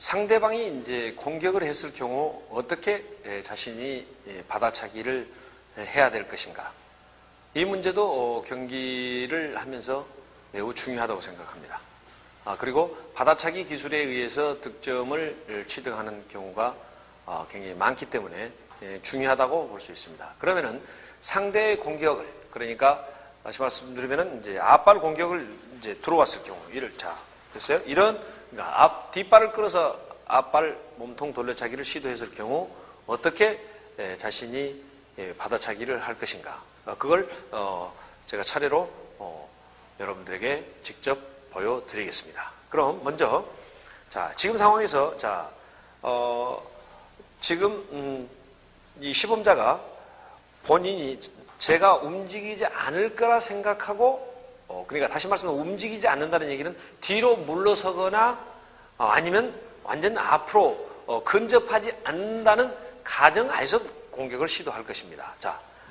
상대방이 이제 공격을 했을 경우 어떻게 자신이 받아차기를 해야 될 것인가. 이 문제도 경기를 하면서 매우 중요하다고 생각합니다. 그리고 받아차기 기술에 의해서 득점을 취득하는 경우가 굉장히 많기 때문에 중요하다고 볼 수 있습니다. 그러면은 상대의 공격을, 그러니까 다시 말씀드리면은 이제 앞발 공격을 이제 들어왔을 경우, 이를 됐어요? 이런, 그러니까 뒷발을 끌어서 앞발 몸통 돌려차기를 시도했을 경우 어떻게 자신이 받아차기를 할 것인가. 그걸 제가 차례로 여러분들에게 직접 보여드리겠습니다. 그럼 먼저 지금 상황에서 지금 이 시범자가 본인이 제가 움직이지 않을 거라 생각하고 그러니까 다시 말씀하면 움직이지 않는다는 얘기는 뒤로 물러서거나 아니면 완전 앞으로 근접하지 않는다는 가정하에서 공격을 시도할 것입니다.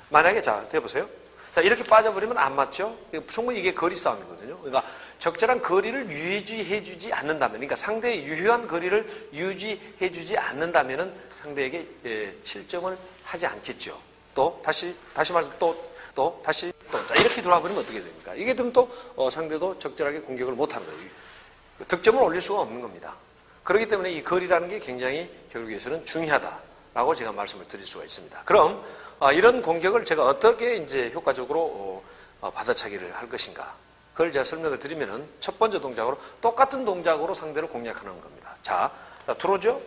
만약에 해보세요. 이렇게 빠져버리면 안 맞죠? 충분히 이게 거리 싸움이거든요. 그러니까 적절한 거리를 유지해주지 않는다면, 그러니까 상대의 유효한 거리를 유지해주지 않는다면은 상대에게 실점을 하지 않겠죠. 또 다시 말씀 다시 이렇게 돌아버리면 어떻게 됩니까? 이게 되면 또 상대도 적절하게 공격을 못합니다. 득점을 올릴 수가 없는 겁니다. 그렇기 때문에 이 거리라는 게 굉장히 결국에서는 중요하다라고 제가 말씀을 드릴 수가 있습니다. 그럼 이런 공격을 제가 어떻게 이제 효과적으로 받아차기를 할 것인가? 그걸 제가 설명을 드리면은 첫 번째 동작으로 똑같은 동작으로 상대를 공략하는 겁니다. 들어오죠?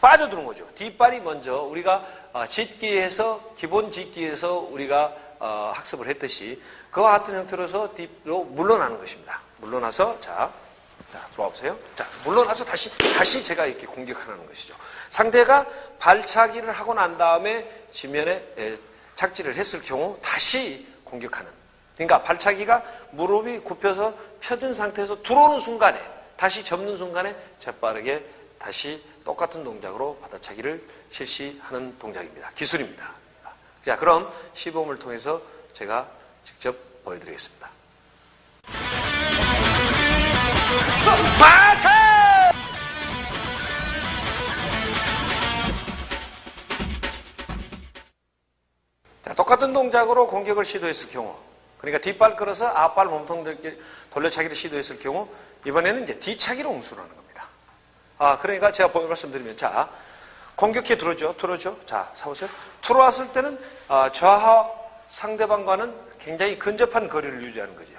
빠져드는 거죠. 뒷발이 먼저 우리가 기본 짓기에서 우리가 학습을 했듯이 그와 같은 형태로서 뒤로 물러나는 것입니다. 물러나서 들어와 보세요. 물러나서 다시 제가 이렇게 공격하는 것이죠. 상대가 발차기를 하고 난 다음에 지면에 착지를 했을 경우 다시 공격하는. 그러니까 발차기가 무릎이 굽혀서 펴진 상태에서 들어오는 순간에 다시 접는 순간에 재빠르게 다시 똑같은 동작으로 받아차기를 실시하는 동작입니다. 기술입니다. 그럼 시범을 통해서 제가 직접 보여드리겠습니다. 똑같은 동작으로 공격을 시도했을 경우, 그러니까 뒷발 끌어서 앞발 몸통 돌려차기를 시도했을 경우, 이번에는 이제 뒤차기로 응수하는 겁니다. 그러니까 제가 말씀드리면, 공격해 들어오죠. 보세요. 들어왔을 때는 좌하 상대방과는 굉장히 근접한 거리를 유지하는 거죠.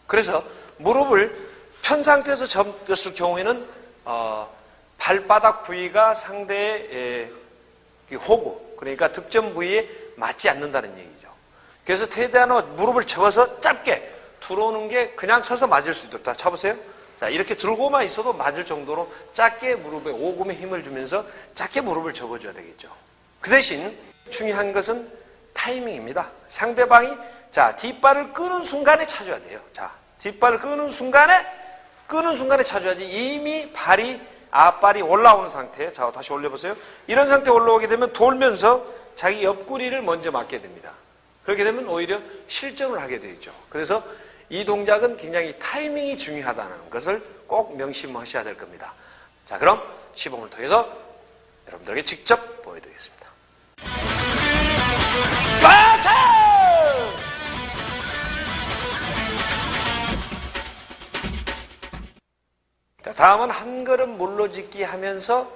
그래서 무릎을 편 상태에서 접었을 경우에는 발바닥 부위가 상대의 호구, 그러니까 득점 부위에 맞지 않는다는 얘기죠. 그래서 최대한 무릎을 접어서 짧게 들어오는 게 그냥 서서 맞을 수 있도록 쳐보세요. 이렇게 들고만 있어도 맞을 정도로 짧게 무릎에 오금에 힘을 주면서 짧게 무릎을 접어줘야 되겠죠. 그 대신 중요한 것은 타이밍입니다. 상대방이 뒷발을 끄는 순간에 차줘야 돼요. 뒷발을 끄는 순간에 차줘야지. 이미 앞발이 올라오는 상태. 다시 올려보세요. 이런 상태에 올라오게 되면 돌면서 자기 옆구리를 먼저 맞게 됩니다. 그렇게 되면 오히려 실점을 하게 되죠. 그래서 이 동작은 굉장히 타이밍이 중요하다는 것을 꼭 명심하셔야 될 겁니다. 그럼 시범을 통해서 여러분들에게 직접 보여드리겠습니다. 다음은 한 걸음 물러짓기 하면서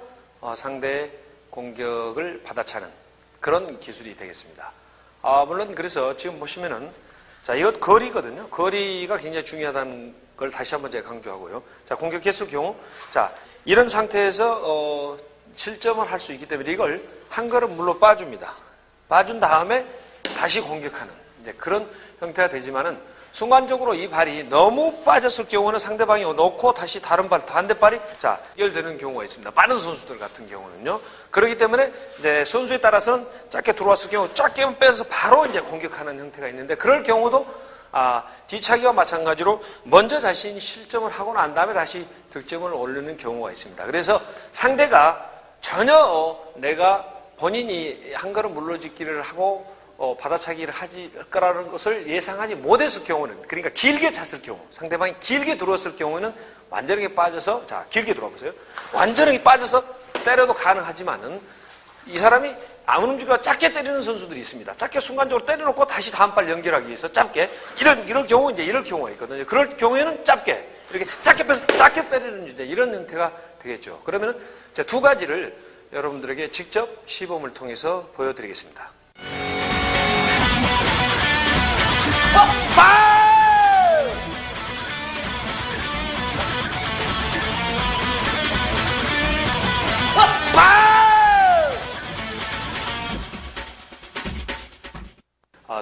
상대의 공격을 받아차는 그런 기술이 되겠습니다. 물론 그래서 지금 보시면은 이것 거리거든요. 거리가 굉장히 중요하다는 걸 다시 한번 제가 강조하고요. 공격했을 경우 이런 상태에서 실점을 할 수 있기 때문에 이걸 한 걸음 물로 빠줍니다. 빠준 다음에 다시 공격하는 그런 형태가 되지만은 순간적으로 이 발이 너무 빠졌을 경우는 상대방이 놓고 다시 다른 반대발이 연결되는 경우가 있습니다. 빠른 선수들 같은 경우는요. 그렇기 때문에 선수에 따라서는 짧게 들어왔을 경우 짧게만 빼서 바로 공격하는 형태가 있는데 그럴 경우도 뒤차기와 마찬가지로 먼저 자신이 실점을 하고 난 다음에 다시 득점을 올리는 경우가 있습니다. 그래서 상대가 전혀 내가 본인이 한 걸음 물러짓기를 하고 받아차기를 하지 거라는 것을 예상하지 못했을 경우는, 그러니까 길게 찼을 경우, 상대방이 길게 들어왔을 경우는 완전하게 빠져서, 자, 길게 들어와 보세요. 완전하게 빠져서 때려도 가능하지만은 이 사람이 아무 움직이가 짧게 때리는 선수들이 있습니다. 짧게 순간적으로 때려놓고 다시 다음 발 연결하기 위해서 짧게, 이런 경우, 이제 이럴 경우가 있거든요. 그럴 경우에는 짧게, 이렇게 짧게 빼서 짧게 빼내는 이제 이런 형태가 되겠죠. 그러면은 두 가지를 여러분들에게 직접 시범을 통해서 보여드리겠습니다.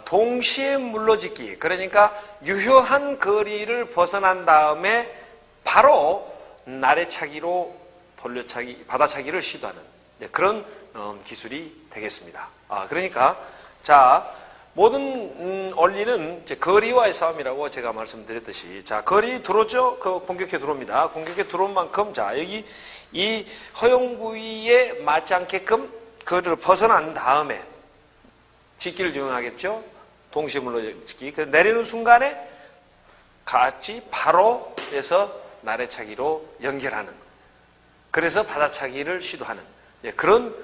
동시에 물러짓기, 그러니까 유효한 거리를 벗어난 다음에 바로 나래차기로 돌려차기, 받아차기를 시도하는 그런 기술이 되겠습니다. 그러니까 자, 모든 원리는 이제 거리와의 싸움이라고 제가 말씀드렸듯이, 자, 거리 들어오죠? 공격해 들어옵니다. 공격해 들어온 만큼, 자, 여기 이 허용 부위에 맞지 않게끔 거리를 벗어난 다음에 짓기를 이용하겠죠? 동시에 물러짓기. 내리는 순간에 같이 바로 해서 나래차기로 연결하는, 그래서 받아차기를 시도하는 그런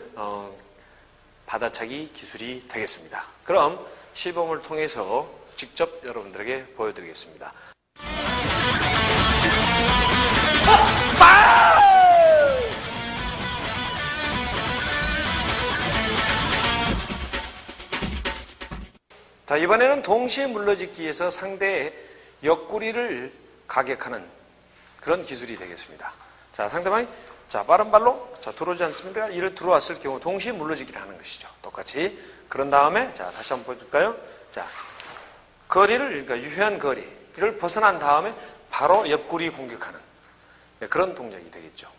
받아차기 기술이 되겠습니다. 그럼 시범을 통해서 직접 여러분들에게 보여드리겠습니다. 자, 이번에는 동시에 물러짓기에서 상대의 옆구리를 가격하는 그런 기술이 되겠습니다. 자, 상대방이 자, 빠른 발로 자, 들어오지 않습니까? 이를 들어왔을 경우 동시에 물러지기를 하는 것이죠. 똑같이. 그런 다음에 자, 다시 한번 보여줄까요? 자, 거리를, 그러니까 유효한 거리를 벗어난 다음에 바로 옆구리 공격하는 그런 동작이 되겠죠.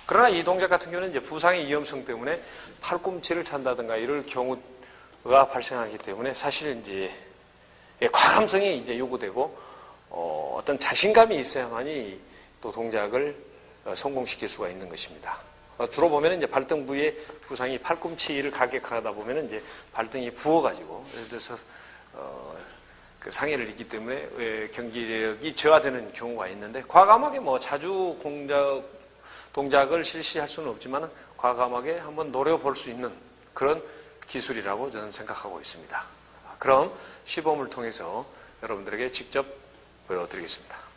그러나 이 동작 같은 경우는 이제 부상의 위험성 때문에 팔꿈치를 찬다든가 이럴 경우가 발생하기 때문에 사실 이제 과감성이 이제 요구되고 어떤 자신감이 있어야만이 또 동작을 성공시킬 수가 있는 것입니다. 주로 보면 이제 발등 부위에 부상이 팔꿈치를 가격하다 보면 이제 발등이 부어가지고, 예를 들어서 그 상해를 입기 때문에 경기력이 저하되는 경우가 있는데, 과감하게 뭐 자주 동작을 실시할 수는 없지만 과감하게 한번 노려볼 수 있는 그런 기술이라고 저는 생각하고 있습니다. 그럼 시범을 통해서 여러분들에게 직접 보여드리겠습니다.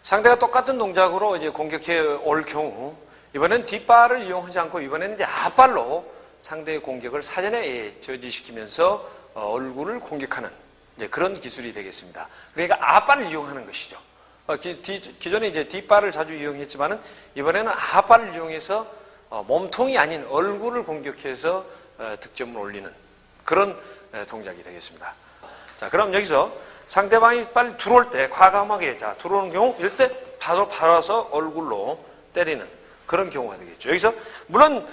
상대가 똑같은 동작으로 이제 공격해 올 경우, 이번엔 뒷발을 이용하지 않고 이번에는 이제 앞발로 상대의 공격을 사전에 저지시키면서 얼굴을 공격하는 그런 기술이 되겠습니다. 그러니까 앞발을 이용하는 것이죠. 기존에 이제 뒷발을 자주 이용했지만은 이번에는 앞발을 이용해서 몸통이 아닌 얼굴을 공격해서 득점을 올리는 그런 동작이 되겠습니다. 자, 그럼 여기서 상대방이 빨리 들어올 때 과감하게 자, 들어오는 경우 이럴 때 바로 와서 얼굴로 때리는 그런 경우가 되겠죠. 여기서 물론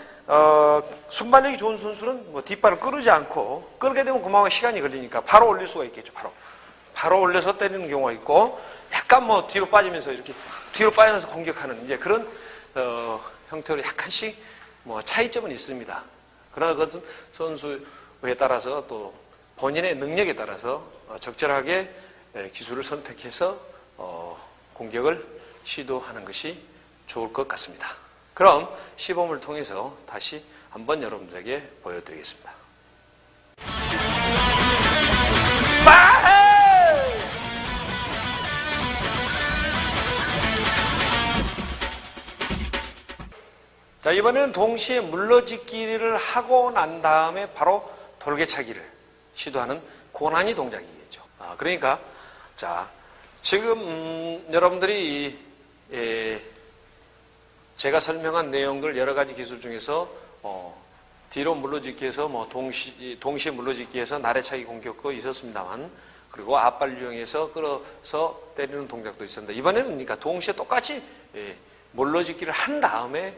순발력이 좋은 선수는 뭐 뒷발을 끌지 않고, 끌게 되면 그만큼 시간이 걸리니까 바로 올릴 수가 있겠죠. 바로 올려서 때리는 경우가 있고, 약간 뭐 뒤로 빠지면서 이렇게 뒤로 빠지면서 공격하는 이제 그런 형태로 약간씩 뭐 차이점은 있습니다. 그러나 그것은 선수에 따라서 또 본인의 능력에 따라서 적절하게 기술을 선택해서 공격을 시도하는 것이 좋을 것 같습니다. 그럼 시범을 통해서 다시 한번 여러분들에게 보여드리겠습니다. 자, 이번에는 동시에 물러짓기를 하고 난 다음에 바로 돌개차기를 시도하는 고난이 동작이겠죠. 그러니까 자, 지금 여러분들이 제가 설명한 내용들 여러 가지 기술 중에서 뒤로 물러짓기에서 뭐 동시에 물러짓기에서 나래차기 공격도 있었습니다만, 그리고 앞발 이용해서 끌어서 때리는 동작도 있었는데, 이번에는 그러니까 동시에 똑같이 물러짓기를 한 다음에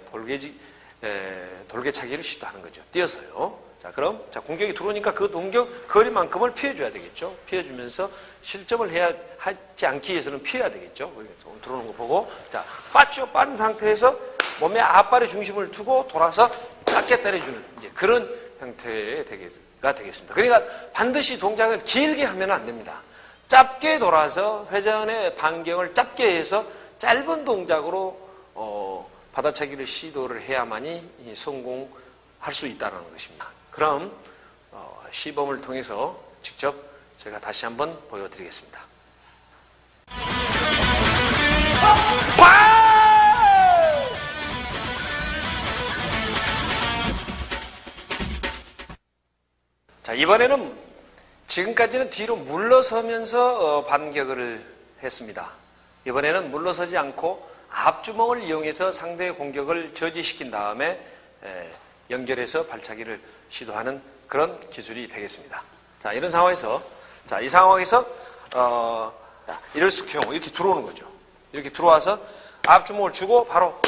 돌개차기를 시도하는 거죠. 뛰어서요. 자, 그럼 자, 공격이 들어오니까 그 공격 거리만큼을 피해줘야 되겠죠. 피해주면서 실점을 하지 않기 위해서는 피해야 되겠죠. 들어오는 거 보고 자, 빠진 상태에서 몸에 앞발의 중심을 두고 돌아서 짧게 때려주는 이제 그런 형태가 되겠습니다. 그러니까 반드시 동작을 길게 하면 안 됩니다. 짧게 돌아서 회전의 반경을 짧게 해서 짧은 동작으로 받아차기를 시도를 해야만이 성공할 수 있다는 것입니다. 그럼 시범을 통해서 직접 제가 다시 한번 보여드리겠습니다. 자, 이번에는 지금까지는 뒤로 물러서면서 반격을 했습니다. 이번에는 물러서지 않고 앞주먹을 이용해서 상대의 공격을 저지시킨 다음에 연결해서 발차기를 시도하는 그런 기술이 되겠습니다. 자, 이런 상황에서 이 상황에서 이럴 경우 이렇게 들어오는 거죠. 이렇게 들어와서 앞주먹을 주고 바로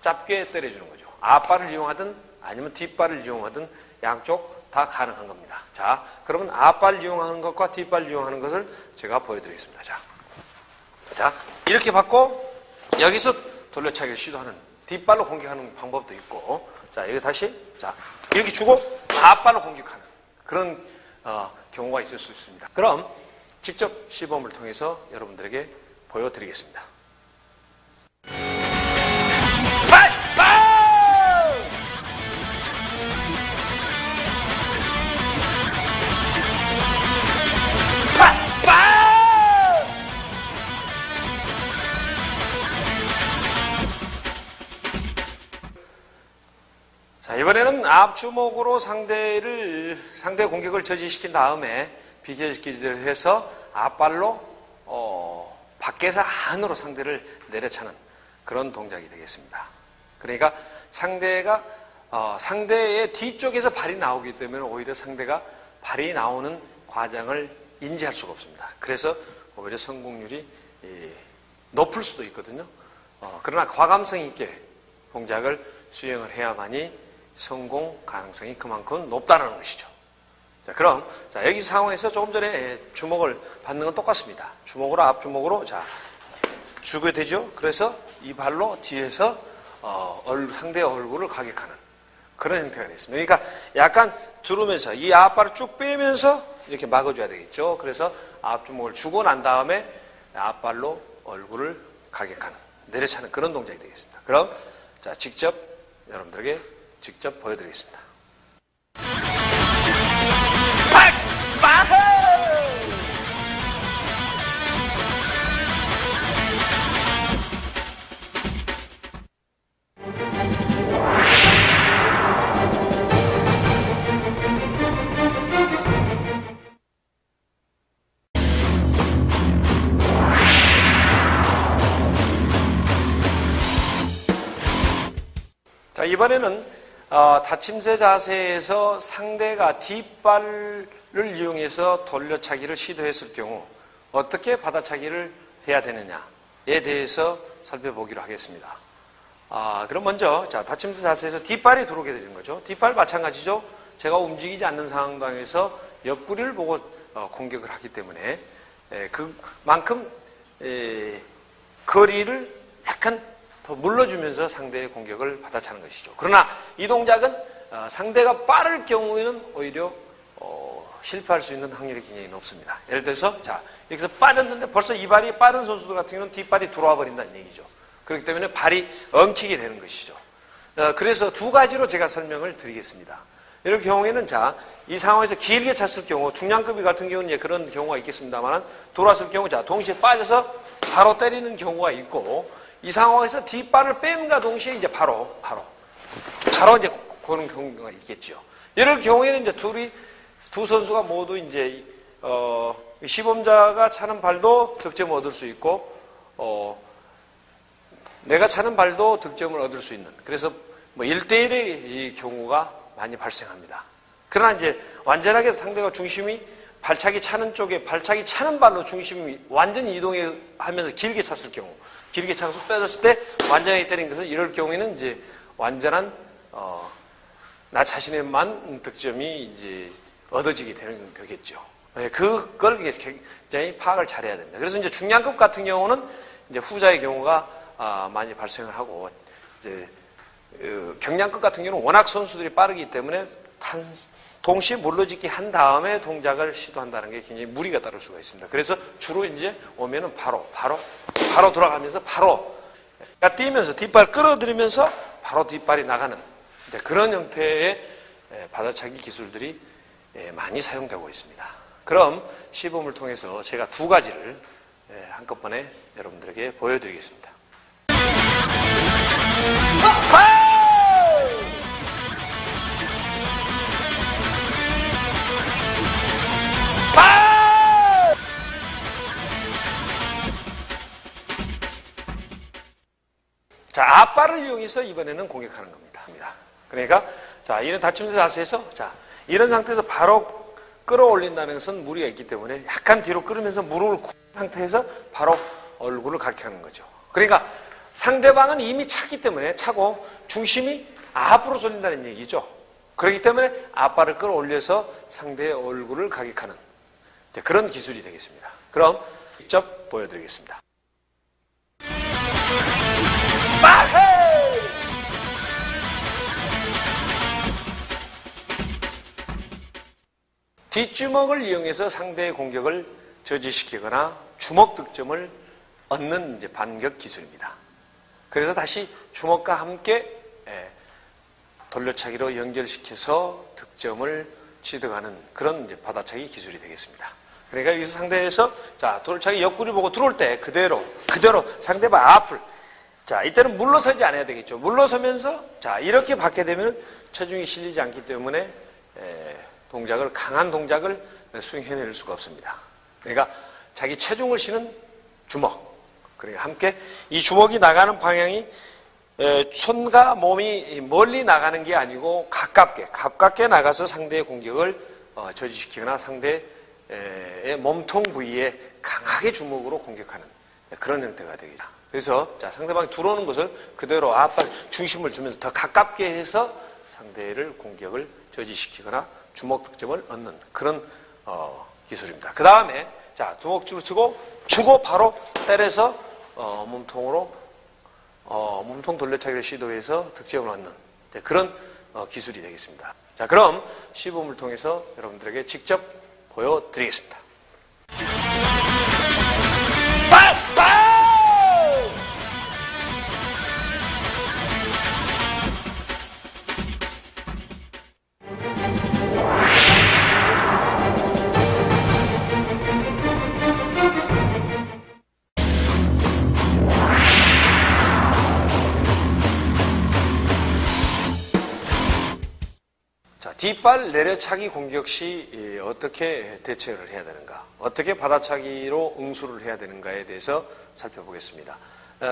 짧게 때려주는 거죠. 앞발을 이용하든 아니면 뒷발을 이용하든 양쪽 다 가능한 겁니다. 자, 그러면 앞발 이용하는 것과 뒷발 이용하는 것을 제가 보여드리겠습니다. 자, 이렇게 받고 여기서 돌려차기를 시도하는 뒷발로 공격하는 방법도 있고, 자, 여기 다시 자 이렇게 주고 앞발로 공격하는 그런 경우가 있을 수 있습니다. 그럼 직접 시범을 통해서 여러분들에게 보여드리겠습니다. 자, 이번에는 앞주먹으로 상대 공격을 저지시킨 다음에 비교시키기를 해서 앞발로 밖에서 안으로 상대를 내려차는 그런 동작이 되겠습니다. 그러니까 상대의 뒤쪽에서 발이 나오기 때문에 오히려 상대가 발이 나오는 과정을 인지할 수가 없습니다. 그래서 오히려 성공률이 높을 수도 있거든요. 그러나 과감성 있게 동작을 수행을 해야만이 성공 가능성이 그만큼 높다는 것이죠. 자, 그럼 여기 상황에서 조금 전에 주먹을 받는 건 똑같습니다. 주먹으로 앞주먹으로 주게 되죠. 그래서 이 발로 뒤에서 상대의 얼굴을 가격하는 그런 형태가 되겠습니다. 그러니까 약간 두르면서 이 앞발을 쭉 빼면서 이렇게 막아줘야 되겠죠. 그래서 앞주먹을 주고 난 다음에 앞발로 얼굴을 가격하는 내려차는 그런 동작이 되겠습니다. 그럼 직접 여러분들에게 직접 보여드리겠습니다. 자, 이번에는 다침새 자세에서 상대가 뒷발을 이용해서 돌려차기를 시도했을 경우 어떻게 받아차기를 해야 되느냐에 대해서 살펴보기로 하겠습니다. 그럼 먼저 다침새 자세에서 뒷발이 들어오게 되는 거죠. 뒷발 마찬가지죠. 제가 움직이지 않는 상황에서 옆구리를 보고 공격을 하기 때문에 그만큼 거리를 약간 더 물러주면서 상대의 공격을 받아차는 것이죠. 그러나 이 동작은 상대가 빠를 경우에는 오히려 실패할 수 있는 확률이 굉장히 높습니다. 예를 들어서 이렇게 빠졌는데 벌써 이 발이 빠른 선수들 같은 경우는 뒷발이 들어와 버린다는 얘기죠. 그렇기 때문에 발이 엉키게 되는 것이죠. 그래서 두 가지로 제가 설명을 드리겠습니다. 이런 경우에는 이 상황에서 길게 찼을 경우 중량급이 같은 경우는 그런 경우가 있겠습니다만 돌았을 경우 동시에 빠져서 바로 때리는 경우가 있고 이 상황에서 뒷발을 뺨과 동시에 이제 바로 이제 그런 경우가 있겠죠. 이럴 경우에는 이제 두 선수가 모두 이제 시범자가 차는 발도 득점을 얻을 수 있고 내가 차는 발도 득점을 얻을 수 있는 그래서 1대1의 이 경우가 많이 발생합니다. 그러나 이제 완전하게 상대가 중심이 발차기 차는 쪽에 발차기 차는 발로 중심이 완전히 이동하면서 길게 찼을 경우 길게 차서 빼졌을 때 완전히 때린 것은 이럴 경우에는 이제 완전한 나 자신의만 득점이 이제 얻어지게 되는 거겠죠. 그걸 굉장히 파악을 잘해야 됩니다. 그래서 이제 중량급 같은 경우는 이제 후자의 경우가 많이 발생을 하고, 이제 경량급 같은 경우는 워낙 선수들이 빠르기 때문에 동시에 물러짓기 한 다음에 동작을 시도한다는 게 굉장히 무리가 따를 수가 있습니다. 그래서 주로 이제 오면은 바로 돌아가면서 바로 그러니까 뛰면서 뒷발 끌어들이면서 바로 뒷발이 나가는 그런 형태의 받아차기 기술들이 많이 사용되고 있습니다. 그럼 시범을 통해서 제가 두 가지를 한꺼번에 여러분들에게 보여드리겠습니다. 자, 앞발을 이용해서 이번에는 공격하는 겁니다. 그러니까, 자, 이런 다침대 자세에서, 자, 이런 상태에서 바로 끌어올린다는 것은 무리가 있기 때문에 약간 뒤로 끌으면서 무릎을 굽은 상태에서 바로 얼굴을 각하는 거죠. 그러니까 상대방은 이미 차기 때문에 차고 중심이 앞으로 쏠린다는 얘기죠. 그렇기 때문에 앞발을 끌어올려서 상대의 얼굴을 가격하는 그런 기술이 되겠습니다. 그럼 직접 보여드리겠습니다. 뒷주먹을 이용해서 상대의 공격을 저지시키거나 주먹 득점을 얻는 이제 반격 기술입니다. 그래서 다시 주먹과 함께 돌려차기로 연결시켜서 득점을 취득하는 그런 이제 받아차기 기술이 되겠습니다. 그러니까 여기서 상대에서 자, 돌차기 옆구리 보고 들어올 때 그대로 상대방 앞을 자, 이때는 물러서지 않아야 되겠죠. 물러서면서 자, 이렇게 받게 되면 체중이 실리지 않기 때문에 강한 동작을 수행해낼 수가 없습니다. 그러니까 자기 체중을 실은 주먹. 그러니까 함께 이 주먹이 나가는 방향이 손과 몸이 멀리 나가는 게 아니고 가깝게 나가서 상대의 공격을 저지시키거나 상대의 몸통 부위에 강하게 주먹으로 공격하는 그런 형태가 되겠다. 그래서 자, 상대방이 들어오는 것을 그대로 앞발 중심을 주면서 더 가깝게 해서 상대를 공격을 저지시키거나 주먹 득점을 얻는 그런 기술입니다. 그 다음에 자, 주먹집을 주고 바로 때려서 몸통 돌려차기를 시도해서 득점을 얻는 그런 기술이 되겠습니다. 자, 그럼 시범을 통해서 여러분들에게 직접 보여드리겠습니다. 뒷발 내려차기 공격 시 어떻게 대처를 해야 되는가, 어떻게 받아차기로 응수를 해야 되는가에 대해서 살펴보겠습니다.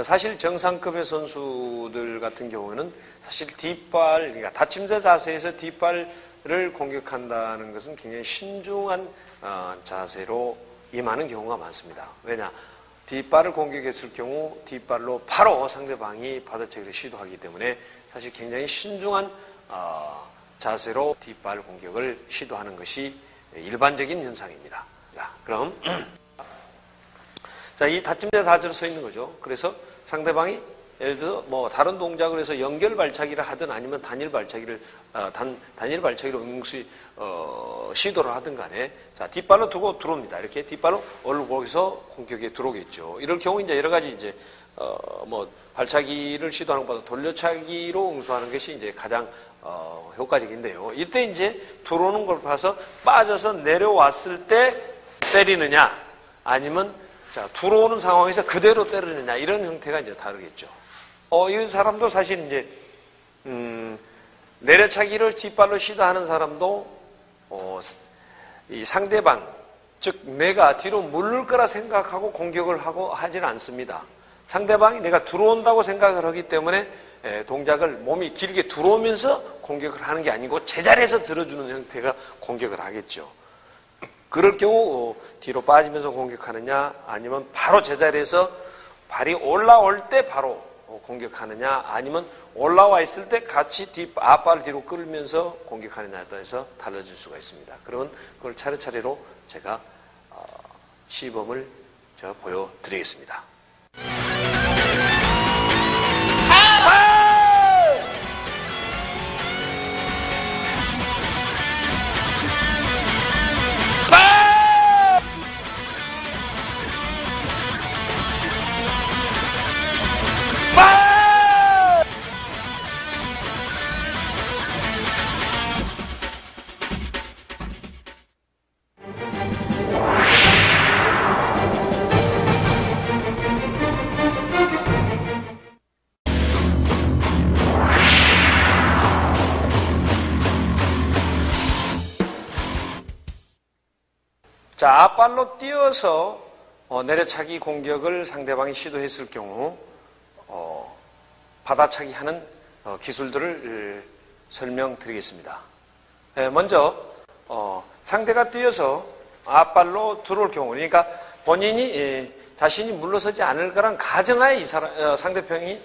사실 정상급의 선수들 같은 경우는 사실 그러니까 다침새 자세에서 뒷발을 공격한다는 것은 굉장히 신중한 자세로 임하는 경우가 많습니다. 왜냐? 뒷발을 공격했을 경우 뒷발로 바로 상대방이 받아차기를 시도하기 때문에 사실 굉장히 신중한 자세로 뒷발 공격을 시도하는 것이 일반적인 현상입니다. 자, 그럼 자, 이 다침대 자세로 서 있는 거죠. 그래서 상대방이 예를 들어서 뭐 다른 동작을 해서 연결 발차기를 하든 아니면 단일 발차기로 시도를 하든 간에 자, 뒷발로 두고 들어옵니다. 이렇게 뒷발로 얼른 거기서 공격에 들어오겠죠. 이럴 경우 이제 여러 가지 이제 뭐 발차기를 시도하는 것보다 돌려차기로 응수하는 것이 이제 가장 효과적인데요. 이때 이제 들어오는 걸 봐서 빠져서 내려왔을 때 때리느냐, 아니면 자, 들어오는 상황에서 그대로 때리느냐, 이런 형태가 이제 다르겠죠. 이 사람도 사실 이제, 내려차기를 뒷발로 시도하는 사람도, 이 상대방, 즉, 내가 뒤로 물를 거라 생각하고 공격을 하지는 않습니다. 상대방이 내가 들어온다고 생각을 하기 때문에 동작을 몸이 길게 들어오면서 공격을 하는 게 아니고 제자리에서 들어주는 형태가 공격을 하겠죠. 그럴 경우 뒤로 빠지면서 공격하느냐, 아니면 바로 제자리에서 발이 올라올 때 바로 공격하느냐, 아니면 올라와 있을 때 같이 앞발을 뒤로 끌면서 공격하느냐에 따라서 달라질 수가 있습니다. 그러면 그걸 차례차례로 제가 시범을 제가 보여드리겠습니다. 자, 앞발로 뛰어서 내려차기 공격을 상대방이 시도했을 경우 받아차기 하는 기술들을 설명드리겠습니다. 먼저 상대가 뛰어서 앞발로 들어올 경우, 그러니까 본인이 자신이 물러서지 않을 거란 가정하에 상대편이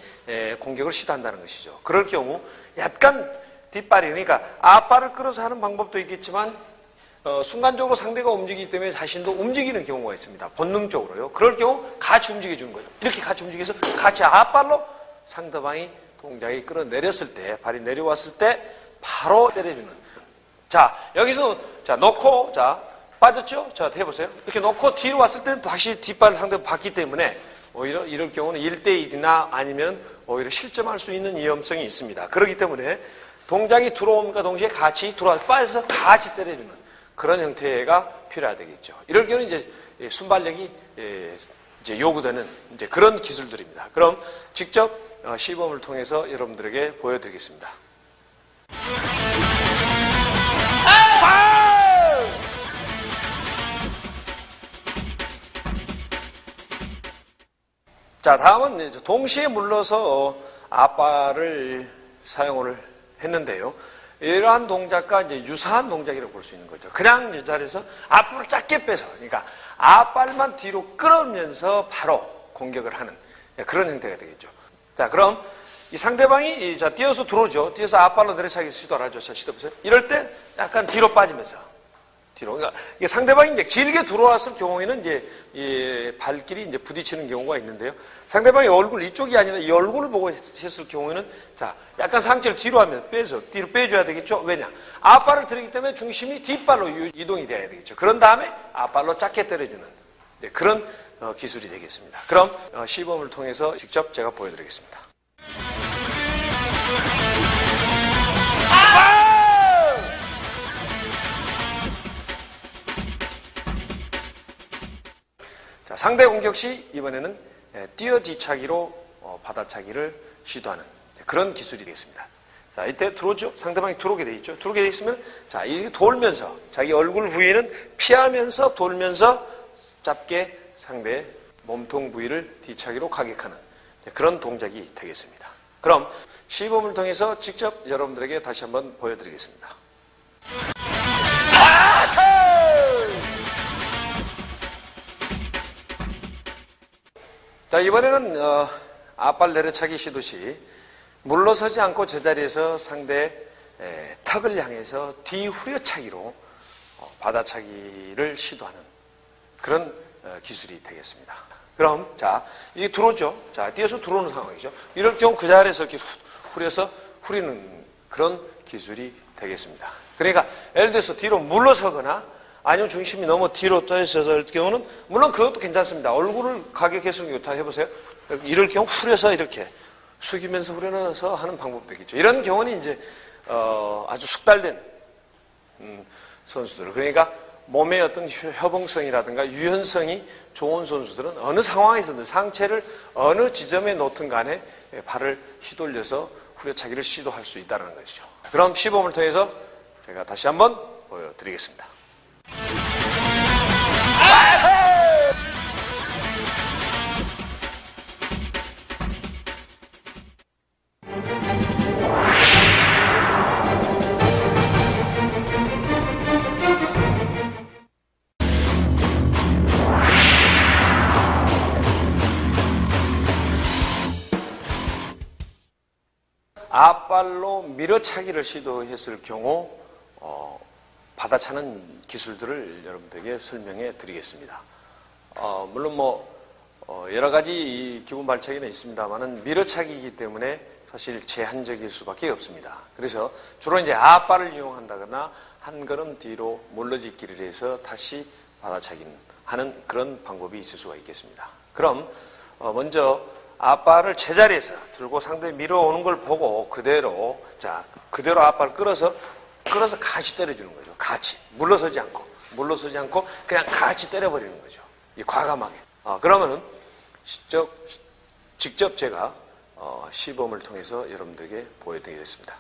공격을 시도한다는 것이죠. 그럴 경우 약간 뒷발이, 그러니까 앞발을 끌어서 하는 방법도 있겠지만 순간적으로 상대가 움직이기 때문에 자신도 움직이는 경우가 있습니다. 본능적으로요. 그럴 경우 같이 움직여주는 거죠. 이렇게 같이 움직여서 같이 앞발로 상대방이 동작이 끌어내렸을 때, 발이 내려왔을 때 바로 때려주는. 자, 여기서 자 놓고, 자 빠졌죠? 자 해보세요. 이렇게 놓고 뒤로 왔을 때는 다시 뒷발을 상대가 받기 때문에 오히려 이럴 경우는 1대1이나 아니면 오히려 실점할 수 있는 위험성이 있습니다. 그렇기 때문에 동작이 들어옴과 동시에 같이 들어와서 빠져서 같이 때려주는 그런 형태가 필요하되겠죠. 이럴 경우는 이제 순발력이 이제 요구되는 이제 그런 기술들입니다. 그럼 직접 시범을 통해서 여러분들에게 보여드리겠습니다. 자, 다음은 동시에 물러서 앞발을 사용을 했는데요. 이러한 동작과 이제 유사한 동작이라고 볼 수 있는 거죠. 그냥 이 자리에서 앞으로 작게 빼서, 그러니까 앞발만 뒤로 끌으면서 바로 공격을 하는 그런 형태가 되겠죠. 자, 그럼 이 상대방이 자 뛰어서 들어오죠. 뛰어서 앞발로 내려차기 시도를 하죠. 자, 시도해보세요. 이럴 때 약간 뒤로 빠지면서 뒤로. 그러니까 이게 상대방이 이제 길게 들어왔을 경우에는 이제 이 발길이 이제 부딪히는 경우가 있는데요. 상대방의 얼굴 이쪽이 아니라 이 얼굴을 보고 했을 경우에는 자, 약간 상체를 뒤로 하면 뒤로 빼줘야 되겠죠. 왜냐? 앞발을 들이기 때문에 중심이 뒷발로 이동이 돼야 되겠죠. 그런 다음에 앞발로 작게 때려주는 그런 기술이 되겠습니다. 그럼 시범을 통해서 직접 제가 보여드리겠습니다. 자, 상대 공격 시 이번에는 뛰어 뒤차기로 받아차기를 시도하는 그런 기술이 되겠습니다. 자, 이때 들어오죠? 상대방이 들어오게 돼 있죠? 들어오게 돼 있으면 자, 이게 돌면서 자기 얼굴 부위는 피하면서 돌면서 짧게 상대의 몸통 부위를 뒤차기로 가격하는 그런 동작이 되겠습니다. 그럼 시범을 통해서 직접 여러분들에게 다시 한번 보여드리겠습니다. 자, 이번에는 앞발 내려차기 시도 시 물러서지 않고 제자리에서 상대의 턱을 향해서 뒤후려차기로 받아차기를 시도하는 그런 기술이 되겠습니다. 그럼 자, 이게 들어오죠. 자, 뛰어서 들어오는 상황이죠. 이럴 경우 그 자리에서 이렇게 후려서 후리는 그런 기술이 되겠습니다. 그러니까 예를 들어서 뒤로 물러서거나 아니면 중심이 너무 뒤로 떠 있어서 할 경우는 물론 그것도 괜찮습니다. 얼굴을 가격해서 다 해보세요. 이럴 경우 후려서 이렇게 숙이면서 후려서 하는 방법도 있겠죠. 이런 경우는 이제 아주 숙달된 선수들, 그러니까 몸의 어떤 협응성이라든가 유연성이 좋은 선수들은 어느 상황에서든 상체를 어느 지점에 놓든 간에 발을 휘돌려서 후려차기를 시도할 수 있다는 것이죠. 그럼 시범을 통해서 제가 다시 한번 보여드리겠습니다. 앞발로 밀어차기를 시도했을 경우 받아차는 기술들을 여러분들에게 설명해 드리겠습니다. 물론 여러 가지 기본 발차기는 있습니다만은 밀어차기이기 때문에 사실 제한적일 수밖에 없습니다. 그래서 주로 이제 앞발을 이용한다거나 한 걸음 뒤로 물러짓기를 해서 다시 받아차기는 하는 그런 방법이 있을 수가 있겠습니다. 그럼 먼저 앞발을 제자리에서 들고 상대에 밀어오는 걸 보고 그대로 앞발을 끌어서 같이 때려주는 거죠. 같이 물러서지 않고 그냥 같이 때려버리는 거죠. 과감하게. 그러면은 직접 제가 시범을 통해서 여러분들에게 보여드리겠습니다.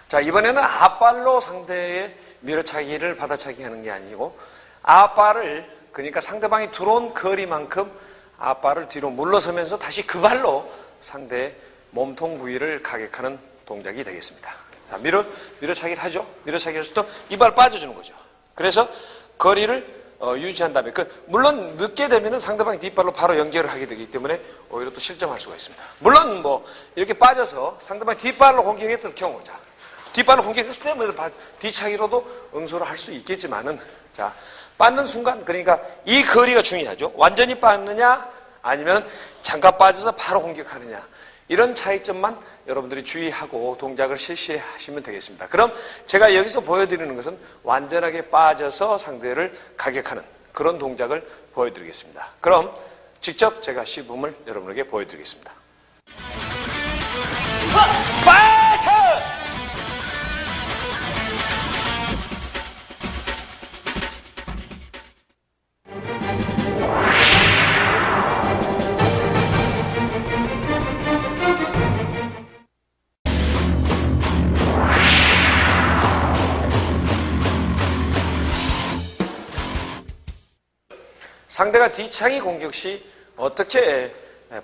자, 이번에는 앞발로 상대의 밀어차기를 받아차기 하는 게 아니고 앞발을, 그러니까 상대방이 들어온 거리만큼 앞발을 뒤로 물러서면서 다시 그 발로 상대의 몸통 부위를 가격하는 동작이 되겠습니다. 자, 밀어차기를 하죠. 밀어차기를 해서 또 이 발 빠져주는 거죠. 그래서 거리를 유지한 다음에 물론 늦게 되면은 상대방이 뒷발로 바로 연결을 하게 되기 때문에 오히려 또 실점할 수가 있습니다. 물론 이렇게 빠져서 상대방이 뒷발로 공격했을 경우, 뒷발로 공격했을 때 뒤차기로도 응수를 할 수 있겠지만은, 빠는 순간, 그러니까 이 거리가 중요하죠. 완전히 빠느냐 아니면 잠깐 빠져서 바로 공격하느냐, 이런 차이점만 여러분들이 주의하고 동작을 실시하시면 되겠습니다. 그럼 제가 여기서 보여드리는 것은 완전하게 빠져서 상대를 가격하는 그런 동작을 보여드리겠습니다. 그럼 직접 제가 시범을 여러분에게 보여드리겠습니다. 빠져! 상대가 뒤차기 공격 시 어떻게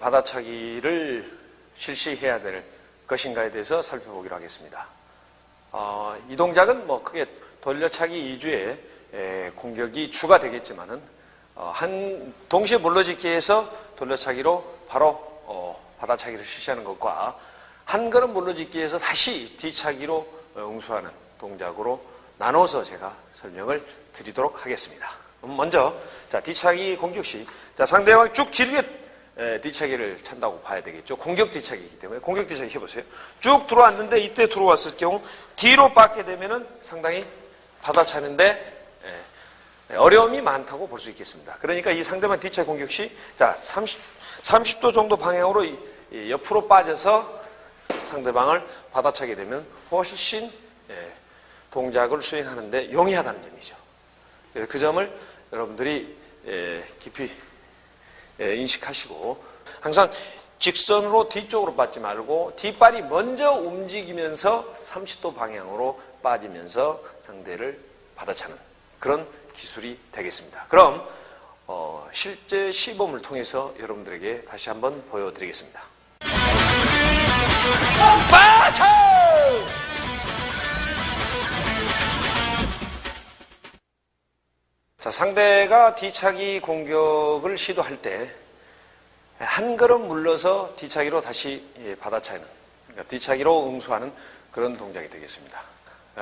받아차기를 실시해야 될 것인가에 대해서 살펴보기로 하겠습니다. 이 동작은 크게 돌려차기 위주의 공격이 주가 되겠지만은 동시에 물러짓기에서 돌려차기로 바로 받아차기를 실시하는 것과 한 걸음 물러짓기에서 다시 뒤차기로 응수하는 동작으로 나눠서 제가 설명을 드리도록 하겠습니다. 먼저 뒤차기 공격 시 상대방이 쭉 길게 뒤차기를 찬다고 봐야 되겠죠. 공격 뒤차기이기 때문에 공격 뒤차기 해보세요. 쭉 들어왔는데 이때 들어왔을 경우 뒤로 빠게 되면은 상당히 받아차는데 어려움이 많다고 볼 수 있겠습니다. 그러니까 이 상대방 뒤차기 공격 시 30도 정도 방향으로 옆으로 빠져서 상대방을 받아차게 되면 훨씬 동작을 수행하는데 용이하다는 점이죠. 그 점을 여러분들이 깊이 인식하시고 항상 직선으로 뒤쪽으로 빠지지 말고 뒷발이 먼저 움직이면서 30도 방향으로 빠지면서 상대를 받아차는 그런 기술이 되겠습니다. 그럼 실제 시범을 통해서 여러분들에게 다시 한번 보여드리겠습니다. 빠져! 상대가 뒤차기 공격을 시도할 때 한 걸음 물러서 뒤차기로 다시 받아차는, 그러니까 뒤차기로 응수하는 그런 동작이 되겠습니다.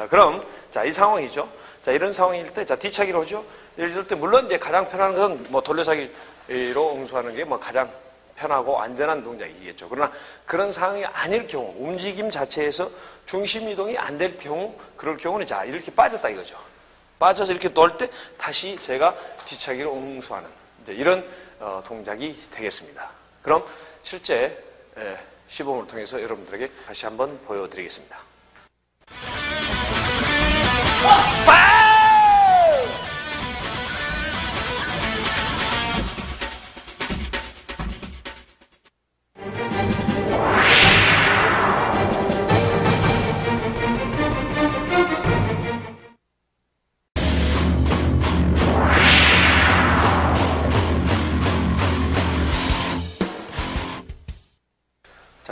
그럼 이 상황이죠. 이런 상황일 때 뒤차기로 오죠. 이럴 때 물론 이제 가장 편한 것은 돌려차기로 응수하는 게 가장 편하고 안전한 동작이겠죠. 그러나 그런 상황이 아닐 경우, 움직임 자체에서 중심 이동이 안 될 경우, 그럴 경우는 이렇게 빠졌다 이거죠. 빠져서 이렇게 놓을 때 다시 제가 뒤차기로 응수하는 이런 동작이 되겠습니다. 그럼 실제 시범을 통해서 여러분들에게 다시 한번 보여드리겠습니다.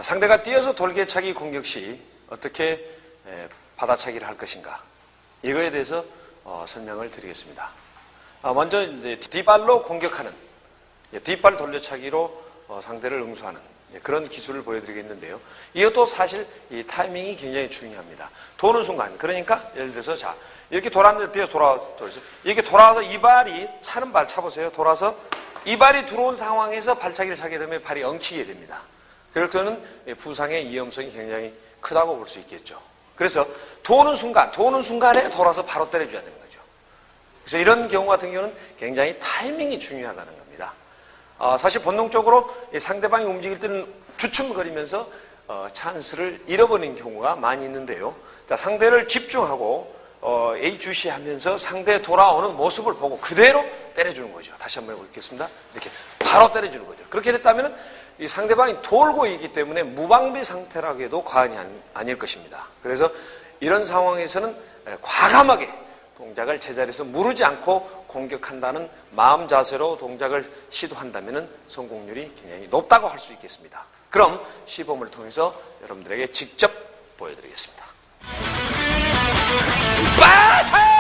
상대가 뛰어서 돌개차기 공격 시 어떻게 받아차기를 할 것인가, 이거에 대해서 설명을 드리겠습니다. 먼저 이제 뒷발로 공격하는, 뒷발 돌려차기로 상대를 응수하는 그런 기술을 보여드리겠는데요. 이것도 사실 이 타이밍이 굉장히 중요합니다. 도는 순간, 그러니까 예를 들어서 자 이렇게 돌았는데 뒤에서 돌아서 이렇게 돌아와서 이 발이 차는 발 차보세요. 돌아서 이 발이 들어온 상황에서 발차기를 차게 되면 발이 엉키게 됩니다. 그래서는 부상의 위험성이 굉장히 크다고 볼 수 있겠죠. 그래서 도는 순간에 돌아서 바로 때려줘야 되는 거죠. 그래서 이런 경우 같은 경우는 굉장히 타이밍이 중요하다는 겁니다. 사실 본능적으로 상대방이 움직일 때는 주춤거리면서 찬스를 잃어버리는 경우가 많이 있는데요. 자, 상대를 집중하고 예의주시하면서 상대 돌아오는 모습을 보고 그대로 때려주는 거죠. 다시 한번 해보겠습니다. 이렇게 바로 때려주는 거죠. 그렇게 됐다면 이 상대방이 돌고 있기 때문에 무방비 상태라고 해도 과언이 아닐 것입니다. 그래서 이런 상황에서는 과감하게 동작을 제자리에서 무르지 않고 공격한다는 마음 자세로 동작을 시도한다면 성공률이 굉장히 높다고 할 수 있겠습니다. 그럼 시범을 통해서 여러분들에게 직접 보여드리겠습니다. 빠차!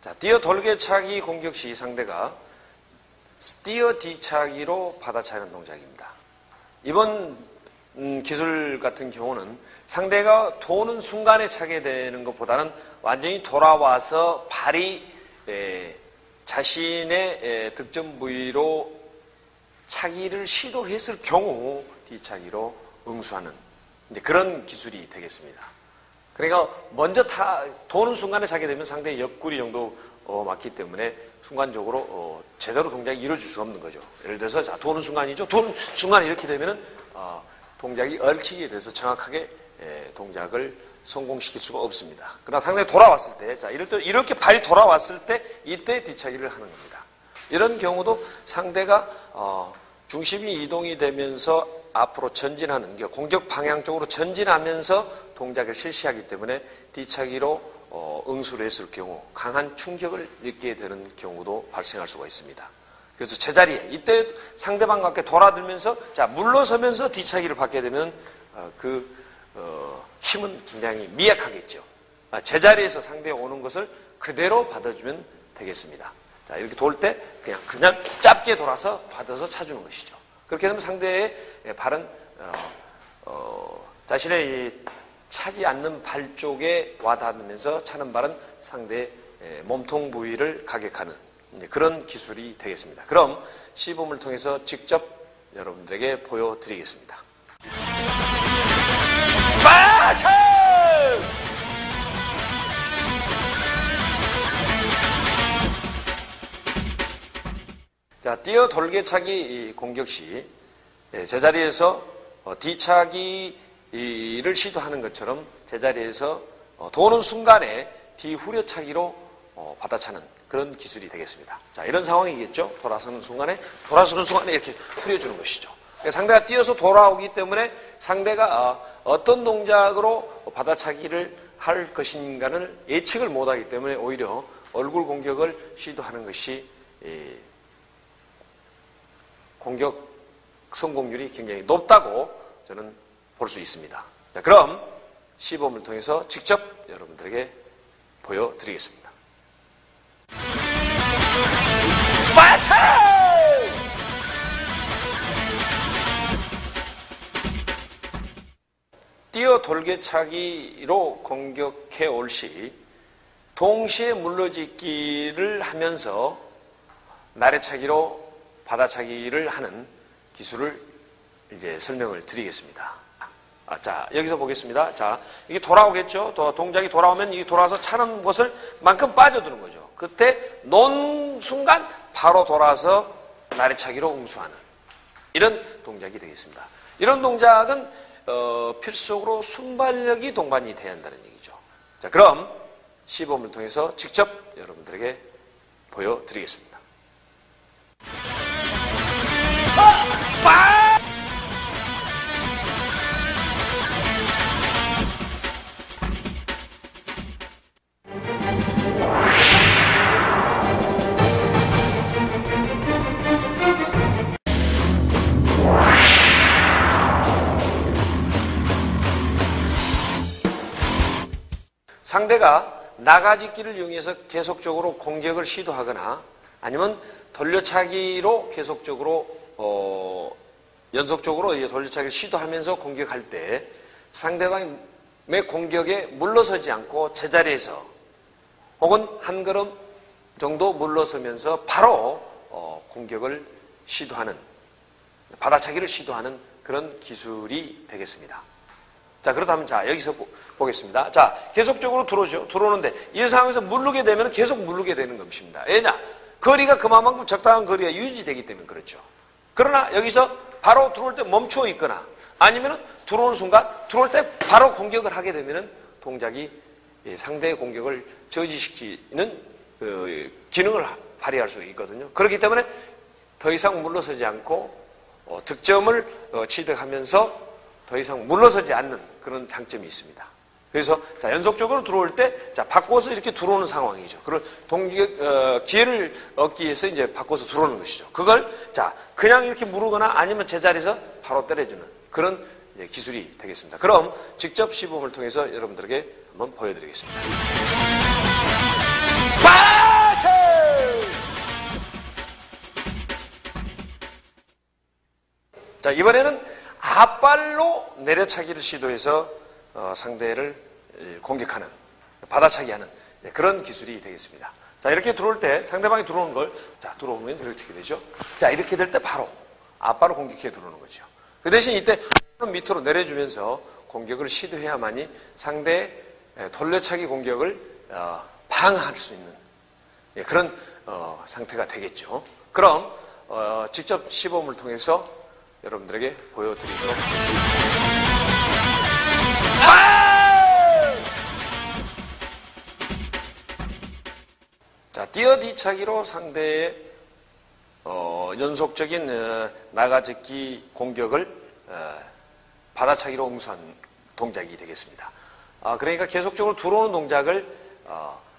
자, 뛰어 돌개차기 공격 시 상대가 뛰어 뒤차기로 받아차는 동작입니다. 이번 기술 같은 경우는 상대가 도는 순간에 차게 되는 것보다는 완전히 돌아와서 발이 자신의 득점 부위로 차기를 시도했을 경우 뒤차기로 응수하는 그런 기술이 되겠습니다. 그러니까 먼저 도는 순간에 차게 되면 상대의 옆구리 정도 맞기 때문에 순간적으로 제대로 동작이 이루어질 수 없는 거죠. 예를 들어서 자, 도는 순간이죠. 도는 순간에 이렇게 되면은 동작이 얽히게 돼서 정확하게 동작을 성공시킬 수가 없습니다. 그러나 상당히 돌아왔을 때, 자, 이렇게 발이 돌아왔을 때, 이때 뒤차기를 하는 겁니다. 이런 경우도 상대가, 중심이 이동이 되면서 앞으로 전진하는, 공격 방향 쪽으로 전진하면서 동작을 실시하기 때문에 뒤차기로 응수를 했을 경우 강한 충격을 느끼게 되는 경우도 발생할 수가 있습니다. 그래서 제자리에 이때 상대방과 함께 돌아들면서 자 물러서면서 뒤차기를 받게 되면 힘은 굉장히 미약하겠죠. 제자리에서 상대가 오는 것을 그대로 받아주면 되겠습니다. 자 이렇게 돌 때 그냥 짧게 돌아서 받아서 차주는 것이죠. 그렇게 되면 상대의 발은 자신의 차지 않는 발 쪽에 와닿으면서 차는 발은 상대의 몸통 부위를 가격하는 그런 기술이 되겠습니다. 그럼 시범을 통해서 직접 여러분들에게 보여드리겠습니다. 빠차! 자, 뛰어 돌개차기 공격 시 제자리에서 뒤차기를 시도하는 것처럼 제자리에서 도는 순간에 뒤후려차기로 받아차는 그런 기술이 되겠습니다. 자, 이런 상황이겠죠. 돌아서는 순간에 이렇게 후려주는 것이죠. 상대가 뛰어서 돌아오기 때문에 상대가 어떤 동작으로 받아차기를 할 것인가를 예측을 못하기 때문에 오히려 얼굴 공격을 시도하는 것이 공격 성공률이 굉장히 높다고 저는 볼 수 있습니다. 자, 그럼 시범을 통해서 직접 여러분들에게 보여드리겠습니다. 파이팅! 뛰어 돌개차기로 공격해 올 시 동시에 물러짓기를 하면서 나래차기로 받아차기를 하는 기술을 이제 설명을 드리겠습니다. 자, 여기서 보겠습니다. 자, 이게 돌아오겠죠? 동작이 돌아오면 이게 돌아와서 차는 것을 만큼 빠져드는 거죠. 그때 놓은 순간 바로 돌아서 나래차기로 응수하는 이런 동작이 되겠습니다. 이런 동작은 필수적으로 순발력이 동반이 돼야 한다는 얘기죠. 자, 그럼 시범을 통해서 직접 여러분들에게 보여드리겠습니다. 상대가 나가짓기를 이용해서 계속적으로 공격을 시도하거나 아니면 돌려차기로 계속적으로 연속적으로 돌려차기를 시도하면서 공격할 때 상대방의 공격에 물러서지 않고 제자리에서 혹은 한 걸음 정도 물러서면서 바로 공격을 시도하는, 받아차기를 시도하는 그런 기술이 되겠습니다. 자, 그렇다면 자, 여기서 보겠습니다. 자, 계속적으로 들어오죠. 들어오는데 이 상황에서 물르게 되면 계속 물르게 되는 것입니다. 왜냐? 거리가 그만큼 적당한 거리가 유지되기 때문에 그렇죠. 그러나 여기서 바로 들어올 때 멈춰 있거나 아니면 들어오는 순간 들어올 때 바로 공격을 하게 되면 동작이 상대의 공격을 저지시키는 기능을 발휘할 수 있거든요. 그렇기 때문에 더 이상 물러서지 않고 득점을 취득하면서 더 이상 물러서지 않는 그런 장점이 있습니다. 그래서 자, 연속적으로 들어올 때 자, 바꿔서 이렇게 들어오는 상황이죠. 그걸 기회를 얻기 위해서 이제 바꿔서 들어오는 것이죠. 그걸 자, 그냥 이렇게 무르거나 아니면 제자리에서 바로 때려주는 그런 기술이 되겠습니다. 그럼 직접 시범을 통해서 여러분들에게 한번 보여드리겠습니다. 파치! 자, 이번에는 앞발로 내려차기를 시도해서 상대를 공격하는, 받아차기 하는 그런 기술이 되겠습니다. 자, 이렇게 들어올 때 상대방이 들어오는 걸, 자, 들어오면 이렇게 되죠. 자, 이렇게 될 때 바로 앞발로 공격해 들어오는 거죠. 그 대신 이때 밑으로 내려주면서 공격을 시도해야만이 상대의 돌려차기 공격을 방어할 수 있는 그런 상태가 되겠죠. 그럼 직접 시범을 통해서 여러분들에게 보여드리도록 하겠습니다. 자, 뛰어 뒤차기로 상대의 연속적인 나가짓기 공격을 받아차기로 응수한 동작이 되겠습니다. 그러니까 계속적으로 들어오는 동작을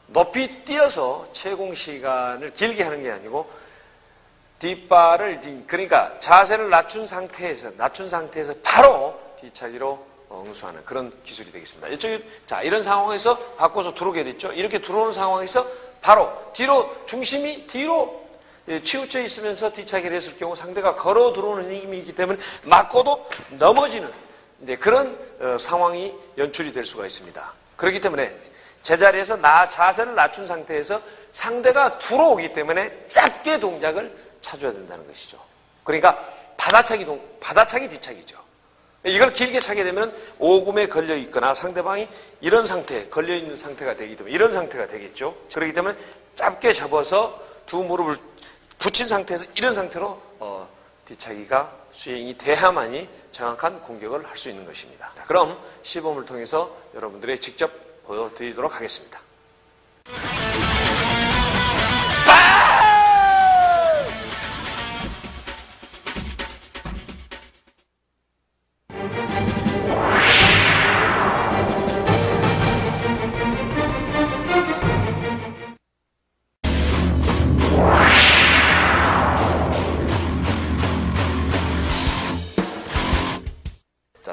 높이 뛰어서 채공 시간을 길게 하는 게 아니고 뒷발을, 그러니까 자세를 낮춘 상태에서 바로 뒤차기로 응수하는 그런 기술이 되겠습니다. 이쪽에, 자, 이런 상황에서 바꿔서 들어오게 됐죠. 이렇게 들어오는 상황에서 바로 뒤로, 중심이 뒤로 치우쳐 있으면서 뒤차기를 했을 경우 상대가 걸어 들어오는 힘이 있기 때문에 맞고도 넘어지는 그런 상황이 연출이 될 수가 있습니다. 그렇기 때문에 제자리에서 자세를 낮춘 상태에서 상대가 들어오기 때문에 짧게 동작을 찾아야 된다는 것이죠. 그러니까 받아차기 뒤차기죠. 이걸 길게 차게 되면 오금에 걸려 있거나 상대방이 이런 상태에 걸려 있는 상태가 되기 때문에 이런 상태가 되겠죠. 그렇기 때문에 짧게 접어서 두 무릎을 붙인 상태에서 이런 상태로 뒤차기가 수행이 돼야만이 정확한 공격을 할 수 있는 것입니다. 그럼 시범을 통해서 여러분들의 직접 보여드리도록 하겠습니다.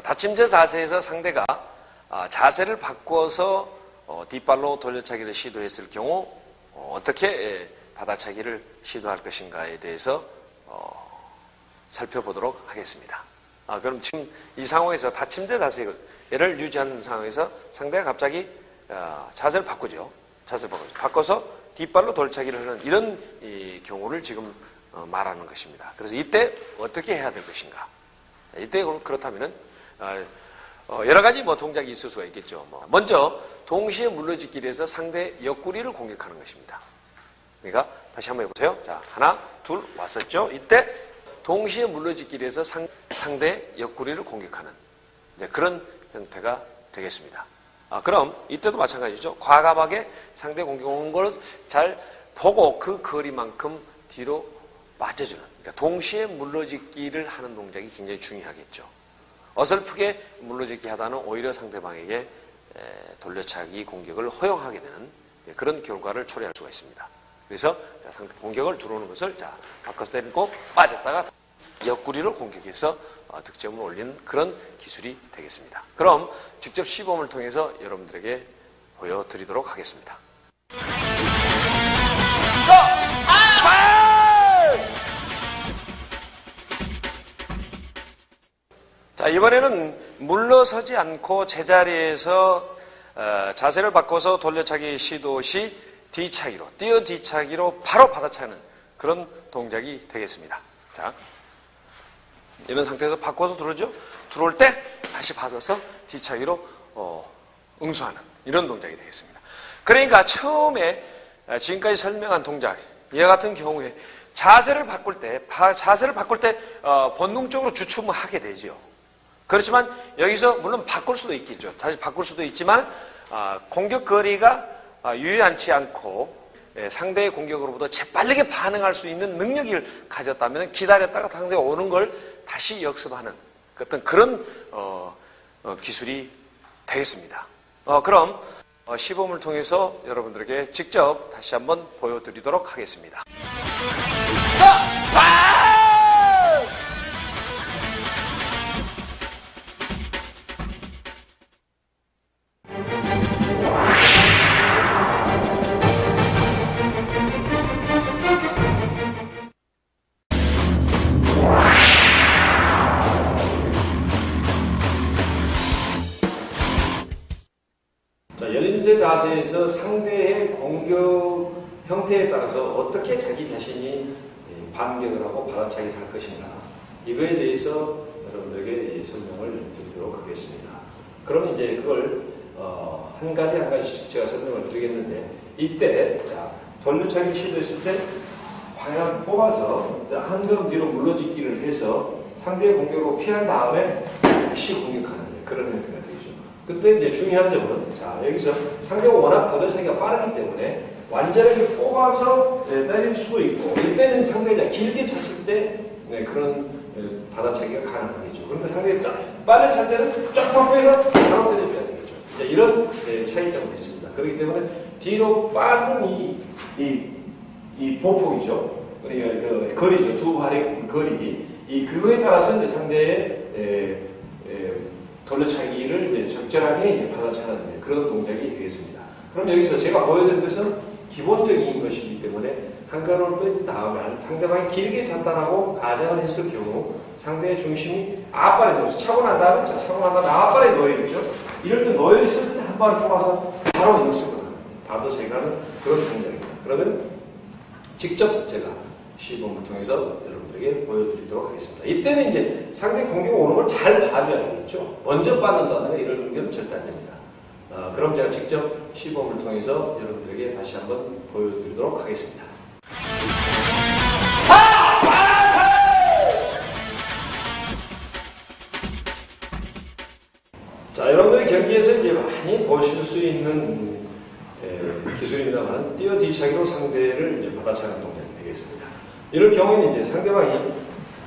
받침제 자세에서 상대가 자세를 바꿔서 뒷발로 돌려차기를 시도했을 경우 어떻게 받아차기를 시도할 것인가에 대해서 살펴보도록 하겠습니다. 그럼 지금 이 상황에서 받침제 자세를 유지하는 상황에서 상대가 갑자기 자세를 바꾸죠. 바꿔서 뒷발로 돌차기를 하는 이런 경우를 지금 말하는 것입니다. 그래서 이때 어떻게 해야 될 것인가? 이때 그렇다면은 여러 가지 동작이 있을 수가 있겠죠. 먼저 동시에 물러짓기에서 상대 옆구리를 공격하는 것입니다. 그러니까 다시 한번 해보세요. 자, 하나, 둘, 왔었죠. 이때 동시에 물러짓기에서 상대 옆구리를 공격하는 그런 형태가 되겠습니다. 그럼 이때도 마찬가지죠. 과감하게 상대 공격 온 걸 잘 보고 그 거리만큼 뒤로 빠져주는, 그러니까 동시에 물러짓기를 하는 동작이 굉장히 중요하겠죠. 어설프게 물러짓기 하다는 오히려 상대방에게 돌려차기 공격을 허용하게 되는 그런 결과를 초래할 수가 있습니다. 그래서 상대 공격을 들어오는 것을 바꿔서 때리고 빠졌다가 옆구리를 공격해서 득점을 올리는 그런 기술이 되겠습니다. 그럼 직접 시범을 통해서 여러분들에게 보여드리도록 하겠습니다. 자, 이번에는 물러서지 않고 제자리에서 자세를 바꿔서 돌려차기 시도 시 뒤차기로, 뛰어 뒤차기로 바로 받아차는 그런 동작이 되겠습니다. 자, 이런 상태에서 바꿔서 들어오죠. 들어올 때 다시 받아서 뒤차기로 응수하는 이런 동작이 되겠습니다. 그러니까 처음에 지금까지 설명한 동작, 이와 같은 경우에 자세를 바꿀 때 본능적으로 주춤을 하게 되죠. 그렇지만 여기서 물론 바꿀 수도 있겠죠. 다시 바꿀 수도 있지만 공격 거리가 유의치 않고 상대의 공격으로부터 재빠르게 반응할 수 있는 능력을 가졌다면 기다렸다가 상대가 오는 걸 다시 역습하는 어떤 그런 기술이 되겠습니다. 그럼 시범을 통해서 여러분들에게 직접 다시 한번 보여드리도록 하겠습니다. 열림세 자세에서 상대의 공격 형태에 따라서 어떻게 자기 자신이 반격을 하고 받아차기를 할 것인가, 이거에 대해서 여러분들에게 설명을 드리도록 하겠습니다. 그러면 이제 그걸 한 가지씩 제가 설명을 드리겠는데, 이때 자, 돌려차기 시도했을 때 방향을 뽑아서 한 걸음 뒤로 물러짓기를 해서 상대의 공격으로 피한 다음에 다시 공격하는 그런 형태가 되죠. 그때 이제 중요한 점은, 자, 여기서 상대가 워낙 돌려차기가 빠르기 때문에 완전하게 뽑아서 때릴 수도 있고, 이때는 상대가 길게 찼을 때 그런 받아차기가 가능하겠죠. 그런데 상대가 빨리 찰 때는 쫙 확보해서 바로 때려줘야 되겠죠. 자, 이런 차이점이 있습니다. 그렇기 때문에 뒤로 빠른 이 보폭이죠. 그 거리죠. 두 발의 거리. 그거에 따라서 이제 상대의 돌려차기를 이제 적절하게 받아차는 그런 동작이 되겠습니다. 그럼 여기서 제가 보여드린 것은 기본적인 것이기 때문에 한 걸음을 뺀 다음에 상대방이 길게 찼다라고 가정을 했을 경우 상대의 중심이 앞발에 놓여서 차고 난 다음에 앞발에 놓여있죠. 이럴 때 놓여있을 때 한 발을 뽑아서 바로 역습을 하는, 받아차기를 하는 그런 동작입니다. 그러면 직접 제가 시범을 통해서 여러분들에게 보여드리도록 하겠습니다. 이때는 이제 상대 공격이 오는 걸 잘 봐줘야 되겠죠. 먼저 받는다든가 이런 경우는 절대 안 됩니다. 그럼 제가 직접 시범을 통해서 여러분들에게 다시 한번 보여드리도록 하겠습니다. 자, 여러분들이 경기에서 이제 많이 보실 수 있는 기술입니다만, 뛰어 뒤차기로 상대를 이제 받아차는 동작이 되겠습니다. 이럴 경우에는 이제 상대방이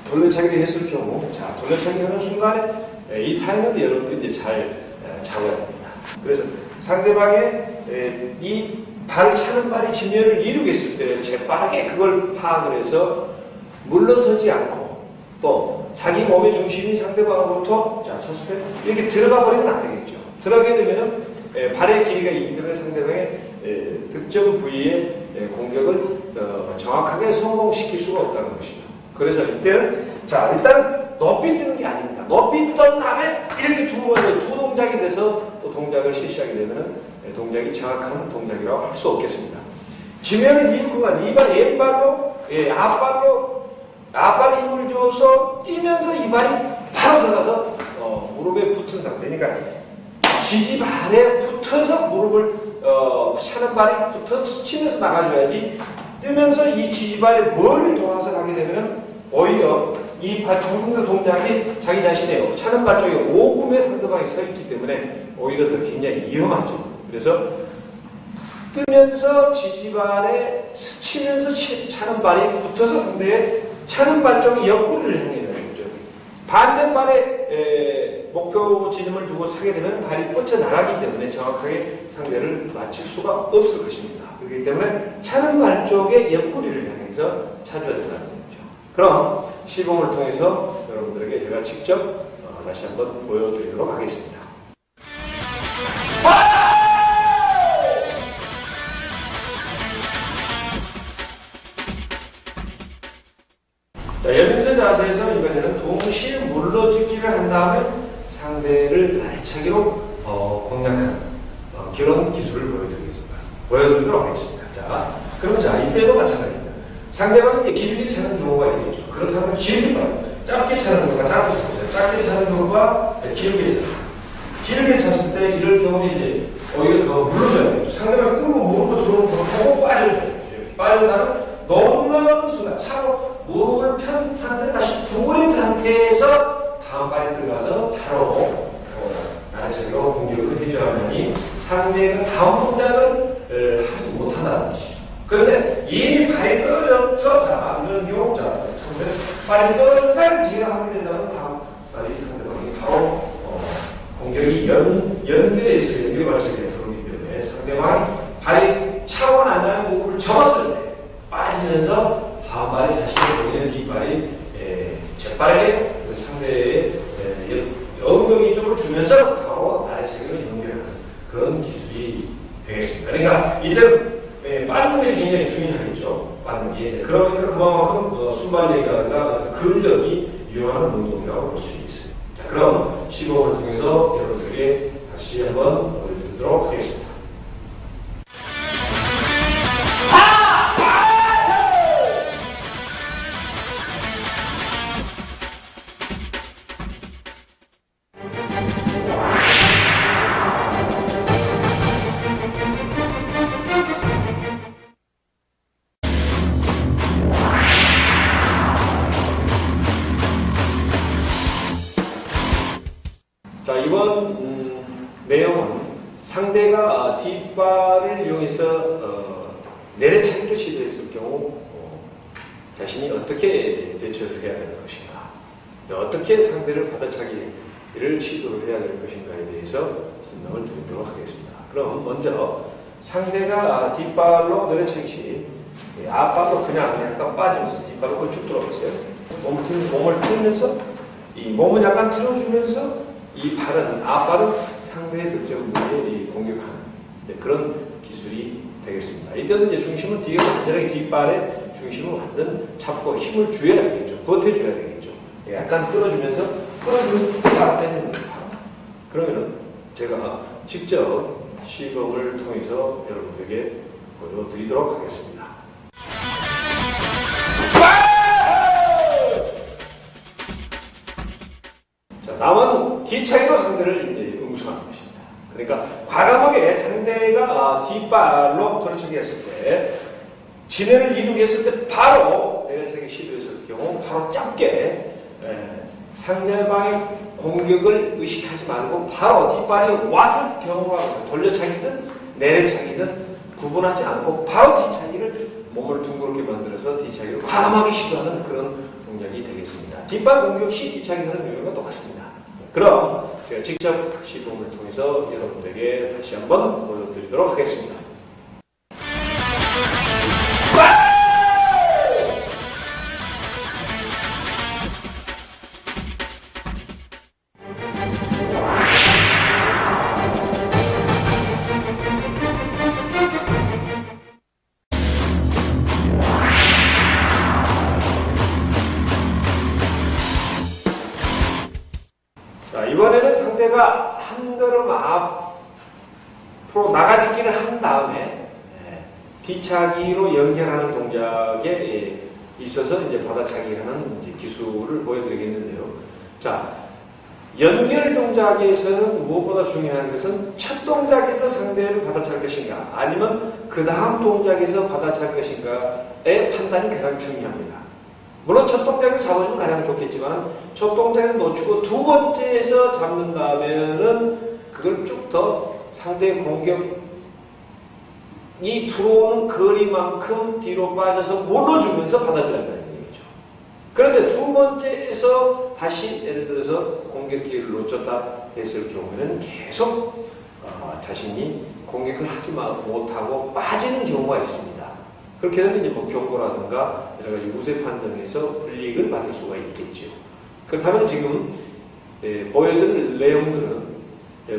돌려차기를 했을 경우, 자, 돌려차기 하는 순간에 이 타이밍을 여러분들이 이제 잘 잡아야 됩니다. 그래서 상대방의 이 발을 차는 발이 지면을 이루겠을 때 재빠르게 그걸 파악을 해서 물러서지 않고 또 자기 몸의 중심이 상대방으로부터 자, 쳤을 때 이렇게 들어가 버리면 안 되겠죠. 들어가게 되면은 발의 길이가 있기 때문에 상대방의 특정 부위의 공격을 정확하게 성공시킬 수가 없다는 것이죠. 그래서 이때는 자, 일단 높이 뜨는 게 아닙니다. 높이 뜬 다음에 이렇게 두 동작이 돼서 또 동작을 실시하게 되면 동작이 정확한 동작이라고 할 수 없겠습니다. 지면을 이루고만 왼발로 앞발에 힘을 줘서 뛰면서 이 발이 바로 들어가서 무릎에 붙은 상태. 그러니까 지지발에 붙어서 무릎을 차는 발이 붙어서 스치면서 나가줘야지, 뛰면서 이 지지발에 머리를 돌아서 가게 되면 오히려 이 발 정상적 동작이 자기 자신의 차는 발 쪽에 오금에 상대방이 서 있기 때문에 오히려 더 굉장히 위험하죠. 그래서 뜨면서 지지발에 스치면서 차는 발이 붙어서 상대의 차는 발 쪽의 옆구리를 향해 가는 거죠. 반대발에 목표 지점을 두고 사게 되면 발이 뻗쳐나가기 때문에 정확하게 상대를 맞힐 수가 없을 것입니다. 그렇기 때문에 차는 발 쪽의 옆구리를 향해서 차줘야 된다는 거죠. 그럼 시범을 통해서 여러분들에게 제가 직접 다시 한번 보여드리도록 하겠습니다. 잠시 물러지기를 한 다음에 상대를 날차기로 공략하는 그런 기술을 보여드리도록 하겠습니다. 자, 그럼 이때도 마찬가지입니다. 상대방이 길게 차는 경우가 있겠죠. 그렇다면 길게 봐요. 짧게 차는 것과 짧게 차는 짧게 차는 것과 길게 차는 길게 찼을 때 이럴 경우는 이제 오히려 더 물러져야겠죠. 상대방 끌고 무릎으로 들어오는 걸 보고 빠져줘야겠죠. 이렇게 빠져나면 너무나 순간 차로 무릎을 편 상태 다시 구부린 상태에서 다음 발에 들어가서 바로 나체로 공격을 해줘야하니 상대가 다음 동작을 하지 못한다는 것이죠. 그런데 이미 발이 떨어져서 이런 경우 발이 떨어진 상태에서 뒤가 하게 된다면 다음 발이 상대방이 바로 공격이 연결에 있어요. 연결 발작이 들어오기 때문에 상대방이 발이 차고 난 다음에 무릎을 접었을 때 빠지면서 다음 발이 자신의 공연 뒷발이 재빠르게 상대의 엉덩이 쪽으로 주면서 바로 나체를 연결하는 그런 기술이 되겠습니다. 그러니까 이때는 빠는 것이 굉장히 중요하겠죠. 빠는 게. 그러니까 그만큼 순발력이라든가 근력이 유효한 운동이라고 볼 수 있어요. 자, 그럼 시범을 통해서 여러분들에게 다시 한번 보여드리도록 하겠습니다. 자, 이번 내용은 상대가 뒷발을 이용해서 내려차기를 시도했을 경우 자신이 어떻게 대처를 해야 되는 것인가, 어떻게 상대를 받아차기를 시도를 해야 되는 것인가에 대해서 설명을 드리도록 하겠습니다. 그럼 먼저 상대가 뒷발로 내려차기 시 앞발로 그냥 약간 빠지면서 뒷발로 쭉 들어갔어요. 몸을 틀면서 이 몸을 약간 틀어주면서 이 발은, 앞발은 상대의 득점 부위에 공격하는 그런 기술이 되겠습니다. 이때는 이제 중심은 뒤에 완전하게 뒷발에 중심을 완전 잡고 힘을 줘야 되겠죠. 버텨줘야 되겠죠. 약간 끌어주면서 바로 때리는 거예요. 그러면은 제가 직접 시범을 통해서 여러분들에게 보여드리도록 하겠습니다. 남은 뒤차기로 상대를 이제 응수하는 것입니다. 그러니까 과감하게 상대가 뒷발로 돌려차기 했을 때, 진행을 이루게 했을 때 바로 내려차기 시도했을 경우 바로 짧게 상대방의 공격을 의식하지 말고 바로 뒷발이 왔을 경우가 돌려차기든 내려차기든 구분하지 않고 바로 뒤차기를 몸을 둥그렇게 만들어서 뒤차기를 과감하게 시도하는 그런 동작이 되겠습니다. 뒷발 공격 시 뒤차기 하는 이유가 똑같습니다. 그럼 제가 직접 시범을 통해서 여러분들에게 다시 한번 보여드리도록 하겠습니다. 이번에는 상대가 한 걸음 앞으로 나가짓기를 한 다음에 뒤차기로 연결하는 동작에 있어서 이제 받아차기 하는 기술을 보여드리겠는데요. 자, 연결 동작에서는 무엇보다 중요한 것은 첫 동작에서 상대를 받아찰 것인가, 아니면 그 다음 동작에서 받아찰 것인가의 판단이 가장 중요합니다. 물론 첫 동작에서 잡아주면 가장 좋겠지만 첫 동작에서 놓치고 두 번째에서 잡는다면은 그걸 쭉 더 상대의 공격이 들어오는 거리만큼 뒤로 빠져서 몰아주면서 받아줘야 한다는 얘기죠. 그런데 두 번째에서 다시 예를 들어서 공격 기회를 놓쳤다 했을 경우에는 계속 자신이 공격을 하지 못하고 빠지는 경우가 있습니다. 그렇게 되면 이제 뭐 경고라든가 여러 가지 우세 판정에서 불이익을 받을 수가 있겠죠. 그렇다면 지금 보여드릴 내용들은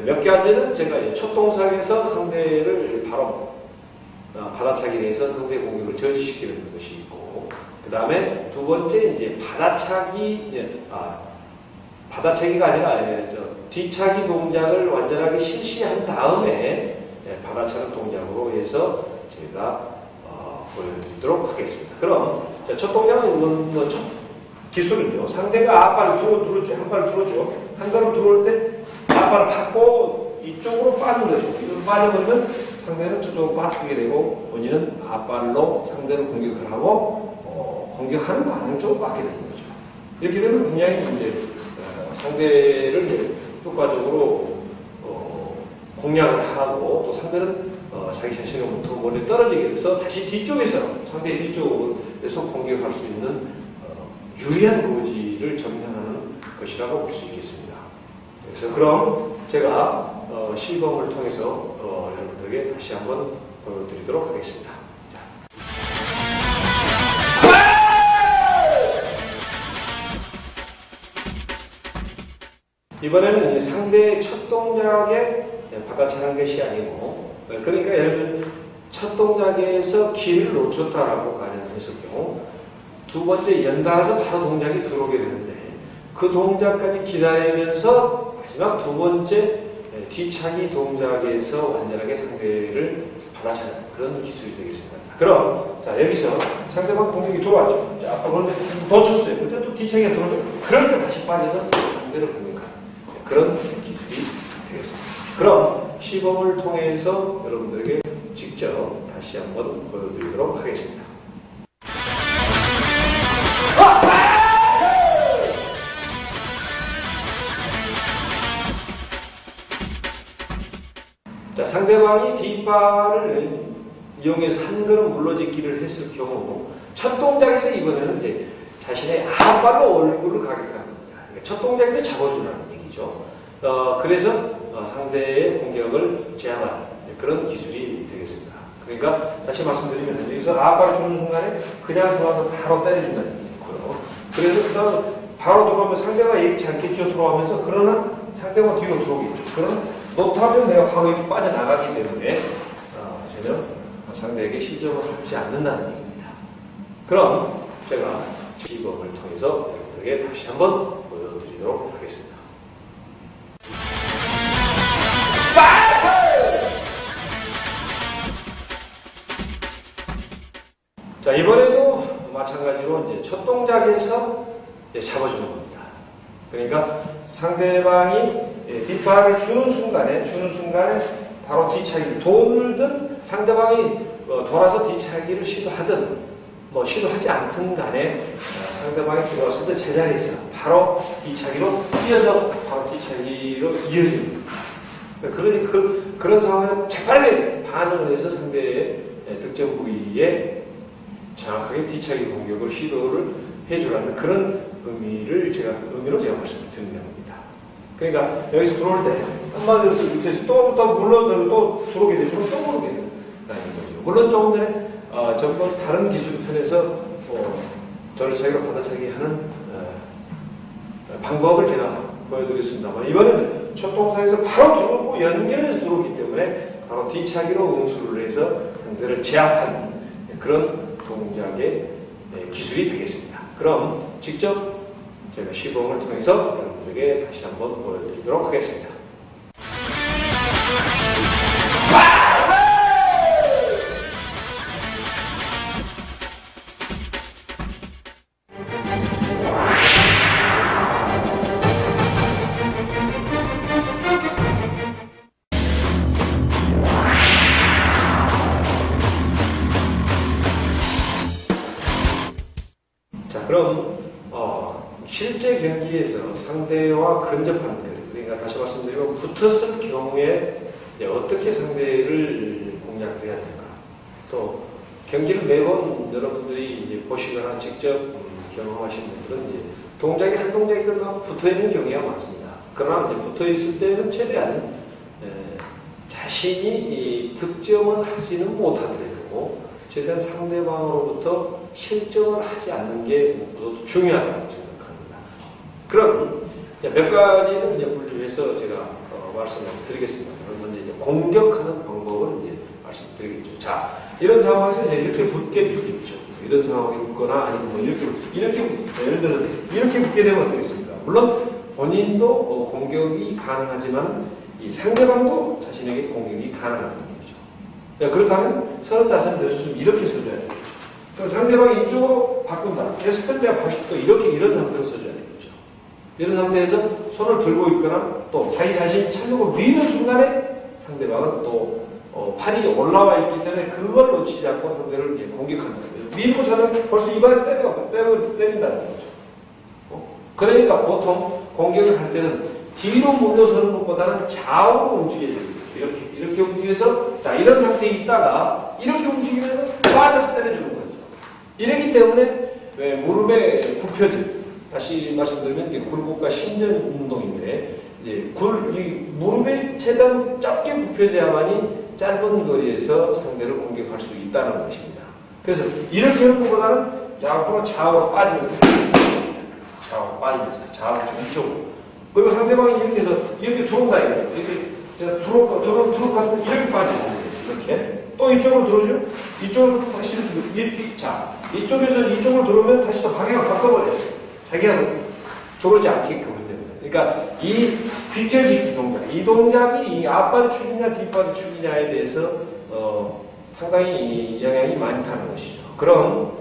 몇 가지는 제가 첫 동작에서 상대를 바로 받아차기를 해서 상대의 공격을 저지시키는 것이 있고, 그 다음에 두 번째 이제 받아차기 받아차기가 아니라 뒤차기 동작을 완전하게 실시한 다음에 받아차는 동작으로 해서 제가 보여드리도록 하겠습니다. 그럼 첫 동작은 첫 기술은요. 상대가 앞발을 들어줘, 한 발을 들어줘. 한 걸음 들어올 때 앞발을 받고 이쪽으로 빠는 거죠. 이걸 빠져버리면 상대는 저쪽으로 빠뜨게 되고 본인은 앞발로 상대를 공격을 하고 공격하는 방향쪽으로 빠게 되는 거죠. 이렇게 되면 굉장히 이제 상대를 이제 효과적으로 공략을 하고 또 상대는 자기 자신으로부터 멀리 떨어지게 돼서 다시 뒤쪽에서 상대의 뒤쪽에서 공격할 수 있는 유리한 고지를 점령하는 것이라고 볼 수 있겠습니다. 그래서 그럼 제가 시범을 통해서 여러분들에게 다시 한번 보여드리도록 하겠습니다. 이번에는 상대의 첫 동작에 받아차는 것이 아니고, 그러니까 예를 들면 첫 동작에서 기회를 놓쳤다라고 가정했을 경우 두 번째 연달아서 바로 동작이 들어오게 되는데 그 동작까지 기다리면서 마지막 두 번째 뒤차기 동작에서 완전하게 상대를 받아차는 그런 기술이 되겠습니다. 그럼 자 여기서 상대방 공격이 들어왔죠. 자, 아까 그런데 놓쳤어요. 근데 또 뒤차기가 들어오죠. 그럴 때 다시 빠져서 상대를 공격하는 그런 기술이 되겠습니다. 그럼 시범을 통해서 여러분들에게 직접 다시 한번 보여드리도록 하겠습니다. 자, 상대방이 뒷발을 이용해서 한 걸음 물러짓기를 했을 경우 첫 동작에서 이번에는 이제 자신의 앞발로 얼굴을 가격하는 겁니다. 그러니까 첫 동작에서 잡아주라는 얘기죠. 그래서 상대의 공격을 제압하는 그런 기술이 되겠습니다. 그러니까 다시 말씀드리면 여기서 앞발을 주는 순간에 그냥 들어와서 바로 때려준다는 얘기고요. 그래서 그다음 바로 들어오면 상대가 예기치 않겠죠. 들어오면서 그러나 상대가 뒤로 들어오겠죠. 그러나 못하면 내가 바로 이렇게 빠져나가기 때문에 저는 상대에게 실점을 하지 않는다는 얘기입니다. 그럼 제가 시범을 통해서 여러분들에게 다시 한번 보여드리도록 하겠습니다. 자, 이번에도 마찬가지로 이제 첫 동작에서 이제 잡아주는 겁니다. 그러니까 상대방이 뒷발을 주는 순간에 바로 뒤차기, 돌든 상대방이 돌아서 뒤차기를 시도하든 시도하지 않든 간에 상대방이 들어왔을 때 제자리에서 바로 뒤차기로 뛰어서 바로 뒤차기로 이어집니다. 그러니 그런 상황에서 재빠르게 반응을 해서 상대의 득점 부위에 정확하게 뒤차기 공격을 시도를 해주라는 그런 의미로 제가 말씀을 드리는 겁니다. 그러니까 여기서 들어올 때 한마디로 이렇게 또 물러 또 들어오게 되죠. 또 모르게 되는 거죠. 물론 조금 전에 전부 다른 기술 편에서 돌차기로 받아차기 하는 방법을 제가 보여드리겠습니다만 이번에는 첫 동작에서 바로 들어오고 연결해서 들어오기 때문에 바로 뒤차기로 응수를 해서 상대를 제압하는 그런 동작의 기술이 되겠습니다. 그럼 직접 제가 시범을 통해서 여러분들에게 다시 한번 보여드리도록 하겠습니다. 자, 그럼 실제 경기에서 상대와 근접하는 것, 그러니까 다시 말씀드리면 붙었을 경우에 어떻게 상대를 공략을 해야 될까? 또 경기를 매번 여러분들이 이제 보시거나 직접 경험하신 분들은 이제 동작이 한 동작이 끝나고 붙어 있는 경우가 많습니다. 그러나 이제 붙어 있을 때는 최대한 자신이 득점을 하지는 못하더라도 최대한 상대방으로부터 실점을 하지 않는 게 무엇보다도 중요하다고 생각합니다. 그럼 몇 가지는 이제 분류해서 제가 말씀을 드리겠습니다. 먼저 이제 공격하는 방법을 이제 말씀드리겠죠. 자, 이런 상황에서 이제 이렇게 붙게 되겠죠. 이런 상황에 붙거나 아니면 뭐 이렇게 예를 들어서 이렇게 붙게 되면 어떻겠습니까? 물론 본인도 공격이 가능하지만 이 상대방도 자신에게 공격이 가능하다는 얘기죠. 그렇다면 35은 대수좀 이렇게 써줘야 되겠죠. 그럼 상대방이 이쪽으로 바꾼다. 했을 때 80도 이렇게 이런 상태로 써줘야 되겠죠. 이런 상태에서 손을 들고 있거나 또 자기 자신이 찬력을 미는 순간에 상대방은 또 팔이 올라와 있기 때문에 그걸 놓치지 않고 상대를 이제 공격하는 거예요. 밀고 저는 벌써 입안에 때린다는 거죠. 그러니까 보통 공격을 할 때는 뒤로 물러서는 것보다는 좌우로 움직여야 되겠죠. 이렇게 움직여서, 자, 이런 상태에 있다가 이렇게 움직이면서 빠져서 때려주는 거죠. 이러기 때문에 무릎의 굽혀짐, 다시 말씀드리면 이게 굴곡과 신전 운동인데, 이제 무릎이 최대한 짧게 굽혀져야만이 짧은 거리에서 상대를 공격할 수 있다는 것입니다. 그래서 이렇게 하는 것보다는 앞으로 좌우로 빠지면서 좌우로 이쪽으로. 그리고 상대방이 이렇게 해서 이렇게 들어온다 이거예요. 이렇게 들어가면 이렇게 빠지는 거예요. 이렇게. 또 이쪽으로 들어오죠? 이쪽으로 다시 이렇게. 자, 이쪽에서 이쪽으로 들어오면 다시 또 방향을 바꿔버려요. 자기가 들어오지 않게끔. 그러니까 이 비켜지기 동작, 이 동작이 이 앞발이 축이냐 뒷발이 축이냐에 대해서 상당히 영향이 많다는 것이죠. 그럼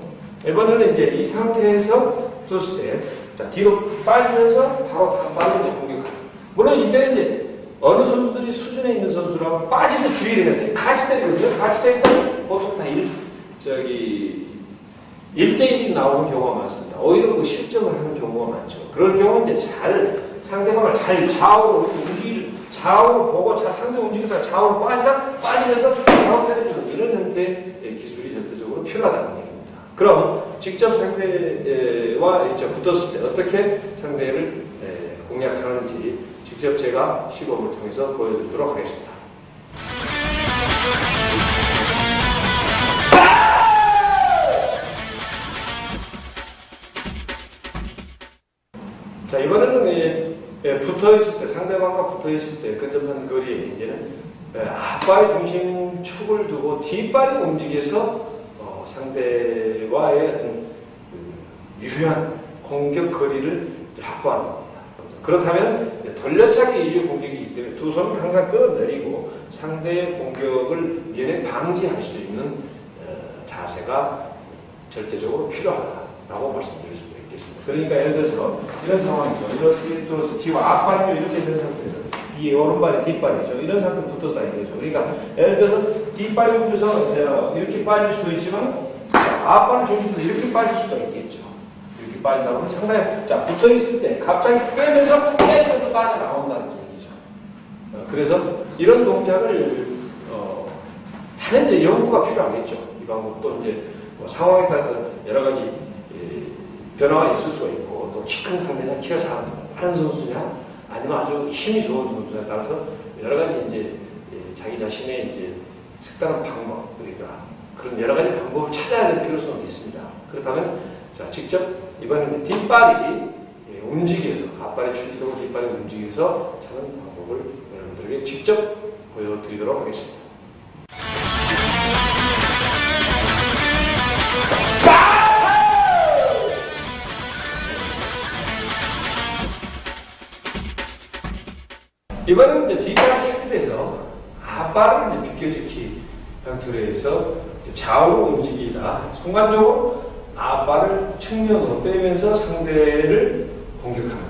이번에는 이제 이 상태에서 썼을 때, 자, 뒤로 빠지면서 바로 단발로 공격하는. 물론 이때는 이제 어느 선수들이 수준에 있는 선수라면 빠질 때 주의를 해야 돼요. 같이 때리거든요. 같이 때리면 보통 다 1대1이 나오는 경우가 많습니다. 오히려 그 실점을 하는 경우가 많죠. 그럴 경우는 이제 상대방을 잘 좌우로 좌우로 보고 상대 움직이다가 좌우로 빠지면서 좌우 때려주는 이런 형태의 기술이 절대적으로 필요하다는 얘기입니다. 그럼 직접 상대와 붙었을 때 어떻게 상대를 공략하는지 직접 제가 시범을 통해서 보여드리도록 하겠습니다. 자, 이번에는 붙어있을 때, 상대방과 붙어있을 때, 근접한 거리에 이제는 앞발의 중심축을 두고 뒷발이 움직여서 상대와의 어떤 유효한 공격 거리를 확보하는 겁니다. 그렇다면 돌려차기 이후 공격이기 때문에 두 손을 항상 끌어내리고 상대의 공격을 미연에 방지할 수 있는 자세가 절대적으로 필요하다고 말씀드릴 수 있습니다. 그러니까 예를 들어서 이런 상황이죠. 이렇게 들어서 지금 앞발이 이렇게 된 상태에서 이 오른발이 뒷발이죠. 이런 상태로 붙어서 다니죠. 그러니까 예를 들어서 뒷발이 움직여서 이렇게 빠질 수도 있지만 앞발을 중심으로 이렇게 빠질 수도 있겠죠. 이렇게 빠진다 보면 상당히 붙어 있을 때 갑자기 빼면서 빠져나온다는 얘기죠. 그래서 이런 동작을 하는 이제 연구가 필요하겠죠. 이 방법도 이제 상황에 따라서 여러 가지 변화가 있을 수가 있고, 또 키 큰 상대냐, 키가 작은 선수냐, 아니면 아주 힘이 좋은 선수냐에 따라서 여러 가지 이제 자기 자신의 이제 색다른 방법, 그러니까 그런 여러 가지 방법을 찾아야 될 필요성이 있습니다. 그렇다면, 자, 직접 이번에는 뒷발이 움직여서, 앞발의 축이도 뒷발이 움직여서 찾는 방법을 여러분들에게 직접 보여드리도록 하겠습니다. 이번에는 이제 뒷발이 축돼서 앞발을 이제 비껴지기 형태로 해서 좌우로 움직이다. 순간적으로 앞발을 측면으로 빼면서 상대를 공격하는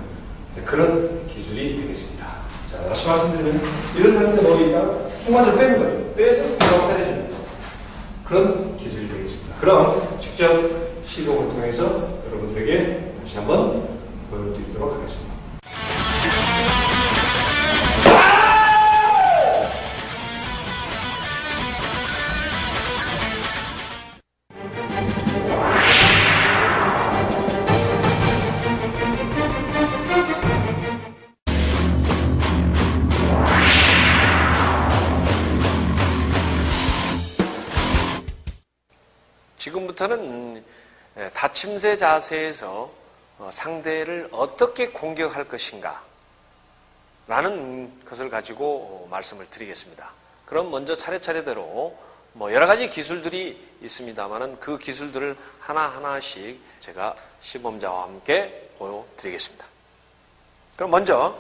그런 기술이 되겠습니다. 자, 다시 말씀드리면 이런 상태에 놓여있다가 순간적으로 빼는 거죠. 빼서 바로 때려주는 그런 기술이 되겠습니다. 그럼 직접 시범을 통해서 여러분들에게 다시 한번 보여드리도록 하겠습니다. 지금부터는 다침새 자세에서 상대를 어떻게 공격할 것인가 라는 것을 가지고 말씀을 드리겠습니다. 그럼 먼저 차례차례대로 여러 가지 기술들이 있습니다만은 그 기술들을 하나하나씩 제가 시범자와 함께 보여드리겠습니다. 그럼 먼저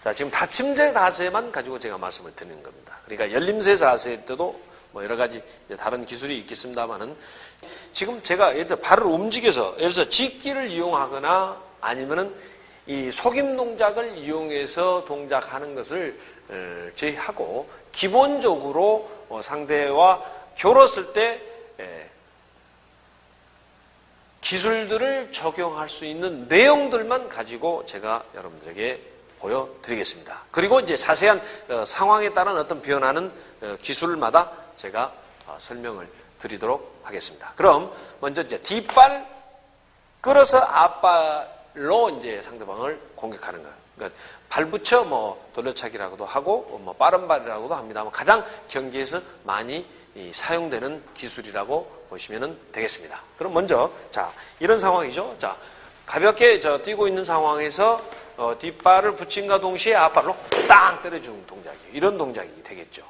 자, 지금 닫힘새 자세만 가지고 제가 말씀을 드리는 겁니다. 그러니까 열림새 자세 때도 뭐 여러 가지 다른 기술이 있겠습니다만은 지금 제가 예를 들어 발을 움직여서 예를 들어서 짚기를 이용하거나 아니면은 이 속임 동작을 이용해서 동작하는 것을 제외하고 기본적으로 상대와 겨뤘을 때 기술들을 적용할 수 있는 내용들만 가지고 제가 여러분들에게 보여드리겠습니다. 그리고 이제 자세한 상황에 따른 어떤 변화는 기술마다 제가 설명을 드리도록 하겠습니다. 그럼 먼저 이제 뒷발 끌어서 앞발로 이제 상대방을 공격하는 거예요. 그러니까 발붙여 뭐 돌려차기라고도 하고 뭐 빠른 발이라고도 합니다만 가장 경기에서 많이 사용되는 기술이라고 보시면 되겠습니다. 그럼 먼저 자 이런 상황이죠. 자 가볍게 뛰고 있는 상황에서 뒷발을 붙임과 동시에 앞발로 땅 때려주는 동작이 이런 동작이 되겠죠.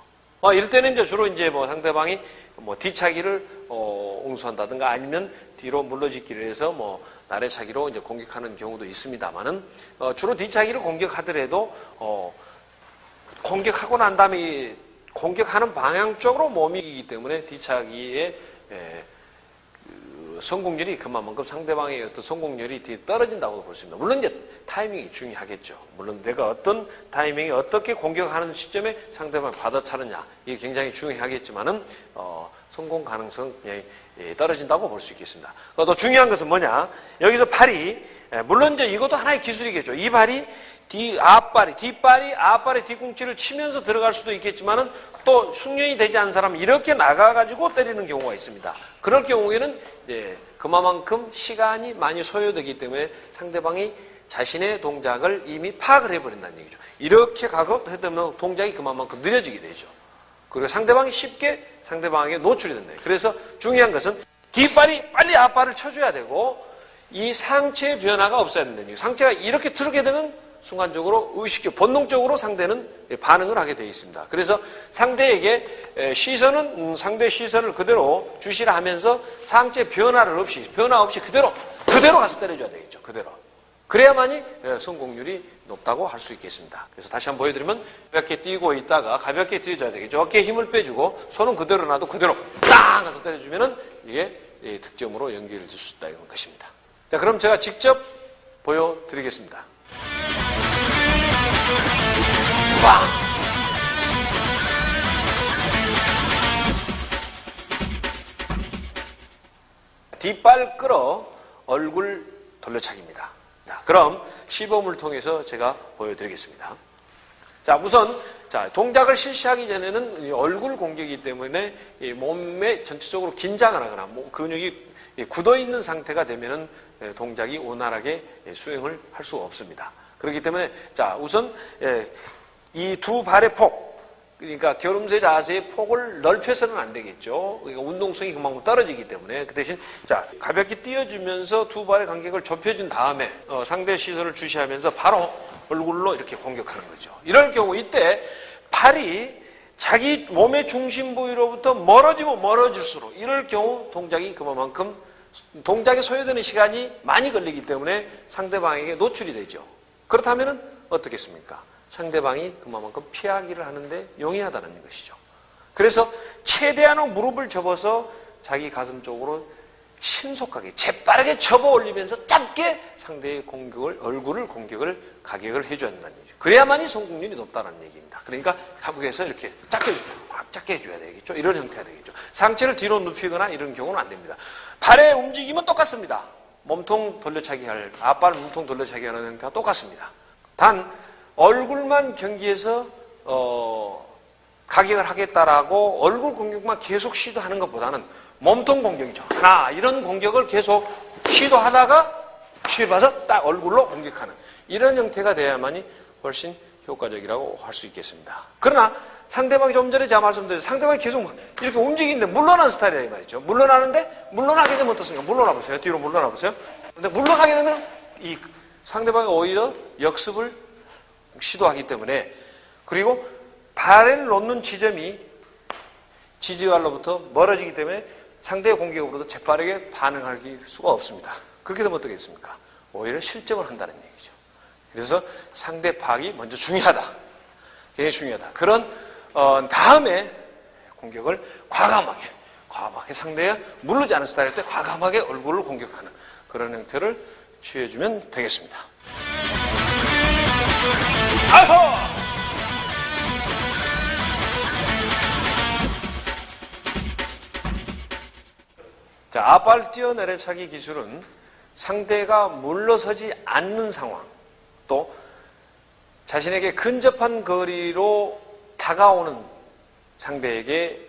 이럴 때는 이제 주로 이제 뭐 상대방이 뭐 뒤차기를 옹수한다든가 아니면 뒤로 물러짓기를 해서 뭐 나래차기로 이제 공격하는 경우도 있습니다만은 주로 뒤차기를 공격하더라도 공격하고 난 다음에 공격하는 방향 쪽으로 몸이 이기 때문에 뒤차기의 성공률이 그만큼 상대방의 어떤 성공률이 뒤에 떨어진다고 볼 수 있습니다. 물론 이제 타이밍이 중요하겠죠. 물론 내가 어떤 타이밍에 어떻게 공격하는 시점에 상대방을 받아차느냐 이게 굉장히 중요하겠지만은 성공 가능성 굉장히 떨어진다고 볼 수 있겠습니다. 또 중요한 것은 뭐냐? 여기서 발이 물론 이제 이것도 하나의 기술이겠죠. 이 발이 뒷발이 앞발의 뒤꿈치를 치면서 들어갈 수도 있겠지만은 또 숙련이 되지 않은 사람은 이렇게 나가가지고 때리는 경우가 있습니다. 그럴 경우에는 이제 그만큼 시간이 많이 소요되기 때문에 상대방이 자신의 동작을 이미 파악을 해버린다는 얘기죠. 이렇게 가고 해되면 동작이 그만큼 느려지게 되죠. 그리고 상대방이 쉽게 상대방에게 노출이 된다. 그래서 중요한 것은 뒷발이 빨리 앞발을 쳐줘야 되고 이 상체의 변화가 없어야 된다는 얘기죠. 상체가 이렇게 틀게 되면 순간적으로 본능적으로 상대는 반응을 하게 되어 있습니다. 그래서 상대에게 시선은 상대 시선을 그대로 주시라 하면서 상체 변화 없이 그대로 가서 때려줘야 되겠죠. 그대로. 그래야만이 성공률이 높다고 할 수 있겠습니다. 그래서 다시 한번 보여드리면 가볍게 뛰고 있다가 가볍게 뛰어줘야 되겠죠. 어깨에 힘을 빼주고 손은 그대로 놔도 그대로 땅 가서 때려주면은 이게 득점으로 연결될 수 있다는 것입니다. 자, 그럼 제가 직접 보여드리겠습니다. 빵! 뒷발 끌어 얼굴 돌려차기입니다. 자, 그럼 시범을 통해서 제가 보여드리겠습니다. 자, 우선 동작을 실시하기 전에는 얼굴 공격이기 때문에 몸에 전체적으로 긴장을 하거나 근육이 굳어 있는 상태가 되면은 동작이 원활하게 수행을 할 수가 없습니다. 그렇기 때문에 우선 이 두 발의 폭, 그러니까 겨름새 자세의 폭을 넓혀서는 안 되겠죠. 그러니까 운동성이 그만큼 떨어지기 때문에 그 대신 가볍게 띄워주면서 두 발의 간격을 좁혀준 다음에 상대 시선을 주시하면서 바로 얼굴로 이렇게 공격하는 거죠. 이럴 경우 이때 팔이 자기 몸의 중심 부위로부터 멀어지면 멀어질수록 이럴 경우 동작이 그만큼 동작에 소요되는 시간이 많이 걸리기 때문에 상대방에게 노출이 되죠. 그렇다면 어떻겠습니까? 상대방이 그만큼 피하기를 하는데 용이하다는 것이죠. 그래서 최대한의 무릎을 접어서 자기 가슴 쪽으로 신속하게 재빠르게 접어 올리면서 짧게 상대의 얼굴을 공격을 가격을 해줘야 한다는 얘기죠. 그래야만이 성공률이 높다는 얘기입니다. 그러니까 가격에서 이렇게 작게 해줘야 되겠죠. 이런 형태가 되겠죠. 상체를 뒤로 눕히거나 이런 경우는 안 됩니다. 발의 움직임은 똑같습니다. 몸통 돌려차기 앞발 몸통 돌려차기 하는 형태가 똑같습니다. 단 얼굴만 경기에서 가격을 하겠다라고 얼굴 공격만 계속 시도하는 것보다는 몸통 공격이죠. 이런 공격을 계속 시도하다가 취해봐서 딱 얼굴로 공격하는 이런 형태가 돼야만이 훨씬 효과적이라고 할 수 있겠습니다. 그러나 상대방이 좀 전에 제가 말씀드린 상대방이 계속 이렇게 움직이는데 물러나는 스타일이다 이 말이죠. 물러나게 되면 어떻습니까? 물러나 보세요. 뒤로 물러나 보세요. 근데 물러나게 되면 이 상대방이 오히려 역습을 시도하기 때문에 그리고 발을 놓는 지점이 지지발로부터 멀어지기 때문에 상대의 공격으로도 재빠르게 반응할 수가 없습니다. 그렇게 되면 어떻겠습니까? 오히려 실점을 한다는 얘기죠. 그래서 상대 파악이 먼저 중요하다. 굉장히 중요하다. 그런 다음에 공격을 과감하게 상대가 물르지 않은 스타일일 때 과감하게 얼굴을 공격하는 그런 형태를 취해주면 되겠습니다. 아호! 자, 앞발 뛰어 내려차기 기술은 상대가 물러서지 않는 상황, 또 자신에게 근접한 거리로 다가오는 상대에게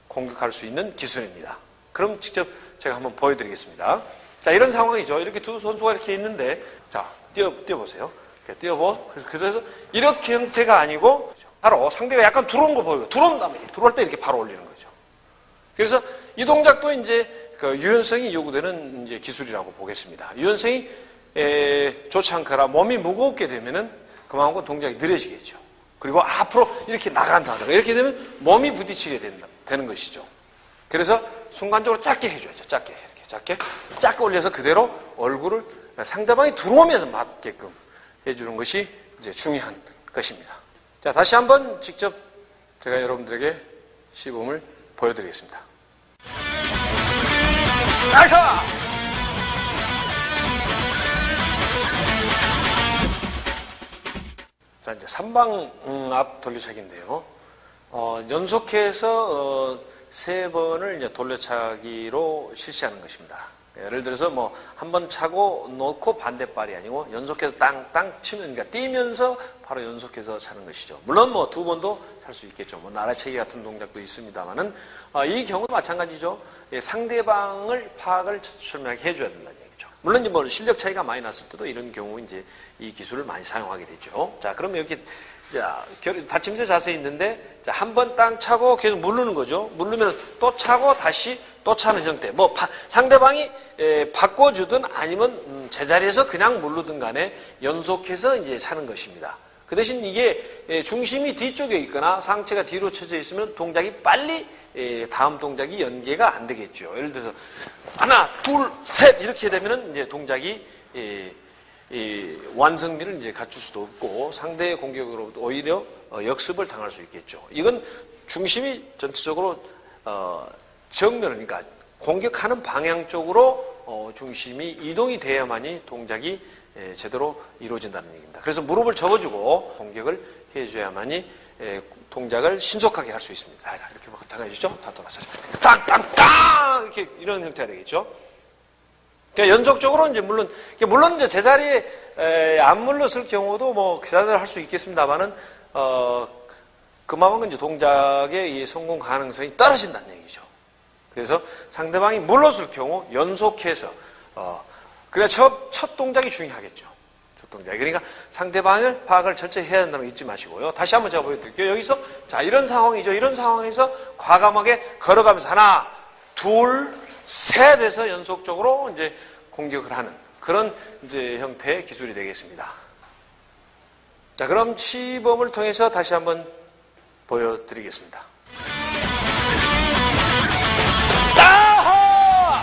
공격할 수 있는 기술입니다. 그럼 직접 제가 한번 보여드리겠습니다. 자, 이런 상황이죠. 이렇게 두 선수가 이렇게 있는데, 자, 뛰어보세요. 그래서 이렇게 형태가 아니고, 바로 상대가 약간 들어온 거 보여요. 들어온 다음에, 들어올 때 이렇게 바로 올리는 거죠. 그래서 이 동작도 이제 그 유연성이 요구되는 이제 기술이라고 보겠습니다. 유연성이 좋지 않거나 몸이 무겁게 되면은 그만큼 동작이 느려지겠죠. 그리고 앞으로 이렇게 나간다든가 이렇게 되면 몸이 부딪히게 되는 것이죠. 그래서 순간적으로 짧게 해줘야죠. 짧게 올려서 그대로 얼굴을 상대방이 들어오면서 맞게끔 해주는 것이 이제 중요한 것입니다. 자, 다시 한번 직접 제가 여러분들에게 시범을 보여드리겠습니다. 자, 이제 3방 앞 돌려차기인데요. 연속해서 3번을 이제 돌려차기로 실시하는 것입니다. 예를 들어서 뭐 한 번 차고 놓고 반대발이 아니고 연속해서 땅땅 치면, 그러니까 뛰면서 바로 연속해서 차는 것이죠. 물론 뭐 2번도 찰 수 있겠죠. 뭐 나라차기 같은 동작도 있습니다만은 이 경우도 마찬가지죠. 상대방을 파악을 철저하게 해줘야 된다는 얘기죠. 물론 이제 뭐 실력 차이가 많이 났을 때도 이런 경우 이제 이 기술을 많이 사용하게 되죠. 자, 그럼 여기 자, 받침대 자세에 있는데, 자, 한 번 땅 차고 계속 물르는 거죠. 물르면 또 차고 다시 또 차는 형태. 뭐, 상대방이 바꿔주든 아니면 제자리에서 그냥 물르든 간에 연속해서 이제 차는 것입니다. 그 대신 이게 중심이 뒤쪽에 있거나 상체가 뒤로 쳐져 있으면 동작이 빨리 다음 동작이 연계가 안 되겠죠. 예를 들어서 하나, 둘, 셋 이렇게 되면은 이제 동작이 완성미를 이제 갖출 수도 없고 상대의 공격으로 오히려 역습을 당할 수 있겠죠. 이건 중심이 전체적으로 정면, 그러니까 공격하는 방향 쪽으로 중심이 이동이 돼야만이 동작이 제대로 이루어진다는 얘기입니다. 그래서 무릎을 접어주고 공격을 해줘야만이 동작을 신속하게 할 수 있습니다. 이렇게 막 다가주시죠. 다 돌아서 땅땅땅 이렇게 이런 형태가 되겠죠. 그러니까 연속적으로 이제 물론 이제 제자리에 안 물렀을 경우도 뭐 그 자리를 할 수 있겠습니다만은 그만큼 이제 동작의 이 성공 가능성이 떨어진다는 얘기죠. 그래서 상대방이 물렀을 경우 연속해서 그냥 첫 동작이 중요하겠죠. 첫 동작. 그러니까 상대방을 파악을 철저히 해야 된다는 거 잊지 마시고요. 다시 한번 제가 보여드릴게요. 여기서 자, 이런 상황이죠. 이런 상황에서 과감하게 걸어가면서 하나, 둘, 셋에서 연속적으로 이제 공격을 하는 그런 이제 형태의 기술이 되겠습니다. 자, 그럼 시범을 통해서 다시 한번 보여드리겠습니다. 따하!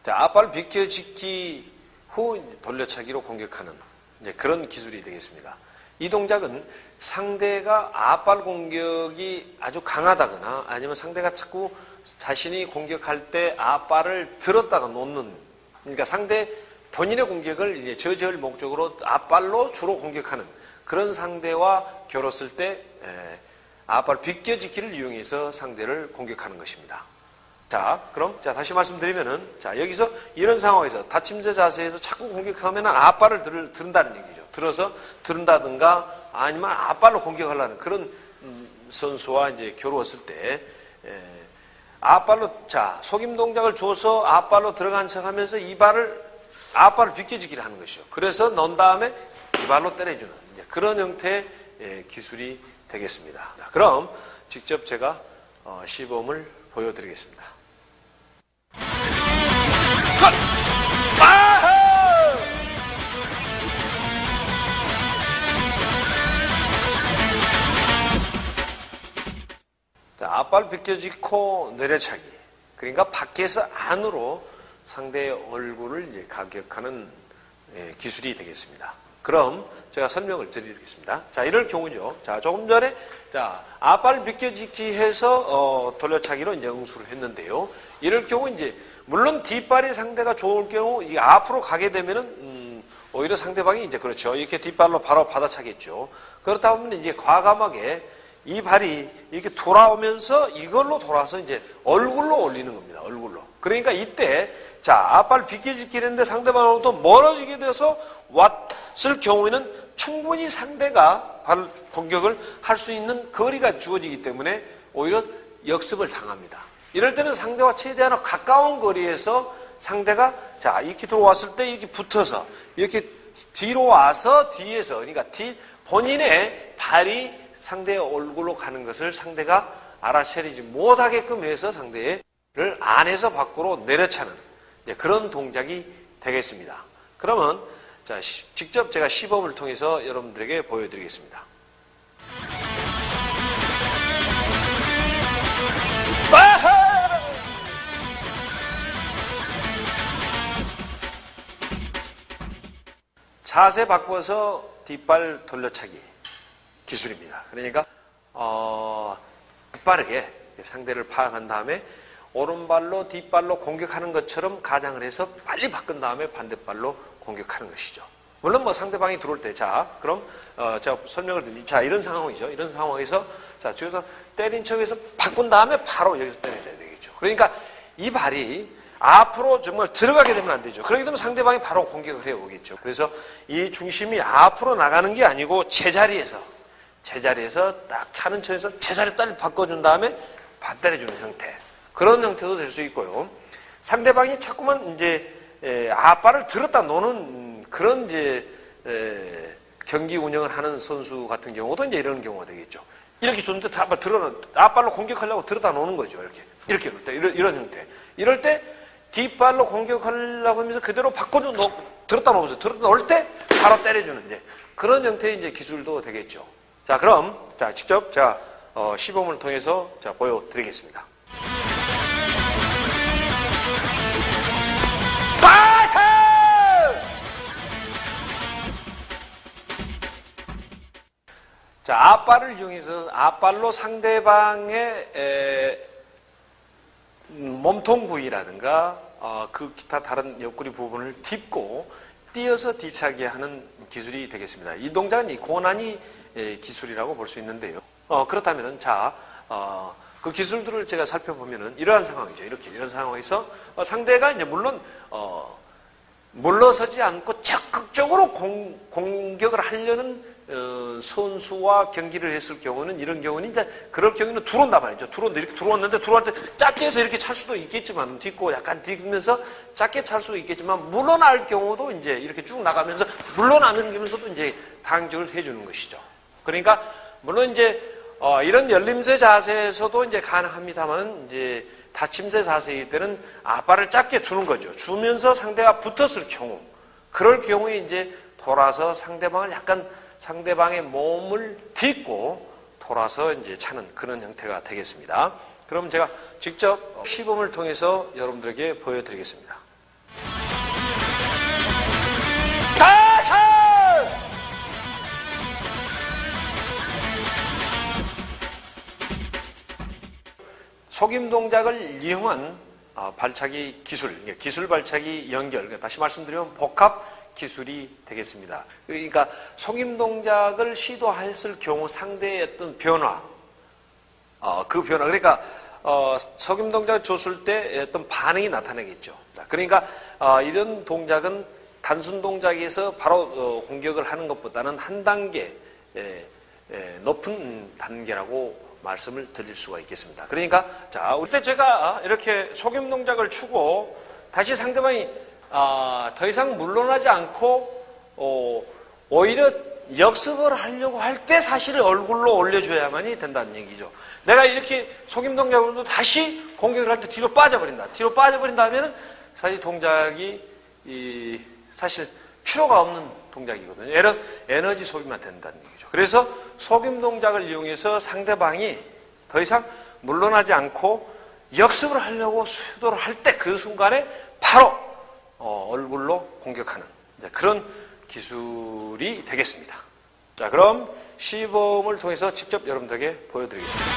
자, 앞발 비켜지기 후 돌려차기로 공격하는 이제 그런 기술이 되겠습니다. 이 동작은 상대가 앞발 공격이 아주 강하다거나 아니면 상대가 자꾸 자신이 공격할 때 앞발을 들었다가 놓는, 그러니까 상대 본인의 공격을 이제 저지할 목적으로 앞발로 주로 공격하는 그런 상대와 겨뤘을 때 앞발 비껴지기를 이용해서 상대를 공격하는 것입니다. 자, 그럼 다시 말씀드리면은 자, 여기서 이런 상황에서 받침대 자세에서 자꾸 공격하면 앞발을 든다는 얘기죠. 들어서 들은다든가 아니면 앞발로 공격하려는 그런 선수와 이제 겨루었을 때 앞발로 자, 속임 동작을 줘서 앞발로 들어간 척하면서 앞발을 비껴주기를 하는 것이죠. 그래서 넣은 다음에 이 발로 때려주는 그런 형태의 기술이 되겠습니다. 자, 그럼 직접 제가 시범을 보여드리겠습니다. 자, 앞발 비껴지고 내려차기. 그러니까 밖에서 안으로 상대의 얼굴을 이제 가격하는 기술이 되겠습니다. 그럼 제가 설명을 드리겠습니다. 자, 이럴 경우죠. 자, 조금 전에 자, 앞발 비껴짓기 해서 돌려차기로 이제 응수를 했는데요. 이럴 경우 이제 물론 뒷발이 상대가 좋을 경우 이게 앞으로 가게 되면은 오히려 상대방이 이제 그렇죠. 이렇게 뒷발로 바로 받아차겠죠. 그렇다 보면 이제 과감하게 이 발이 이렇게 돌아오면서 이걸로 돌아서 이제 얼굴로 올리는 겁니다. 얼굴로. 그러니까 이때 자, 앞발 비껴짓기 했는데 상대방으로부터 멀어지게 돼서 왔을 경우에는 충분히 상대가 발 공격을 할 수 있는 거리가 주어지기 때문에 오히려 역습을 당합니다. 이럴 때는 상대와 최대한 가까운 거리에서 상대가 자, 이렇게 들어왔을 때 이렇게 붙어서 이렇게 뒤로 와서 뒤에서 그러니까 본인의 발이 상대의 얼굴로 가는 것을 상대가 알아채리지 못하게끔 해서 상대를 안에서 밖으로 내려차는 그런 동작이 되겠습니다. 그러면 자, 직접 제가 시범을 통해서 여러분들에게 보여드리겠습니다. 자세 바꿔서 뒷발 돌려차기 기술입니다. 그러니까 빠르게 상대를 파악한 다음에 오른발로 뒷발로 공격하는 것처럼 가장을 해서 빨리 바꾼 다음에 반대발로 공격하는 것이죠. 물론 뭐 상대방이 들어올 때, 자, 그럼 제가 설명을 드리면, 자, 이런 상황이죠. 이런 상황에서 자, 저기서 때린 척해서 바꾼 다음에 바로 여기서 때려야 되겠죠. 그러니까 이 발이 앞으로 정말 들어가게 되면 안 되죠. 그렇게 되면 상대방이 바로 공격을 해오겠죠. 그래서 이 중심이 앞으로 나가는 게 아니고 제자리에서 딱 하는 척에서 제자리 딱 바꿔준 다음에 받때려주는 형태. 그런 형태도 될 수 있고요. 상대방이 자꾸만 이제 앞발을 들었다 노는 그런 이제 경기 운영을 하는 선수 같은 경우도 이제 이런 경우가 되겠죠. 이렇게 줬는데 앞발로 공격하려고 들었다 노는 거죠. 이렇게 이런 형태. 이럴 때 뒷발로 공격하려고 하면서 그대로 들었다 놓으면서 들었다 놓을 때 바로 때려주는 이제 그런 형태의 이제 기술도 되겠죠. 자, 그럼 자, 직접 제가 시범을 통해서 자, 보여드리겠습니다. 자, 앞발을 이용해서 앞발로 상대방의 몸통 부위라든가 그 기타 다른 옆구리 부분을 딛고 띄어서 뒤차게 하는 기술이 되겠습니다. 이 동작은 이 고난이 기술이라고 볼 수 있는데요. 그렇다면은 자, 그 기술들을 제가 살펴보면은 이러한 상황이죠. 이런 상황에서 상대가 이제 물론 물러서지 않고 적극적으로 공격을 하려는 선수와 경기를 했을 경우는 이런 경우는 이제 그럴 경우는 들어온다 말이죠. 이렇게 들어왔는데 들어올 때 짧게 해서 이렇게 찰 수도 있겠지만 딛고 약간 딛면서 짧게 찰 수도 있겠지만 물러날 경우도 이제 이렇게 쭉 나가면서 물러나면서도 이제 당직을 해주는 것이죠. 그러니까 물론 이제 이런 열림새 자세에서도 이제 가능합니다만 이제 다침새 자세일 때는 앞발을 짧게 주는 거죠. 주면서 상대가 붙었을 경우 그럴 경우에 이제 돌아서 상대방의 몸을 딛고 돌아서 이제 차는 그런 형태가 되겠습니다. 그럼 제가 직접 시범을 통해서 여러분들에게 보여드리겠습니다. 속임 동작을 이용한 발차기 기술 발차기 연결, 다시 말씀드리면 복합 기술이 되겠습니다. 그러니까 속임 동작을 시도했을 경우 상대의 어떤 변화, 그 변화, 그러니까 속임 동작을 줬을 때 어떤 반응이 나타나겠죠. 그러니까 이런 동작은 단순 동작에서 바로 공격을 하는 것보다는 한 단계 높은 단계라고 말씀을 드릴 수가 있겠습니다. 그러니까 자, 그때 제가 이렇게 속임 동작을 추고 다시 상대방이 더 이상 물러나지 않고 오히려 역습을 하려고 할 때 사실 얼굴로 올려줘야만이 된다는 얘기죠. 내가 이렇게 속임 동작으로 다시 공격을 할 때 뒤로 빠져버린다. 뒤로 빠져버린다면 사실 동작이 사실 필요가 없는 동작이거든요. 에너지 소비만 된다는 얘기죠. 그래서 속임 동작을 이용해서 상대방이 더 이상 물러나지 않고 역습을 하려고 시도를 할 때 그 순간에 바로 얼굴로 공격하는 그런 기술이 되겠습니다. 자, 그럼 시범을 통해서 직접 여러분들에게 보여드리겠습니다.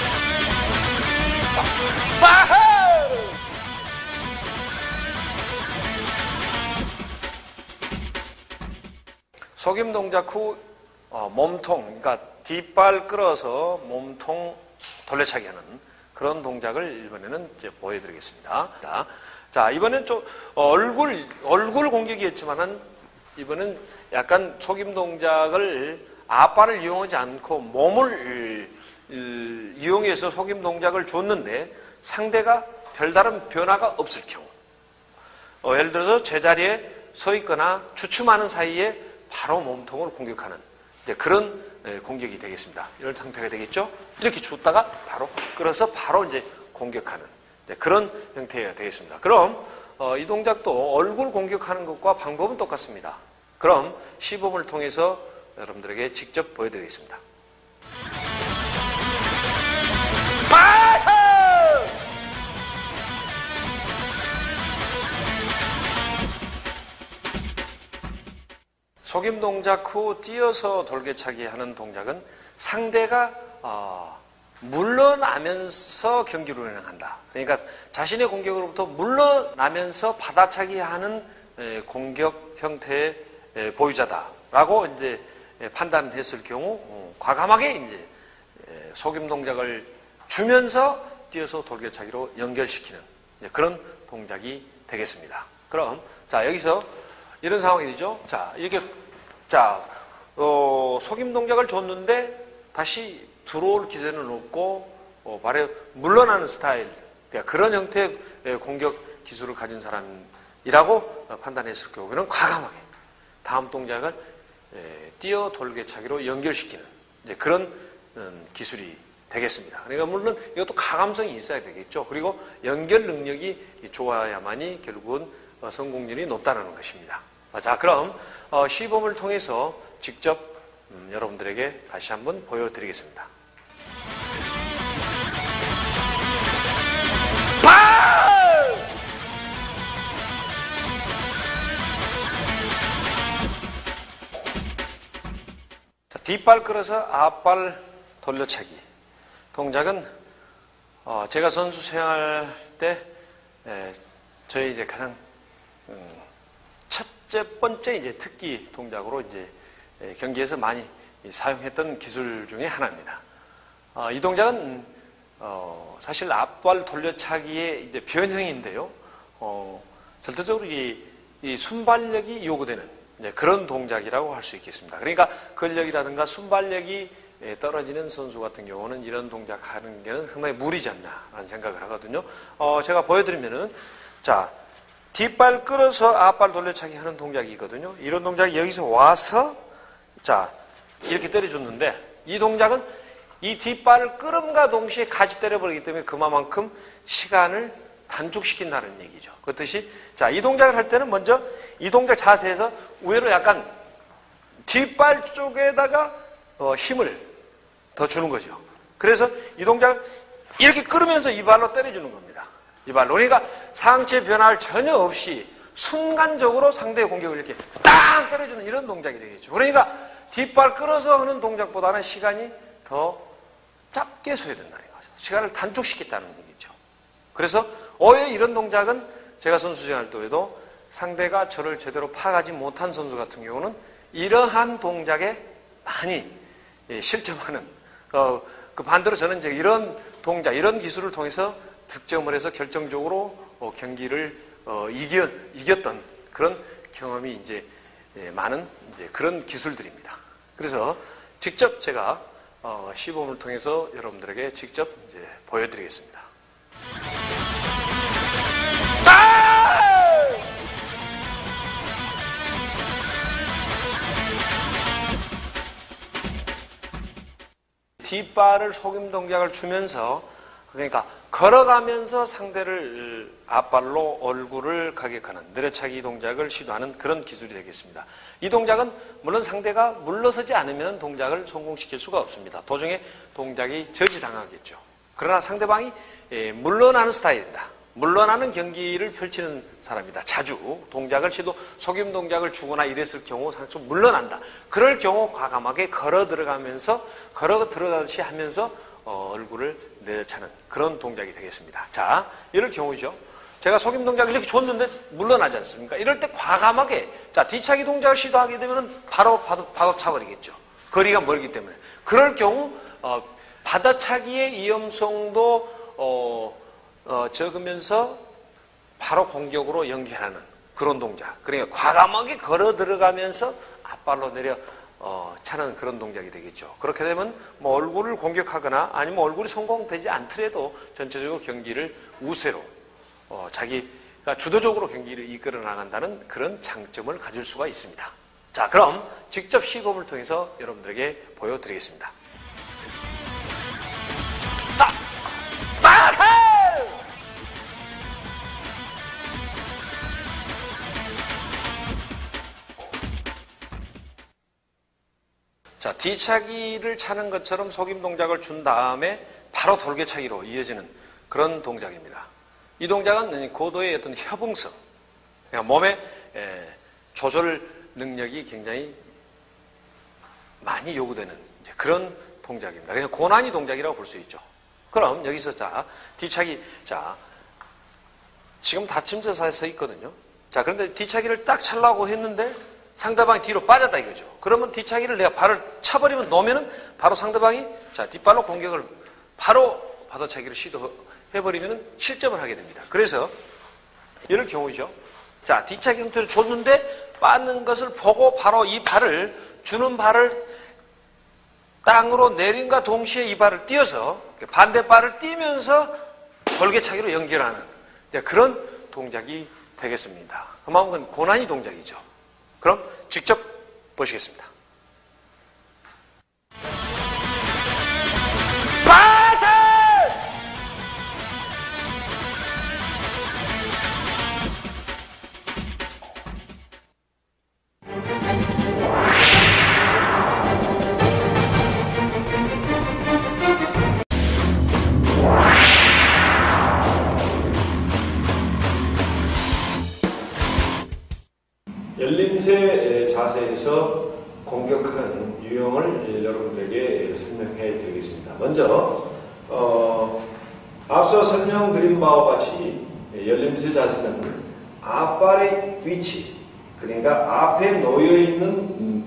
속임 동작 후 몸통, 그러니까 뒷발 끌어서 몸통 돌려차기 하는 그런 동작을 이번에는 이제 보여드리겠습니다. 자, 이번엔 좀 얼굴 공격이었지만은 이번엔 약간 속임 동작을 앞발을 이용하지 않고 몸을 이용해서 속임 동작을 줬는데 상대가 별다른 변화가 없을 경우, 예를 들어서 제자리에 서 있거나 주춤하는 사이에 바로 몸통을 공격하는 그런 공격이 되겠습니다. 이런 상태가 되겠죠? 이렇게 줬다가 바로 끌어서 바로 이제 공격하는 그런 형태가 되겠습니다. 그럼 이 동작도 얼굴 공격하는 것과 방법은 똑같습니다. 그럼 시범을 통해서 여러분들에게 직접 보여드리겠습니다. 속임 동작 후 뛰어서 돌개차기 하는 동작은 상대가 물러나면서 경기를 운영한다. 그러니까 자신의 공격으로부터 물러나면서 받아차기 하는 공격 형태의 보유자다라고 이제 판단했을 경우 과감하게 이제 속임 동작을 주면서 뛰어서 돌개차기로 연결시키는 그런 동작이 되겠습니다. 그럼 자, 여기서 이런 상황이 되죠. 자, 이렇게 속임 동작을 줬는데 다시 들어올 기세는 없고 발에 물러나는 스타일, 그러니까 그런 형태의 공격 기술을 가진 사람이라고 판단했을 경우에는 과감하게 다음 동작을 뛰어 돌개차기로 연결시키는 그런 기술이 되겠습니다. 그러니까 물론 이것도 가감성이 있어야 되겠죠. 그리고 연결 능력이 좋아야만이 결국은 성공률이 높다는 것입니다. 자, 그럼 시범을 통해서 직접 여러분들에게 다시 한번 보여드리겠습니다. 자, 뒷발 끌어서 앞발 돌려차기 동작은 제가 선수 생활 때 저희 이제 가장 첫째 번째 이제 특기 동작으로 이제 경기에서 많이 사용했던 기술 중에 하나입니다. 이 동작은 사실 앞발 돌려차기의 이제 변형인데요. 절대적으로 이 순발력이 요구되는 그런 동작이라고 할 수 있겠습니다. 그러니까 근력이라든가 순발력이 떨어지는 선수 같은 경우는 이런 동작하는 게 상당히 무리지 않나라는 생각을 하거든요. 제가 보여드리면은 자, 뒷발 끌어서 앞발 돌려차기 하는 동작이 있거든요. 이런 동작이 여기서 와서 자, 이렇게 때려줬는데 이 동작은 이 뒷발을 끌음과 동시에 같이 때려버리기 때문에 그만큼 시간을 단축시킨다는 얘기죠. 그렇듯이 자, 이 동작을 할 때는 먼저 이 동작 자세에서 우회로 약간 뒷발 쪽에다가 힘을 더 주는 거죠. 그래서 이 동작을 이렇게 끌으면서 이 발로 때려주는 겁니다. 이 발로. 그러니까 상체 변화를 전혀 없이 순간적으로 상대의 공격을 이렇게 땅 때려주는 이런 동작이 되겠죠. 그러니까 뒷발 끌어서 하는 동작보다는 시간이 더 짧게 소요된다는 거죠. 시간을 단축시켰다는 얘기죠. 그래서 오히려 이런 동작은 제가 선수 생활 때에도 상대가 저를 제대로 파악하지 못한 선수 같은 경우는 이러한 동작에 많이 실점하는 그 반대로 저는 이제 이런 동작, 이런 기술을 통해서 득점을 해서 결정적으로 경기를 이겼던 그런 경험이 이제 많은 이제 그런 기술들입니다. 그래서 직접 제가 시범을 통해서 여러분들에게 직접 이제 보여드리겠습니다. 뒷발을 속임 동작을 주면서 그러니까 걸어가면서 상대를 앞발로 얼굴을 가격하는 내려차기 동작을 시도하는 그런 기술이 되겠습니다. 이 동작은 물론 상대가 물러서지 않으면 동작을 성공시킬 수가 없습니다. 도중에 동작이 저지당하겠죠. 그러나 상대방이 물러나는 스타일이다. 물러나는 경기를 펼치는 사람이다. 자주 동작을 시도 속임 동작을 주거나 이랬을 경우 좀 물러난다. 그럴 경우 과감하게 걸어 들어가듯이 하면서 얼굴을 내려차는 그런 동작이 되겠습니다. 자, 이럴 경우죠. 제가 속임 동작을 이렇게 줬는데 물러나지 않습니까? 이럴 때 과감하게 자 뒤차기 동작을 시도하게 되면 바로 차버리겠죠. 거리가 멀기 때문에. 그럴 경우 받아차기의 위험성도 적으면서 바로 공격으로 연결하는 그런 동작. 그러니까 과감하게 걸어 들어가면서 앞발로 내려 차는 그런 동작이 되겠죠. 그렇게 되면 뭐 얼굴을 공격하거나 아니면 얼굴이 성공되지 않더라도 전체적으로 경기를 우세로 자기가 주도적으로 경기를 이끌어 나간다는 그런 장점을 가질 수가 있습니다. 자, 그럼 직접 시범을 통해서 여러분들에게 보여드리겠습니다. 자, 뒤차기를 차는 것처럼 속임 동작을 준 다음에 바로 돌개차기로 이어지는 그런 동작입니다. 이 동작은 고도의 어떤 협응성, 그러니까 몸의 조절 능력이 굉장히 많이 요구되는 그런 동작입니다. 그냥 고난이 동작이라고 볼 수 있죠. 그럼 여기서 자, 뒤차기, 자, 지금 다침자세에 서 있거든요. 자, 그런데 뒤차기를 딱 차려고 했는데 상대방이 뒤로 빠졌다 이거죠. 그러면 뒤차기를 내가 발을 차버리면 놓으면은 바로 상대방이 자, 뒷발로 공격을 바로 받아차기를 시도해버리면 실점을 하게 됩니다. 그래서 이럴 경우죠. 자, 뒤차기 형태를 줬는데 빠는 것을 보고 바로 이 발을 주는 발을 땅으로 내림과 동시에 이 발을 띄어서 반대발을 띄면서 돌개차기로 연결하는 그런 동작이 되겠습니다. 그만큼 고난이 동작이죠. 그럼 직접 보시겠습니다. 열림새 자세에서 공격하는 유형을 여러분들에게 설명해 드리겠습니다. 먼저 앞서 설명드린 바와 같이 열림새 자세는 앞발의 위치, 그러니까 앞에 놓여있는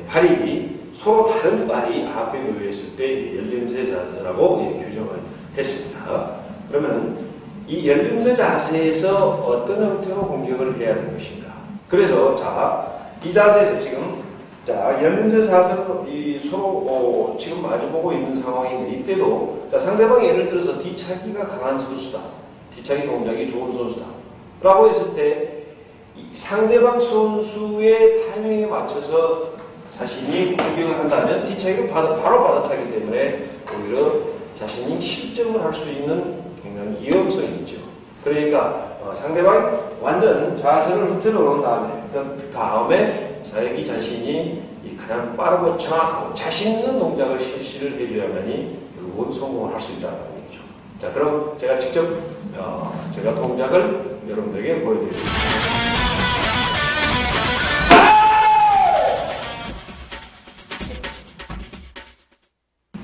발이 서로 다른 발이 앞에 놓여있을 때 열림새 자세라고 규정을 했습니다. 그러면 이 열림새 자세에서 어떤 형태로 공격을 해야 하는 것인가? 그래서 이 자세에서 지금 열림새 자세로 서로 지금 마주보고 있는 상황인데 이때도 상대방이 예를 들어서 뒤차기가 강한 선수다, 뒤차기 동작이 좋은 선수다 라고 했을 때 상대방 선수의 타이밍에 맞춰서 자신이 공격을 한다면 뒤차기를 바로 받아차기 때문에 오히려 자신이 실점을 할 수 있는 굉장히 위험성이 있죠. 그러니까 상대방이 완전 자세를 흐트러 놓은 다음에 자기 자신이 가장 빠르고 정확하고 자신 있는 동작을 실시를 해줘야만이 결국은 성공을 할 수 있다는 얘기죠. 자, 그럼 제가 직접 제가 동작을 여러분들에게 보여드리겠습니다.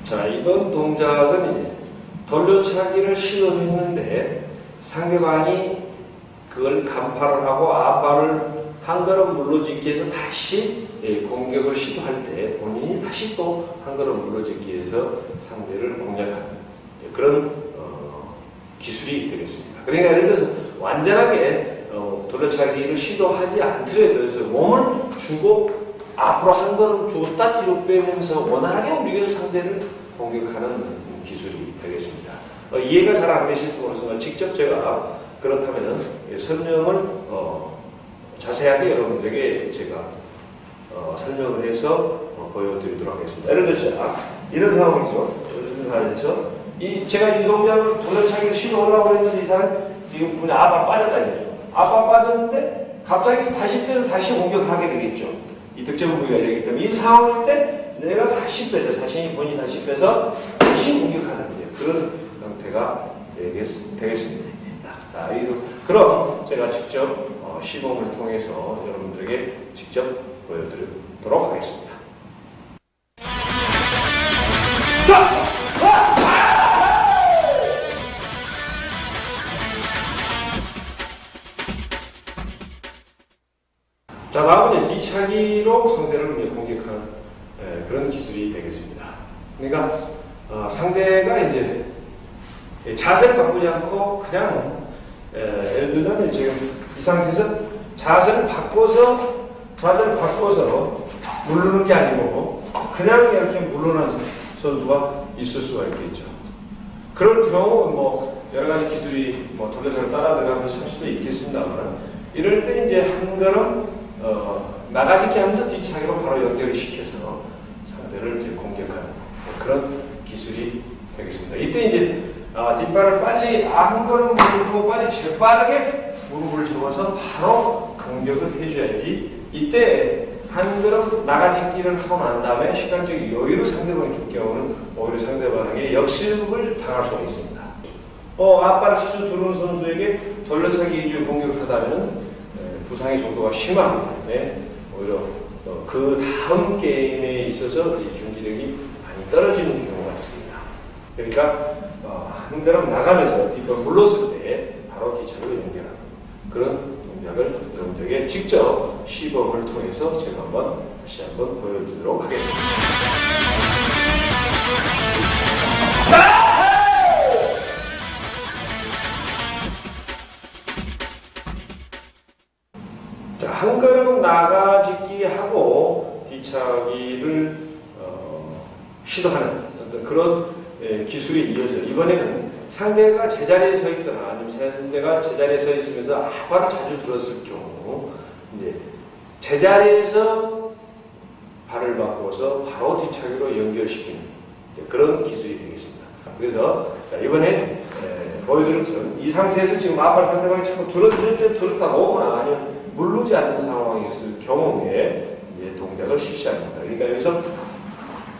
자, 이번 동작은 이제 돌려차기를 시도했는데 상대방이 그걸 간파를 하고 앞발을 한 걸음 물러짓기 위해서 다시 공격을 시도할 때 본인이 다시 또 한 걸음 물러짓기 위해서 상대를 공략하는 그런 기술이 되겠습니다. 그러니까 예를 들어서 완전하게 돌려차기를 시도하지 않더라도 몸을 주고 앞으로 한 걸음 줬다 뒤로 빼면서 원활하게 움직여서 상대를 공격하는 기술이 되겠습니다. 이해가 잘 안 되실지 모르지만 직접 제가 그렇다면 설명을 자세하게 여러분들에게 제가 설명을 해서 보여드리도록 하겠습니다. 예를 들어서 이런 상황이죠. 이런 상황에서 제가 이 동작을 돌려차기를 시도하려고 했는데 이 사람 지금 그냥 앞발 빠졌다 이거죠. 앞발 빠졌는데 갑자기 다시 빼서 다시 공격을 하게 되겠죠. 이 득점 부위가 되기 때문에 이 상황일 때 내가 다시 빼서 본인이 다시 빼서 다시 공격하는 그런 상태가 되겠습니다. 자, 그럼 제가 직접 시범을 통해서 여러분들에게 직접 보여드리도록 하겠습니다. 자, 다음은 뒤차기로 상대를 공격하는 그런 기술이 되겠습니다. 그러니까 상대가 이제 자세를 바꾸지 않고 그냥 예를 들면 지금 이 상태에서 자세를 바꿔서 누르는 게 아니고 그냥 이렇게 물러난 선수가 있을 수가 있겠죠. 그럴 경우 뭐 여러 가지 기술이 뭐 돌려서를 따라 들어가면서 할 수도 있겠습니다만 이럴 때 이제 한 걸음 나가지게 하면서 뒤차기로 바로 연결을 시켜서 상대를 이제 공격하는 그런 기술이 되겠습니다. 이때 이제 뒷발을 빨리 한 걸음 물고 빨리 재빠르게 무릎을 접어서 바로 공격을 해줘야지 이때 한 걸음 나가짓기를 하고 난 다음에 시간적 여유를 상대방이 줄 경우는 오히려 상대방에게 역습을 당할 수가 있습니다. 앞발을 자주 두르는 선수에게 돌려차기 위주 공격을 하다면 부상의 정도가 심하기 때문에 오히려 그 다음 게임에 있어서 이 경기력이 많이 떨어지는 경우가 있습니다. 그러니까 한 걸음 나가면서 뒷발 물렀을 때 바로 뒤차기로 연결하는 그런 동작을 여러분들에게 직접 시범을 통해서 제가 다시 한번 보여드리도록 하겠습니다. 자, 한 걸음 나가짓기 하고 뒤차기를 시도하는 어떤 그런 기술이 이어져 이번에는 상대가 제자리에 서 있거나 아니면 상대가 제자리에 서 있으면서 앞발을 자주 들었을 경우 이제 제자리에서 발을 바꿔서 바로 뒤차기로 연결시키는 그런 기술이 되겠습니다. 그래서 자, 이번에 보여드릴 것은 이 상태에서 지금 앞발 상대방이 자꾸 들었다 놓거나 아니면 물르지 않는 상황이었을 경우에 이제 동작을 실시합니다. 그러니까 여기서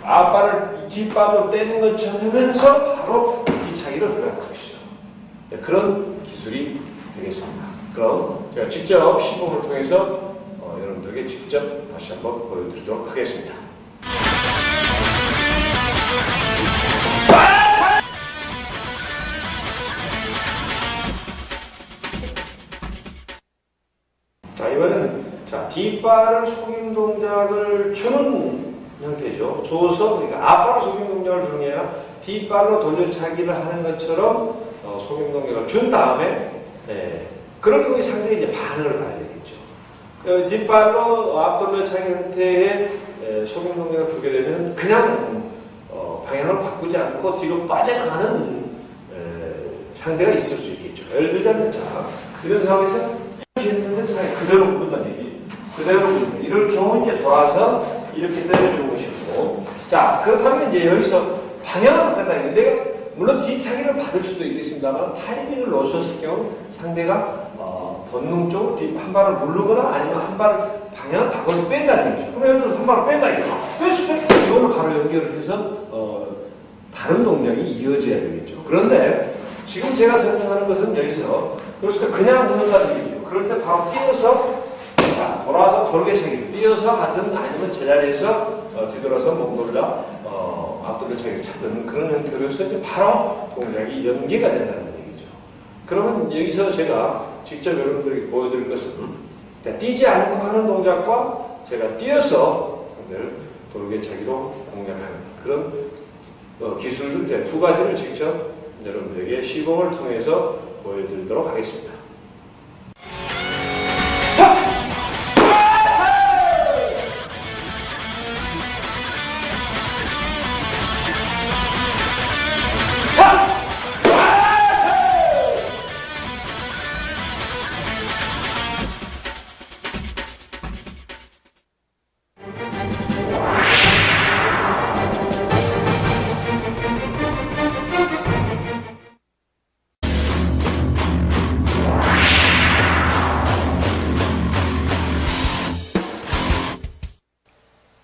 앞발을 뒷발로 떼는 것처럼 하면서 바로 뒤차기로 들어가는 것이죠. 그런 기술이 되겠습니다. 그럼 제가 직접 시범을 통해서 여러분들에게 직접 다시 한번 보여드리도록 하겠습니다. 자, 이번에는 뒷발을 속임 동작을 주는 형태죠. 줘서, 그러니까 앞발로 속임 동작을 주는 게 아니라 뒷발로 돌려차기를 하는 것처럼 속임 동작을 준 다음에, 그럴 경우에 상대가 이제 반응을 가야 되겠죠. 뒷발로 앞돌려차기 형태의 속임 동작을 주게 되면 그냥 방향을 바꾸지 않고 뒤로 빠져나가는 상대가 있을 수 있겠죠. 예를 들자면, 이런 상황에서 그대로 부른다는 얘기. 그대로 부른다. 이럴 경우 이제 돌아서 이렇게 때려주는 것이고. 자, 그렇다면 이제 여기서 방향을 바꿨다는 게 내가 물론 뒤차기를 받을 수도 있겠습니다만 타이밍을 놓쳤을 경우 상대가 본능적으로 한 발을 누르거나 아니면 한 발을 방향을 바꿔서 뺀다는 얘기죠. 그럼 예를 들어서 한 발을 뺀다 이거. 뺐을 이걸로 바로 연결을 해서 다른 동작이 이어져야 되겠죠. 그런데 지금 제가 설명하는 것은 여기서 그래서 그냥 누른다는 얘기죠. 그럴 때 바로 뛰어서 돌아서 돌개차기를 뛰어서 가든 아니면 제자리에서 뒤돌아서 몸돌라 앞돌려차기를 찾는 그런 형태로 해서 이제 바로 동작이 연계가 된다는 얘기죠. 그러면 여기서 제가 직접 여러분들에게 보여드릴 것은 뛰지 않고 하는 동작과 제가 뛰어서 상대를 돌개차기로 공략하는 그런 기술들 이제 두 가지를 직접 여러분들에게 시범을 통해서 보여드리도록 하겠습니다.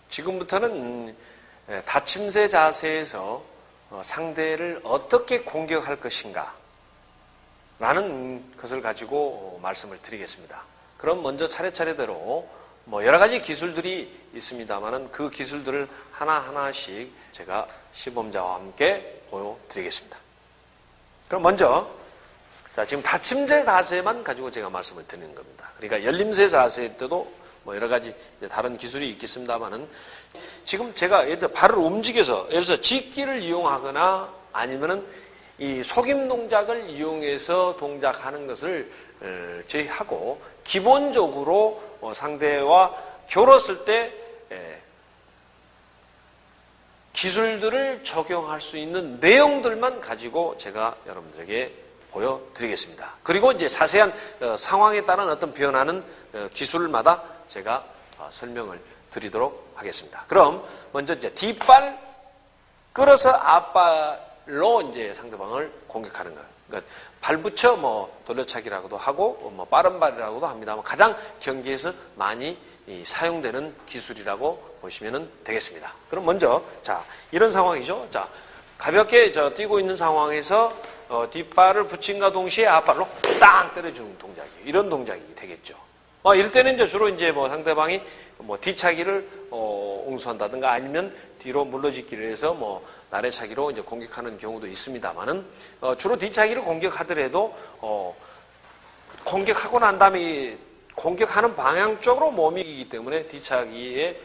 지금부터는 다침새 자세에서 상대를 어떻게 공격할 것인가 라는 것을 가지고 말씀을 드리겠습니다. 그럼 먼저 차례차례대로 여러 가지 기술들이 있습니다만은 그 기술들을 하나하나씩 제가 시범자와 함께 보여드리겠습니다. 그럼 먼저 지금 닫힘새 자세만 가지고 제가 말씀을 드리는 겁니다. 그러니까 열림새 자세 때도 여러 가지 다른 기술이 있겠습니다만은 지금 제가 예를 들어 발을 움직여서 예를 들어서 짚기를 이용하거나 아니면은 이 속임 동작을 이용해서 동작하는 것을 제외하고 기본적으로 상대와 겨뤘을 때 기술들을 적용할 수 있는 내용들만 가지고 제가 여러분들에게 보여드리겠습니다. 그리고 이제 자세한 상황에 따른 어떤 변하는 기술마다 제가 설명을 드리도록 하겠습니다. 그럼 먼저 이제 뒷발 끌어서 앞발로 이제 상대방을 공격하는 것. 그러니까 발붙여 돌려차기라고도 하고 빠른 발이라고도 합니다만 가장 경기에서 많이 사용되는 기술이라고 보시면 되겠습니다. 그럼 먼저 이런 상황이죠. 가볍게 뛰고 있는 상황에서 뒷발을 붙임과 동시에 앞발로 땅 때려주는 동작이 이런 동작이 되겠죠. 이럴 때는 이제 주로 이제 상대방이 뒤차기를 옹수한다든가 아니면 뒤로 물러짓기를 해서 나래차기로 이제 공격하는 경우도 있습니다만은 주로 뒤차기를 공격하더라도 공격하고 난 다음에 공격하는 방향 쪽으로 몸이 이기 때문에 뒤차기의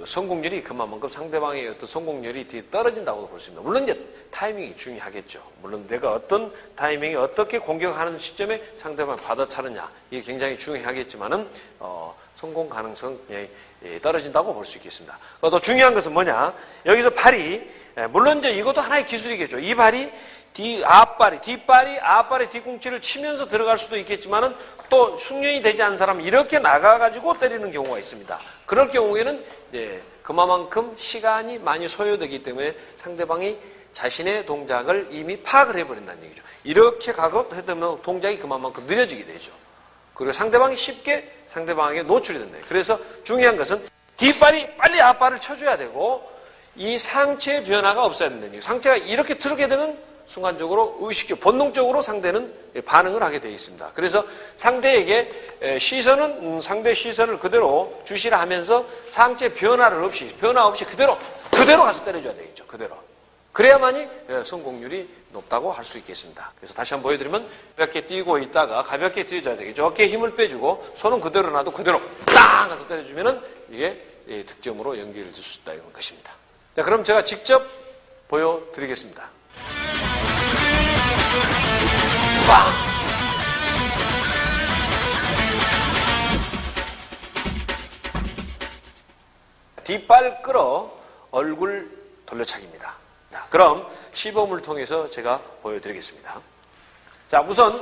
성공률이 그만큼 상대방의 어떤 성공률이 뒤에 떨어진다고 볼 수 있습니다. 물론 이제 타이밍이 중요하겠죠. 물론 내가 어떤 타이밍에 어떻게 공격하는 시점에 상대방을 받아차느냐 이게 굉장히 중요하겠지만은 성공 가능성이 떨어진다고 볼 수 있겠습니다. 또 중요한 것은 뭐냐? 여기서 발이 물론 이제 이것도 하나의 기술이겠죠. 이 발이 뒷발이 앞발의 뒤꿈치를 치면서 들어갈 수도 있겠지만은 또 숙련이 되지 않은 사람은 이렇게 나가가지고 때리는 경우가 있습니다. 그럴 경우에는 이제 그만큼 시간이 많이 소요되기 때문에 상대방이 자신의 동작을 이미 파악을 해버린다는 얘기죠. 이렇게 가고 해두면 동작이 그만큼 느려지게 되죠. 그리고 상대방이 쉽게 상대방에게 노출이 된다. 그래서 중요한 것은 뒷발이 빨리 앞발을 쳐줘야 되고 이 상체의 변화가 없어야 된다는 얘기죠. 상체가 이렇게 들게 되면 순간적으로 본능적으로 상대는 반응을 하게 되어 있습니다. 그래서 상대에게 상대 시선을 그대로 주시를 하면서 상체 변화 없이 그대로 가서 때려줘야 되겠죠. 그대로. 그래야만이 성공률이 높다고 할 수 있겠습니다. 그래서 다시 한번 보여드리면 가볍게 뛰고 있다가 가볍게 뛰어줘야 되겠죠. 어깨에 힘을 빼주고 손은 그대로 놔도 그대로 땅 가서 때려주면은 이게 득점으로 연결될 수 있다는 것입니다. 자, 그럼 제가 직접 보여드리겠습니다. 빵! 뒷발 끌어 얼굴 돌려차기입니다. 자, 그럼 시범을 통해서 제가 보여드리겠습니다. 자, 우선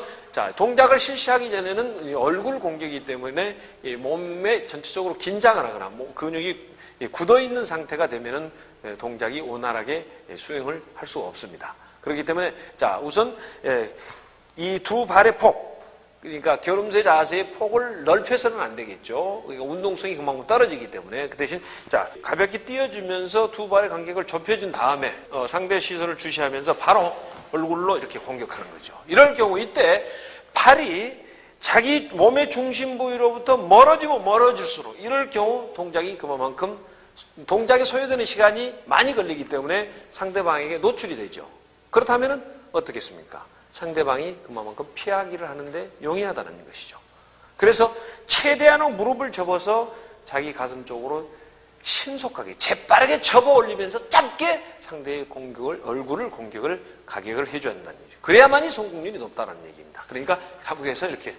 동작을 실시하기 전에는 얼굴 공격이기 때문에 몸에 전체적으로 긴장을 하거나 근육이 굳어있는 상태가 되면은 동작이 원활하게 수행을 할 수가 없습니다. 그렇기 때문에 우선 이 두 발의 폭, 그러니까 겨름새 자세의 폭을 넓혀서는 안 되겠죠. 그러니까 운동성이 그만큼 떨어지기 때문에 그 대신 가볍게 띄워주면서 두 발의 간격을 좁혀준 다음에 상대 시선을 주시하면서 바로 얼굴로 이렇게 공격하는 거죠. 이럴 경우 이때 팔이 자기 몸의 중심 부위로부터 멀어지면 멀어질수록 이럴 경우 동작이 그만큼 동작에 소요되는 시간이 많이 걸리기 때문에 상대방에게 노출이 되죠. 그렇다면 어떻겠습니까? 상대방이 그만큼 피하기를 하는데 용이하다는 것이죠. 그래서 최대한의 무릎을 접어서 자기 가슴 쪽으로 신속하게 재빠르게 접어 올리면서 짧게 상대의 얼굴을 공격을 가격을 해줘야 한다는 얘기죠. 그래야만이 성공률이 높다는 얘기입니다. 그러니까 가복에서 이렇게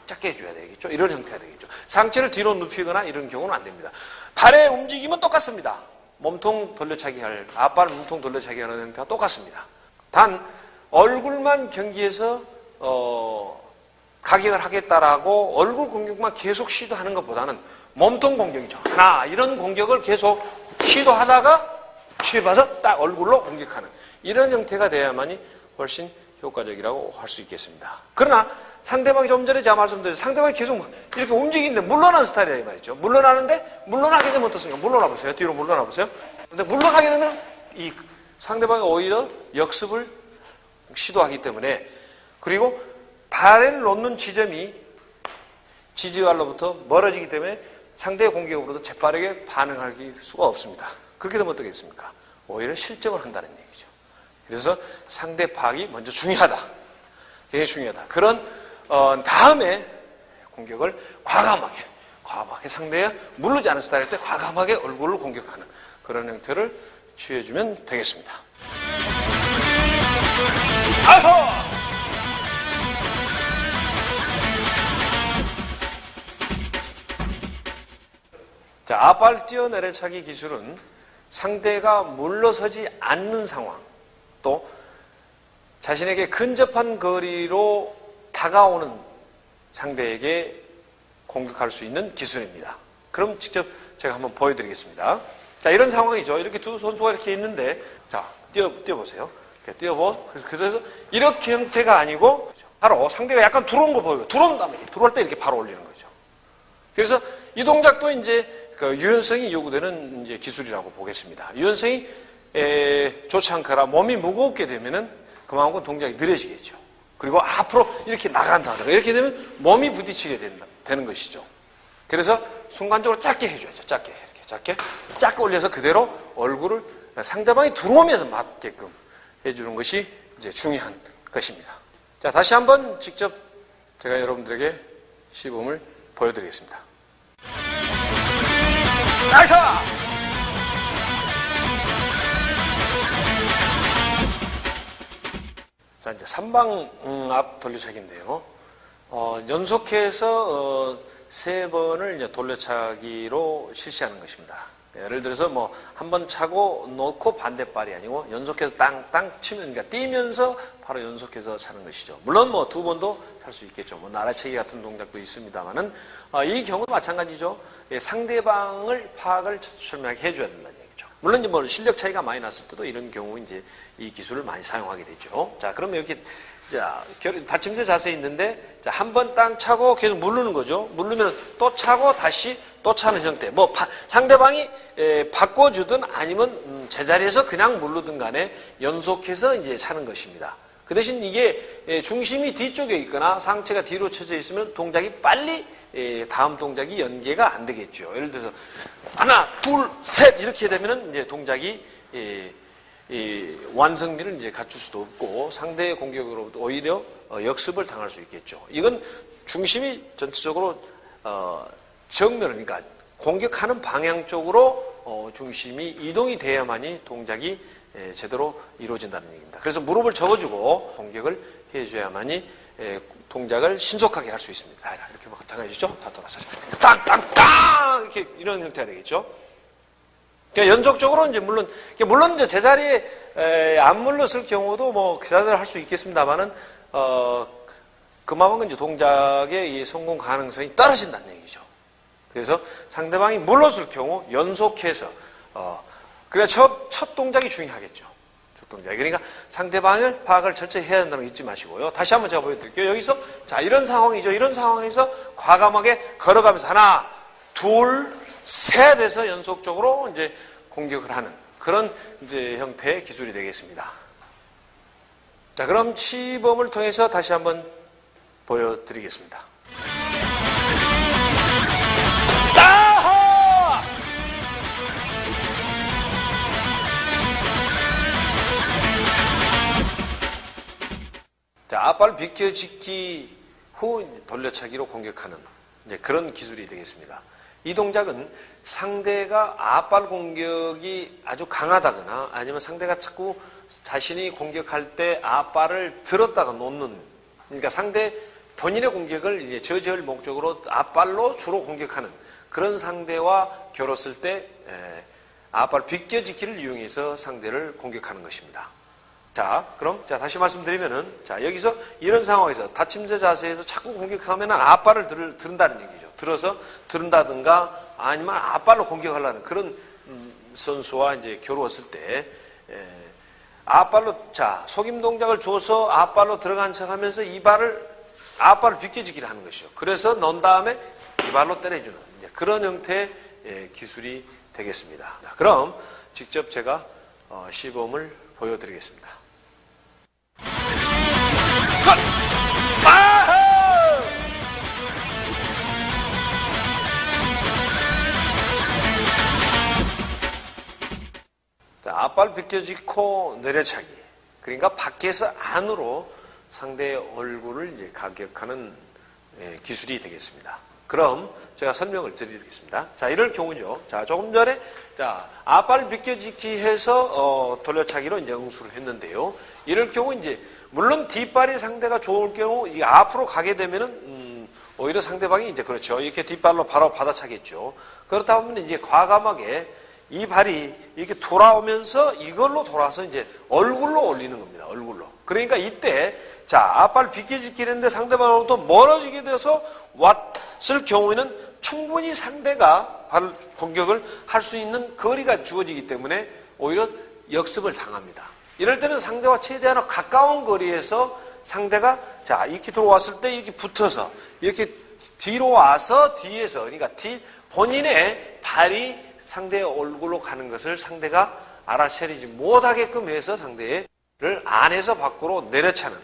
작게 해줘야 되겠죠. 이런 형태가 되겠죠. 상체를 뒤로 눕히거나 이런 경우는 안 됩니다. 발의 움직임은 똑같습니다. 몸통 돌려차기 앞발 몸통 돌려차기 하는 형태가 똑같습니다. 단 얼굴만 경기에서 가격을 하겠다라고 얼굴 공격만 계속 시도하는 것보다는 몸통 공격이죠. 이런 공격을 계속 시도하다가 취해봐서 딱 얼굴로 공격하는 이런 형태가 돼야만이 훨씬 효과적이라고 할 수 있겠습니다. 그러나 상대방이 좀 전에 제가 말씀드렸죠. 상대방이 계속 이렇게 움직이는데 물러나는 스타일이라 이 말이죠. 물러나는데 물러나게 되면 어떻습니까? 물러나 보세요. 뒤로 물러나 보세요. 근데 물러나게 되면 이 상대방이 오히려 역습을 시도하기 때문에, 그리고 발을 놓는 지점이 지지발로부터 멀어지기 때문에 상대의 공격으로도 재빠르게 반응할 수가 없습니다. 그렇게 되면 어떻겠습니까? 오히려 실점을 한다는 얘기죠. 그래서 상대 파악이 먼저 중요하다. 굉장히 중요하다. 그런 다음에 공격을 과감하게 상대가 물르지 않은 스타일일 때 과감하게 얼굴을 공격하는 그런 형태를 취해주면 되겠습니다. 아호! 자, 앞발 뛰어 내려차기 기술은 상대가 물러서지 않는 상황, 또 자신에게 근접한 거리로 다가오는 상대에게 공격할 수 있는 기술입니다. 그럼 직접 제가 한번 보여드리겠습니다. 자, 이런 상황이죠. 이렇게 두 선수가 이렇게 있는데, 자, 뛰어보세요. 그래서 이렇게 형태가 아니고, 바로 상대가 약간 들어온 거 보여요. 들어온 다음에, 들어올 때 이렇게 바로 올리는 거죠. 그래서 이 동작도 이제 그 유연성이 요구되는 이제 기술이라고 보겠습니다. 유연성이 좋지 않거나 몸이 무겁게 되면은 그만큼 동작이 느려지겠죠. 그리고 앞으로 이렇게 나간다든가 이렇게 되면 몸이 부딪히게 되는 것이죠. 그래서 순간적으로 짧게 해줘야죠. 짧게 올려서 그대로 얼굴을 상대방이 들어오면서 맞게끔 해주는 것이 이제 중요한 것입니다. 자, 다시 한번 직접 제가 여러분들에게 시범을 보여드리겠습니다. 나이스! 자, 이제 3방 앞 돌려차기인데요. 연속해서 3번을 이제 돌려차기로 실시하는 것입니다. 예를 들어서 뭐 한 번 차고 놓고 반대발이 아니고 연속해서 땅땅 치면, 그러니까 뛰면서 바로 연속해서 차는 것이죠. 물론 뭐 2번도 찰 수 있겠죠. 뭐 나라차기 같은 동작도 있습니다만은 이 경우도 마찬가지죠. 상대방을 파악을 철저하게 해줘야 된다는 얘기죠. 물론 이제 뭐 실력 차이가 많이 났을 때도 이런 경우 이제 이 기술을 많이 사용하게 되죠. 자, 그러면 이렇게 자, 받침대 자세에 있는데, 자, 한 번 땅 차고 계속 누르는 거죠. 누르면 또 차고 다시 또 차는 형태. 뭐, 상대방이 바꿔주든 아니면 제자리에서 그냥 누르든 간에 연속해서 이제 차는 것입니다. 그 대신 이게 중심이 뒤쪽에 있거나 상체가 뒤로 쳐져 있으면 동작이 빨리 다음 동작이 연계가 안 되겠죠. 예를 들어서 하나, 둘, 셋 이렇게 되면은 이제 동작이 완성미를 이제 갖출 수도 없고 상대의 공격으로부터 오히려 역습을 당할 수 있겠죠. 이건 중심이 전체적으로 정면을, 그러니까 공격하는 방향 쪽으로 중심이 이동이 돼야만이 동작이 제대로 이루어진다는 얘기입니다. 그래서 무릎을 접어주고 공격을 해줘야만이 동작을 신속하게 할 수 있습니다. 이렇게 막 당해주죠. 다 돌아서 땅땅땅 이렇게 이런 형태가 되겠죠. 그러니까 연속적으로 이제 물론 이제 제자리에 안 물렀을 경우도 뭐 그 자리를 할 수 있겠습니다만은 그만큼 이제 동작의 이 성공 가능성이 떨어진다는 얘기죠. 그래서 상대방이 물렀을 경우 연속해서 그래 첫 동작이 중요하겠죠. 첫 동작. 그러니까 상대방을 파악을 철저히 해야 된다는 거 잊지 마시고요. 다시 한번 제가 보여드릴게요. 여기서 자 이런 상황이죠. 이런 상황에서 과감하게 걸어가면서 하나, 둘, 셋에서 연속적으로 이제 공격을 하는 그런 이제 형태의 기술이 되겠습니다. 자, 그럼 시범을 통해서 다시 한번 보여드리겠습니다. 따하! 자, 앞발 비켜짓기 후 돌려차기로 공격하는 이제 그런 기술이 되겠습니다. 이 동작은 상대가 앞발 공격이 아주 강하다거나 아니면 상대가 자꾸 자신이 공격할 때 앞발을 들었다가 놓는, 그러니까 상대 본인의 공격을 이제 저지할 목적으로 앞발로 주로 공격하는 그런 상대와 겨뤘을 때 앞발 비껴지기를 이용해서 상대를 공격하는 것입니다. 자, 그럼 다시 말씀드리면은 자, 여기서 이런 상황에서 다침새 자세에서 자꾸 공격하면 앞발을 들은다는 얘기죠. 들어서 들은다든가 아니면 앞발로 공격하려는 그런 선수와 이제 겨루었을 때 앞발로 자 속임 동작을 줘서 앞발로 들어간 척하면서 앞발을 비껴주기를 하는 것이죠. 그래서 넣은 다음에 이 발로 때려주는 그런 형태의 기술이 되겠습니다. 자, 그럼 직접 제가 시범을 보여드리겠습니다. 자, 앞발 비껴짓고 내려차기. 그러니까 밖에서 안으로 상대의 얼굴을 이제 가격하는 기술이 되겠습니다. 그럼 제가 설명을 드리겠습니다. 자, 이럴 경우죠. 자, 조금 전에 자, 앞발 비껴짓기 해서 돌려차기로 이제 응수를 했는데요. 이럴 경우 이제 물론 뒷발이 상대가 좋을 경우 이게 앞으로 가게 되면은 오히려 상대방이 이제 그렇죠. 이렇게 뒷발로 바로 받아차겠죠. 그렇다 보면 이제 과감하게 이 발이 이렇게 돌아오면서 이걸로 돌아서 이제 얼굴로 올리는 겁니다. 얼굴로. 그러니까 이때 자, 앞발 비껴짓기 했는데 상대방으로부터 멀어지게 돼서 왔을 경우에는 충분히 상대가 발 공격을 할 수 있는 거리가 주어지기 때문에 오히려 역습을 당합니다. 이럴 때는 상대와 최대한 가까운 거리에서 상대가 자, 이렇게 들어왔을 때 이렇게 붙어서 이렇게 뒤로 와서 뒤에서 그러니까 본인의 발이 상대의 얼굴로 가는 것을 상대가 알아채리지 못하게끔 해서 상대를 안에서 밖으로 내려차는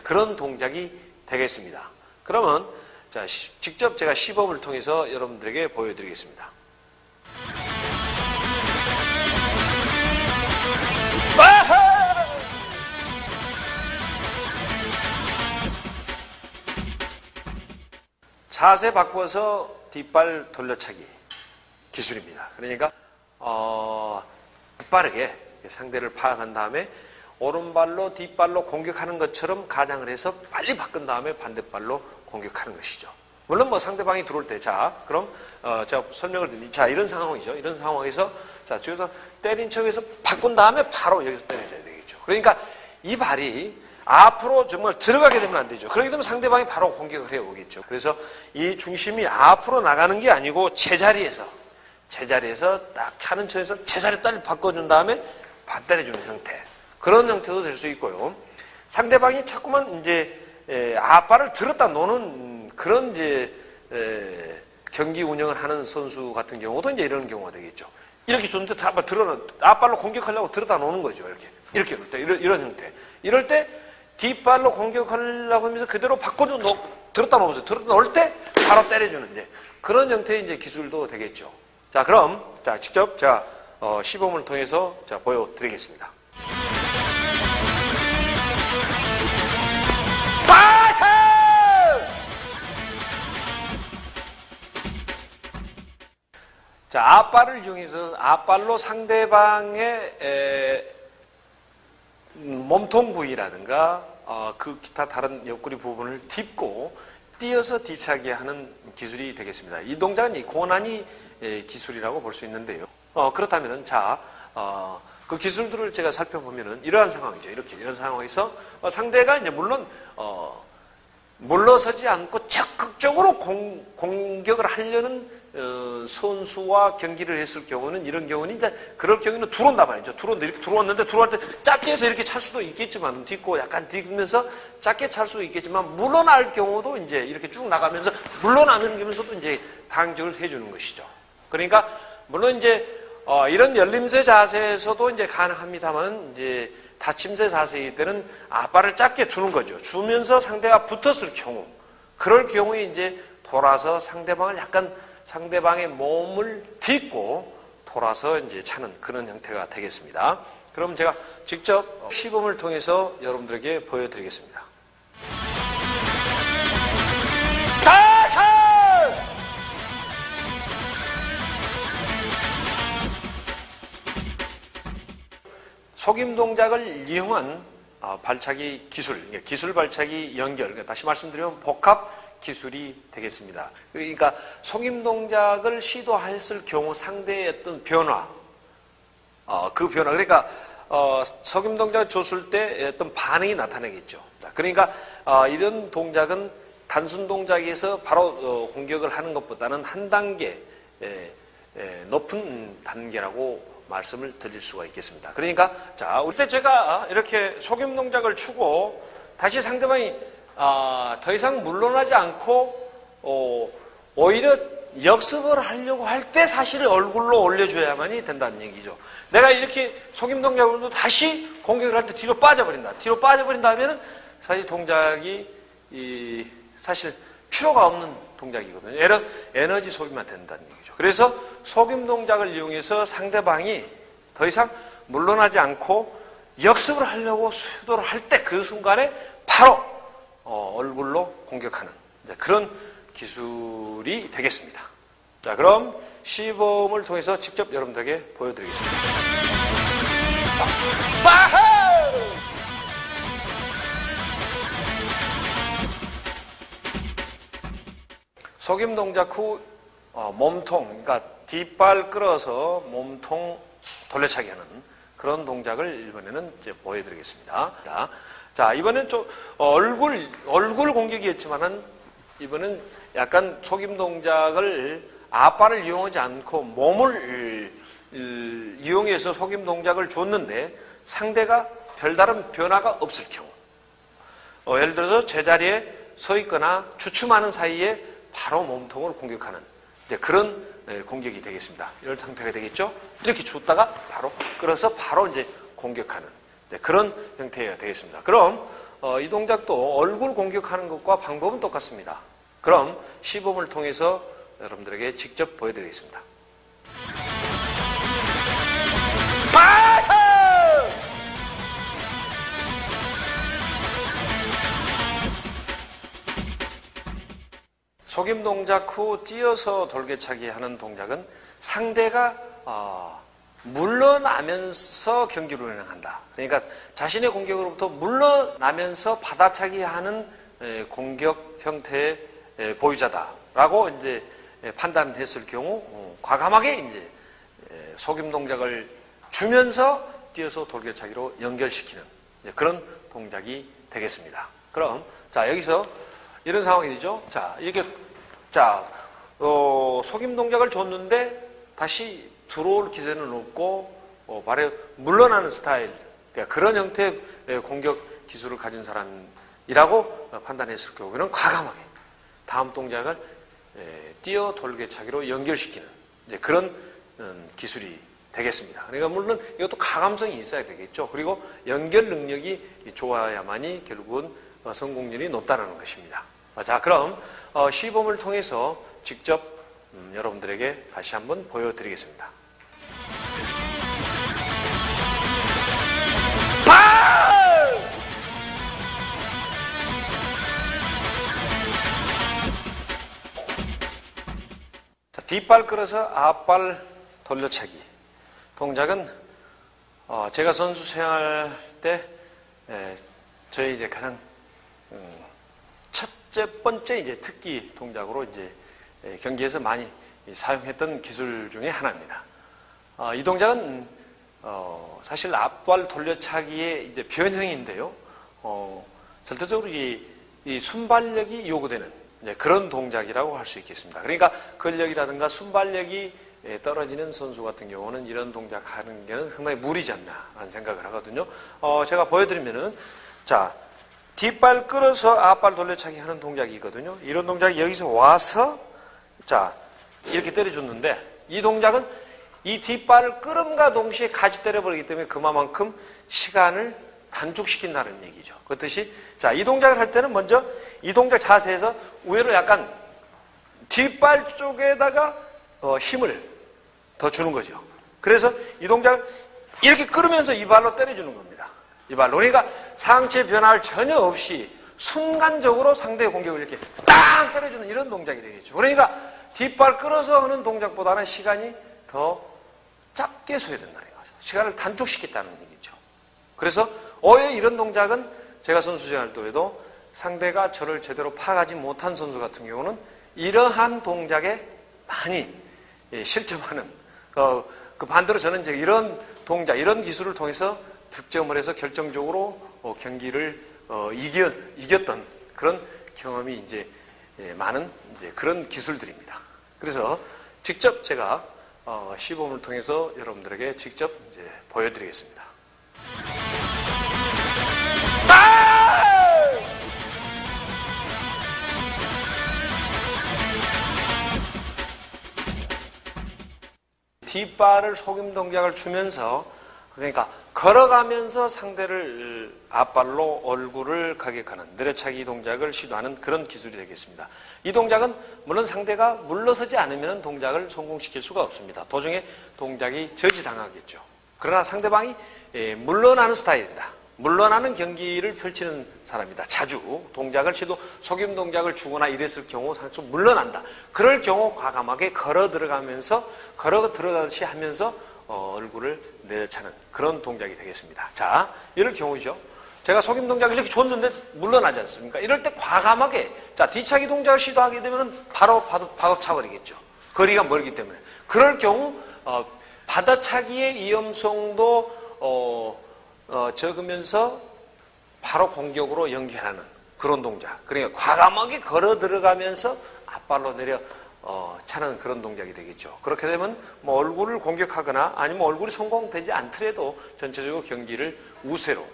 그런 동작이 되겠습니다. 그러면 자, 직접 제가 시범을 통해서 여러분들에게 보여드리겠습니다. 자세 바꿔서 뒷발 돌려차기 기술입니다. 그러니까 빠르게 상대를 파악한 다음에 오른발로 뒷발로 공격하는 것처럼 가장을 해서 빨리 바꾼 다음에 반대발로 공격하는 것이죠. 물론 뭐 상대방이 들어올 때, 자, 그럼 제가 설명을 드리면, 자, 이런 상황이죠. 이런 상황에서 자, 저기서 때린 척해서 바꾼 다음에 바로 여기서 때려야 되겠죠. 그러니까 이 발이 앞으로 정말 들어가게 되면 안 되죠. 그렇게 되면 상대방이 바로 공격을 해오겠죠. 그래서 이 중심이 앞으로 나가는 게 아니고 제자리에서 딱 하는 척에서 제자리 딸 바꿔준 다음에 받때려주는 형태. 그런 형태도 될 수 있고요. 상대방이 자꾸만 이제 앞발을 들었다 노는 그런 이제 경기 운영을 하는 선수 같은 경우도 이제 이런 경우가 되겠죠. 이렇게 줬는데 앞발로 공격하려고 들었다 노는 거죠. 이렇게 이런 형태. 이럴 때 뒷발로 공격하려고 하면서 그대로 들었다 놓으면서 들었다 놓을 때 바로 때려주는 이제 그런 형태의 이제 기술도 되겠죠. 자, 그럼 자, 직접 제가 시범을 통해서 제가 보여드리겠습니다. 자, 앞발을 이용해서 앞발로 상대방의 몸통 부위라든가 그 기타 다른 옆구리 부분을 짚고 띄어서 뒤차게 하는 기술이 되겠습니다. 이 동작은 고난이 기술이라고 볼 수 있는데요. 그렇다면은 자, 그 기술들을 제가 살펴보면은 이러한 상황이죠. 이런 상황에서 상대가 이제 물론 물러서지 않고 적극적으로 공격을 하려는 선수와 경기를 했을 경우는 이런 경우는 이제 그럴 경우는 들어온다 말이죠. 이렇게 들어왔는데 들어올 때 짧게 해서 이렇게 찰 수도 있겠지만 딛고 약간 딛으면서 짧게 찰 수도 있겠지만 물러날 경우도 이제 이렇게 쭉 나가면서 물러나면서도 이제 당직을 해주는 것이죠. 그러니까 물론 이제 이런 열림새 자세에서도 이제 가능합니다만 이제 다침새 자세일 때는 앞발을 짧게 주는 거죠. 주면서 상대가 붙었을 경우, 그럴 경우에 이제 돌아서 상대방의 몸을 딛고 돌아서 이제 차는 그런 형태가 되겠습니다. 그럼 제가 직접 시범을 통해서 여러분들에게 보여드리겠습니다. 속임 동작을 이용한 발차기 기술 발차기 연결, 다시 말씀드리면 복합 기술이 되겠습니다. 그러니까 속임 동작을 시도했을 경우 상대의 어떤 변화, 그 변화, 그러니까 속임 동작을 줬을 때 어떤 반응이 나타나겠죠. 그러니까 이런 동작은 단순 동작에서 바로 공격을 하는 것보다는 한 단계 높은 단계라고 말씀을 드릴 수가 있겠습니다. 그러니까 자, 그때 제가 이렇게 속임 동작을 추고 다시 상대방이 더 이상 물러나지 않고 오히려 역습을 하려고 할 때 사실 얼굴로 올려줘야만이 된다는 얘기죠. 내가 이렇게 속임 동작으로도 다시 공격을 할 때 뒤로 빠져버린다. 뒤로 빠져버린다 하면은 사실 동작이 사실 필요가 없는 동작이거든요. 에너지 소비만 된다는 얘기죠. 그래서 속임 동작을 이용해서 상대방이 더 이상 물러나지 않고 역습을 하려고 시도를 할 때 그 순간에 바로 얼굴로 공격하는 그런 기술이 되겠습니다. 자, 그럼 시범을 통해서 직접 여러분들에게 보여드리겠습니다. 속임 동작 후 몸통, 그러니까 뒷발 끌어서 몸통 돌려차기 하는 그런 동작을 이번에는 이제 보여드리겠습니다. 자, 이번엔 좀 얼굴 공격이었지만은 이번엔 약간 속임 동작을 앞발을 이용하지 않고 몸을 이용해서 속임 동작을 줬는데 상대가 별다른 변화가 없을 경우, 예를 들어서 제자리에 서 있거나 주춤하는 사이에 바로 몸통을 공격하는 그런 공격이 되겠습니다. 이런 상태가 되겠죠? 이렇게 줬다가 바로 끌어서 바로 이제 공격하는 그런 형태가 되겠습니다. 그럼 이 동작도 얼굴 공격하는 것과 방법은 똑같습니다. 그럼 시범을 통해서 여러분들에게 직접 보여드리겠습니다. 속임 동작 후 뛰어서 돌개차기 하는 동작은 상대가 물러나면서 경기를 운영한다. 그러니까 자신의 공격으로부터 물러나면서 받아차기 하는 공격 형태의 보유자다라고 이제 판단했을 경우 과감하게 이제 속임 동작을 주면서 뛰어서 돌개차기로 연결시키는 그런 동작이 되겠습니다. 그럼 자, 여기서 이런 상황이 되죠. 자, 이렇게 속임 동작을 줬는데 다시 들어올 기세는 없고 바로 물러나는 스타일, 그러니까 그런 형태의 공격 기술을 가진 사람이라고 판단했을 경우에는 과감하게 다음 동작을 뛰어 돌개차기로 연결시키는 이제 그런 기술이 되겠습니다. 그러니까 물론 이것도 가감성이 있어야 되겠죠. 그리고 연결 능력이 좋아야만이 결국은 성공률이 높다는 것입니다. 자, 그럼 시범을 통해서 직접 여러분들에게 다시 한번 보여드리겠습니다. 자, 뒷발 끌어서 앞발 돌려차기 동작은 제가 선수 생활 때 저희 이제 가장 첫째 번째 이제 특기 동작으로 이제 경기에서 많이 사용했던 기술 중에 하나입니다. 이 동작은 사실 앞발 돌려차기의 이제 변형인데요. 절대적으로 이 순발력이 요구되는 그런 동작이라고 할 수 있겠습니다. 그러니까 근력이라든가 순발력이 떨어지는 선수 같은 경우는 이런 동작하는 게 상당히 무리지 않나라는 생각을 하거든요. 제가 보여드리면은 자, 뒷발 끌어서 앞발 돌려차기 하는 동작이 있거든요. 이런 동작이 여기서 와서 자, 이렇게 때려줬는데 이 동작은 이 뒷발을 끌음과 동시에 같이 때려버리기 때문에 그만큼 시간을 단축시킨다는 얘기죠. 그렇듯이 자, 이 동작을 할 때는 먼저 이 동작 자세에서 우회로 약간 뒷발 쪽에다가 힘을 더 주는 거죠. 그래서 이 동작을 이렇게 끌으면서 이 발로 때려주는 겁니다. 이 발로. 그러니까 상체 변화를 전혀 없이 순간적으로 상대의 공격을 이렇게 땅 때려주는 이런 동작이 되겠죠. 그러니까 뒷발 끌어서 하는 동작보다는 시간이 더 짧게 소요된다는 거죠. 시간을 단축시켰다는 얘기죠. 그래서 오히려 이런 동작은 제가 선수 생활 때에도 상대가 저를 제대로 파악하지 못한 선수 같은 경우는 이러한 동작에 많이 실점하는 그 반대로 저는 이제 이런 동작, 이런 기술을 통해서 득점을 해서 결정적으로 경기를 이겼던 그런 경험이 이제 많은 이제 그런 기술들입니다. 그래서 직접 제가 시범을 통해서 여러분들에게 직접 이제 보여드리겠습니다. 뒷발을 속임 동작을 주면서 그러니까 걸어가면서 상대를 앞발로 얼굴을 가격하는 내려차기 동작을 시도하는 그런 기술이 되겠습니다. 이 동작은 물론 상대가 물러서지 않으면 동작을 성공시킬 수가 없습니다. 도중에 동작이 저지당하겠죠. 그러나 상대방이 물러나는 스타일이다. 물러나는 경기를 펼치는 사람이다. 자주 동작을 시도 속임 동작을 주거나 이랬을 경우 좀 물러난다. 그럴 경우 과감하게 걸어 들어가듯이 하면서 얼굴을 내려차는 그런 동작이 되겠습니다. 자, 이럴 경우죠. 제가 속임 동작을 이렇게 줬는데 물러나지 않습니까? 이럴 때 과감하게 자 뒤차기 동작을 시도하게 되면 바로 차버리겠죠. 거리가 멀기 때문에. 그럴 경우 받아차기의 위험성도 적으면서 바로 공격으로 연결하는 그런 동작. 그러니까 과감하게 걸어 들어가면서 앞발로 내려 차는 그런 동작이 되겠죠. 그렇게 되면 뭐 얼굴을 공격하거나 아니면 얼굴이 성공되지 않더라도 전체적으로 경기를 우세로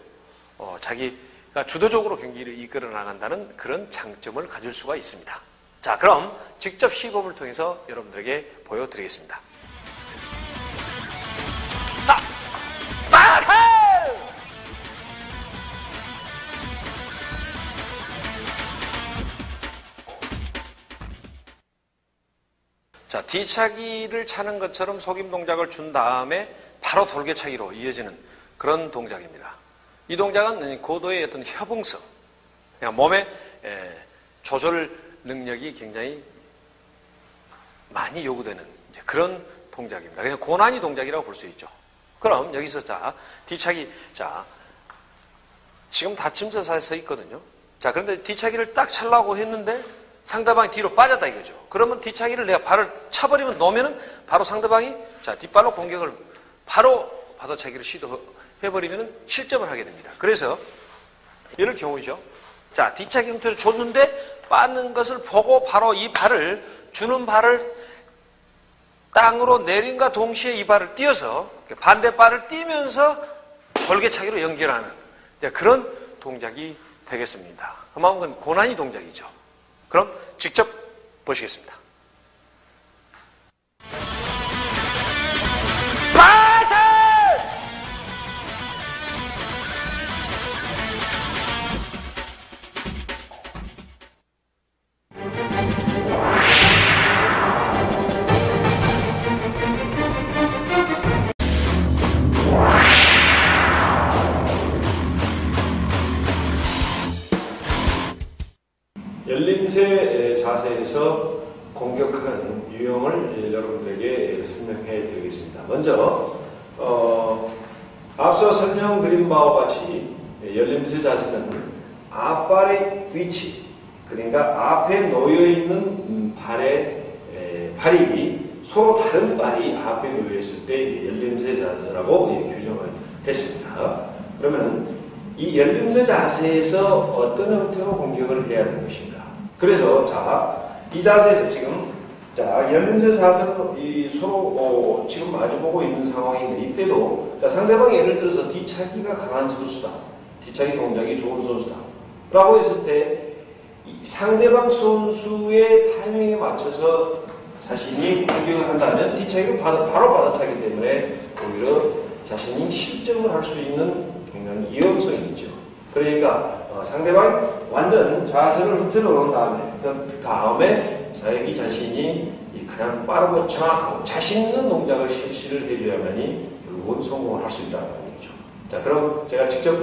자기가 주도적으로 경기를 이끌어 나간다는 그런 장점을 가질 수가 있습니다. 자, 그럼 직접 시범을 통해서 여러분들에게 보여드리겠습니다. 자, 뒤차기를 차는 것처럼 속임 동작을 준 다음에 바로 돌개차기로 이어지는 그런 동작입니다. 이 동작은 고도의 어떤 협응성, 그냥 몸의 조절 능력이 굉장히 많이 요구되는 그런 동작입니다. 그냥 고난이 동작이라고 볼 수 있죠. 그럼 여기서 자, 뒤차기, 자, 지금 다침자세에 서 있거든요. 자, 그런데 뒤차기를 딱 차려고 했는데 상대방이 뒤로 빠졌다 이거죠. 그러면 뒤차기를 내가 발을 차버리면 놓으면은 바로 상대방이 자, 뒷발로 공격을 바로 받아차기를 시도해버리면은 실점을 하게 됩니다. 그래서 이럴 경우죠. 자, 뒤차기 형태로 줬는데 빠는 것을 보고 바로 이 발을, 주는 발을 땅으로 내린과 동시에 이 발을 띄어서 반대발을 띄면서 돌개차기로 연결하는 그런 동작이 되겠습니다. 그만큼 고난이 동작이죠. 그럼 직접 보시겠습니다. 파이팅! 열림새 자세에서 공격하는 유형을 여러분들에게 설명해 드리겠습니다. 먼저 앞서 설명드린 바와 같이 열림새 자세는 앞발의 위치, 그러니까 앞에 놓여있는 발이 서로 다른 발이 앞에 놓여있을 때 열림새 자세라고 규정을 했습니다. 그러면 이 열림새 자세에서 어떤 형태로 공격을 해야 하는 것인가? 그래서 자, 이 자세에서 지금 자, 열림새 자세로 서로 지금 마주보고 있는 상황인데 이때도 자, 상대방이 예를 들어서 뒤차기가 강한 선수다. 뒤차기 동작이 좋은 선수다. 라고 했을 때 상대방 선수의 타이밍에 맞춰서 자신이 공격을 한다면 뒤차기를 바로 받아차기 때문에 오히려 자신이 실점을 할 수 있는 굉장히 위험성이 있죠. 그러니까 상대방이 완전 자세를 흐트러 놓은 다음에 자기 자신이 가장 빠르고 정확하고 자신 있는 동작을 실시를 해줘야만이 그건 성공을 할 수 있다는 얘기죠. 자, 그럼 제가 직접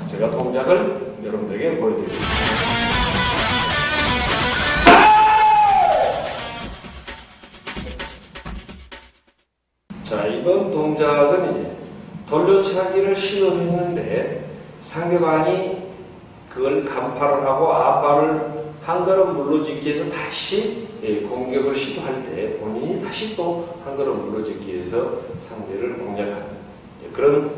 제가 동작을 여러분들에게 보여드리겠습니다. 자, 이번 동작은 이제 돌려차기를 시도했는데 상대방이 그걸 간파를 하고 앞발을 한 걸음 물러짓기 위해서 다시 공격을 시도할 때 본인이 다시 또 한 걸음 물러짓기 위해서 상대를 공략하는 그런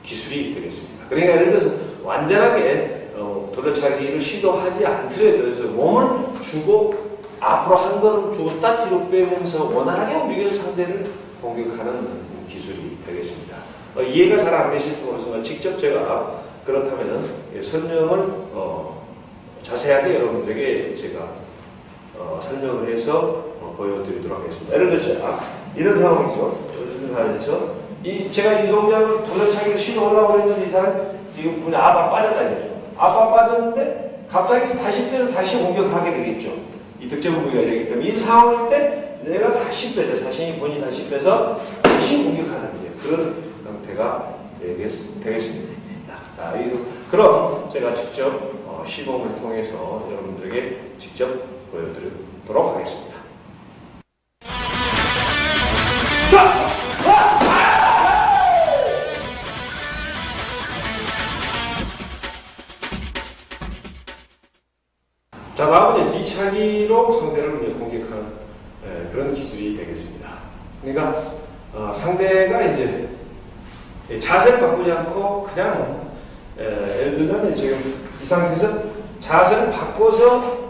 기술이 되겠습니다. 그러니까 예를 들어서 완전하게 돌려차기를 시도하지 않더라도 몸을 주고 앞으로 한 걸음 주었다 뒤로 빼면서 원활하게 움직여서 상대를 공격하는 기술이 되겠습니다. 이해가 잘 안 되실지 모르지만 직접 제가 그렇다면 설명을 자세하게 여러분들에게 제가 설명을 해서 보여드리도록 하겠습니다. 예를 들어 이런 상황이죠. 이런 상황에서 제가 이 동작을 돌려차기를 시도하려고 했는데 이 사람이 지금 분이 앞으로 빠졌다는 거죠. 앞으로 빠졌는데 갑자기 다시 빼서 다시 공격하게 되겠죠. 이 득점 부위가 되기 때문에 이 상황일 때 내가 다시 빼서 자신이 본인이 다시 빼서 다시 공격하는 그런 형태가 되겠습니다. 자, 그럼 제가 직접 시범을 통해서 여러분들에게 직접 보여드리도록 하겠습니다. 자, 다음은 이제 뒤차기로 상대를 공격하는 그런 기술이 되겠습니다. 그러니까 상대가 이제 자세를 바꾸지 않고 그냥 예를 들면 지금 이 상태에서 자세를 바꿔서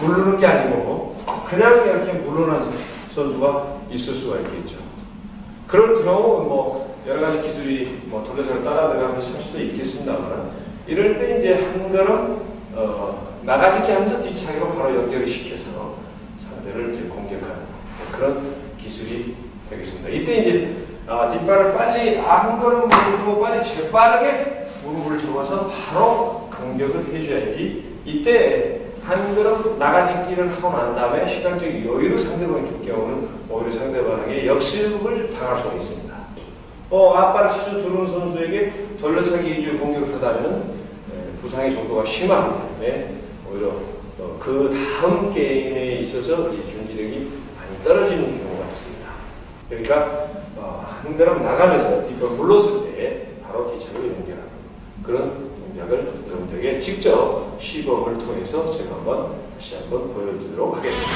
누르는 게 아니고 그냥 이렇게 물러난 선수가 있을 수가 있겠죠. 그럴 경우 뭐 여러 가지 기술이 뭐 돌려서 따라 들어가면서 할 수도 있겠습니다만 이럴 때 이제 한 걸음 나가지게 하면서 뒤차기로 바로 연결을 시켜서 상대를 이제 공격하는 그런 기술이 되겠습니다. 이때 이제 뒷발을 빨리 한 걸음 물고 빨리 재빠르게 무릎을 접어서 바로 공격을 해줘야지 이때 한 걸음 나가짓기를 하고 난 다음에 시간적인 여유를 상대방이 줄 경우는 오히려 상대방에게 역습을 당할 수가 있습니다. 앞발을 자주 두는 선수에게 돌려차기 위주의 공격을 하다면 부상의 정도가 심하기 때문에 오히려 그 다음 게임에 있어서 이 경기력이 많이 떨어지는 경우가 있습니다. 그러니까 한 걸음 나가면서 뒷발 물렀을 때 바로 뒤차기로 연결하는 그런 동작을 여러분들에게 직접 시범을 통해서 제가 다시 한번 보여드리도록 하겠습니다.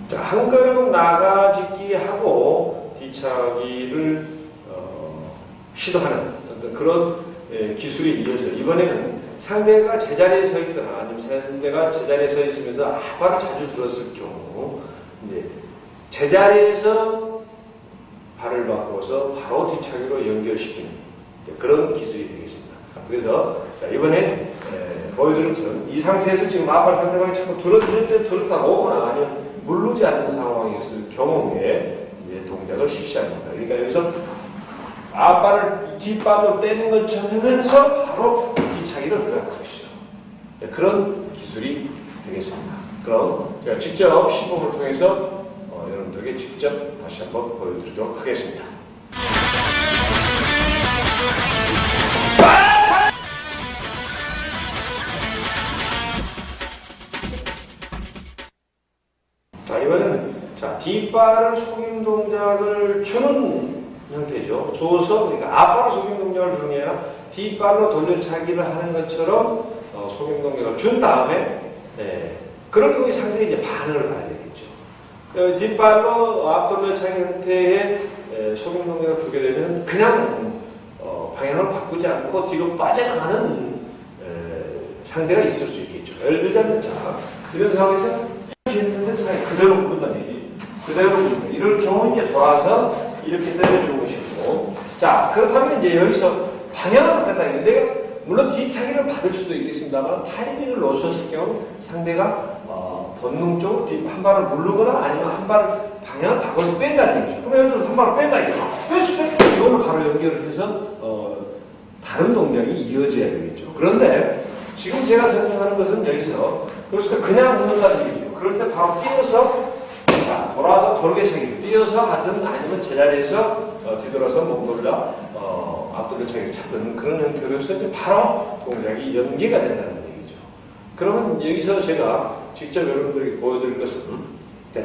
자, 한 걸음 나가짓기 하고 뒤차기를 시도하는 어떤 그런 기술이 이어져 이번에는 상대가 제자리에 서 있거나 아니면 상대가 제자리에 서 있으면서 앞발을 자주 들었을 경우 이제 제자리에서 발을 바꿔서 바로 뒤차기로 연결시키는 그런 기술이 되겠습니다. 그래서 자, 이번에 보여드린 것은 이 상태에서 지금 앞발 상대방이 자꾸 들었을 때 들었다 오거나 아니면 물르지 않는 상황이었을 경우에 이제 동작을 실시합니다. 그러니까 여기서 앞발을 뒷발로 떼는 것처럼 하면서 바로 뒤차기로 들어가는 것이죠. 그런 기술이 되겠습니다. 그럼 제가 직접 시범을 통해서 여러분들에게 직접 다시 한번 보여드리도록 하겠습니다. 자, 이번에는 뒷발을 속임 동작을 주는 형태죠. 줘서, 그러니까 앞발로 속임 동작을 주는 게 아니라 뒷발로 돌려차기를 하는 것처럼 속임 동작을 준 다음에, 그럴 경우에 상대가 이제 반응을 봐야 되겠죠. 뒷발로 앞 돌려차기 형태의 속임 동작을 주게 되면 그냥 방향을 바꾸지 않고 뒤로 빠져나가는 상대가 있을 수 있겠죠. 예를 들자면, 이런 상황에서 그대로 부른다는 얘기. 그대로 부른다. 이럴 경우 이제 돌아서 이렇게 때려주는 것이고. 자, 그렇다면 이제 여기서 방향을 바꿨다. 내가 물론 뒤차기를 받을 수도 있겠습니다만 타이밍을 놓쳤을 경우 상대가 본능적으로 한 발을 누르거나 아니면 한 발을 방향을 바꿔서 뺀다는 얘기죠. 그럼 예를 들어서 한 발을 뺀다 이거. 빼서 이걸로 바로 연결을 해서 다른 동작이 이어져야 되겠죠. 그런데 지금 제가 설명하는 것은 여기서 그래서 그냥 웃는다는 얘기죠. 그럴 때 바로 뛰어서 돌아서 돌개차기 뛰어서 하든 아니면 제자리에서 뒤돌아서 몸돌라 앞돌려차기를 찾든 그런 형태로서 이제 바로 동작이 연계가 된다는 얘기죠. 그러면 여기서 제가 직접 여러분들에게 보여드릴 것은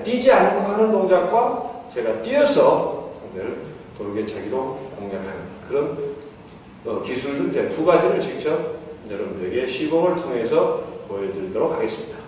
뛰지 않고 하는 동작과 제가 뛰어서 상대를 돌개차기로 공략하는 그런 기술들 이제 두 가지를 직접 여러분들에게 시범을 통해서 보여드리도록 하겠습니다.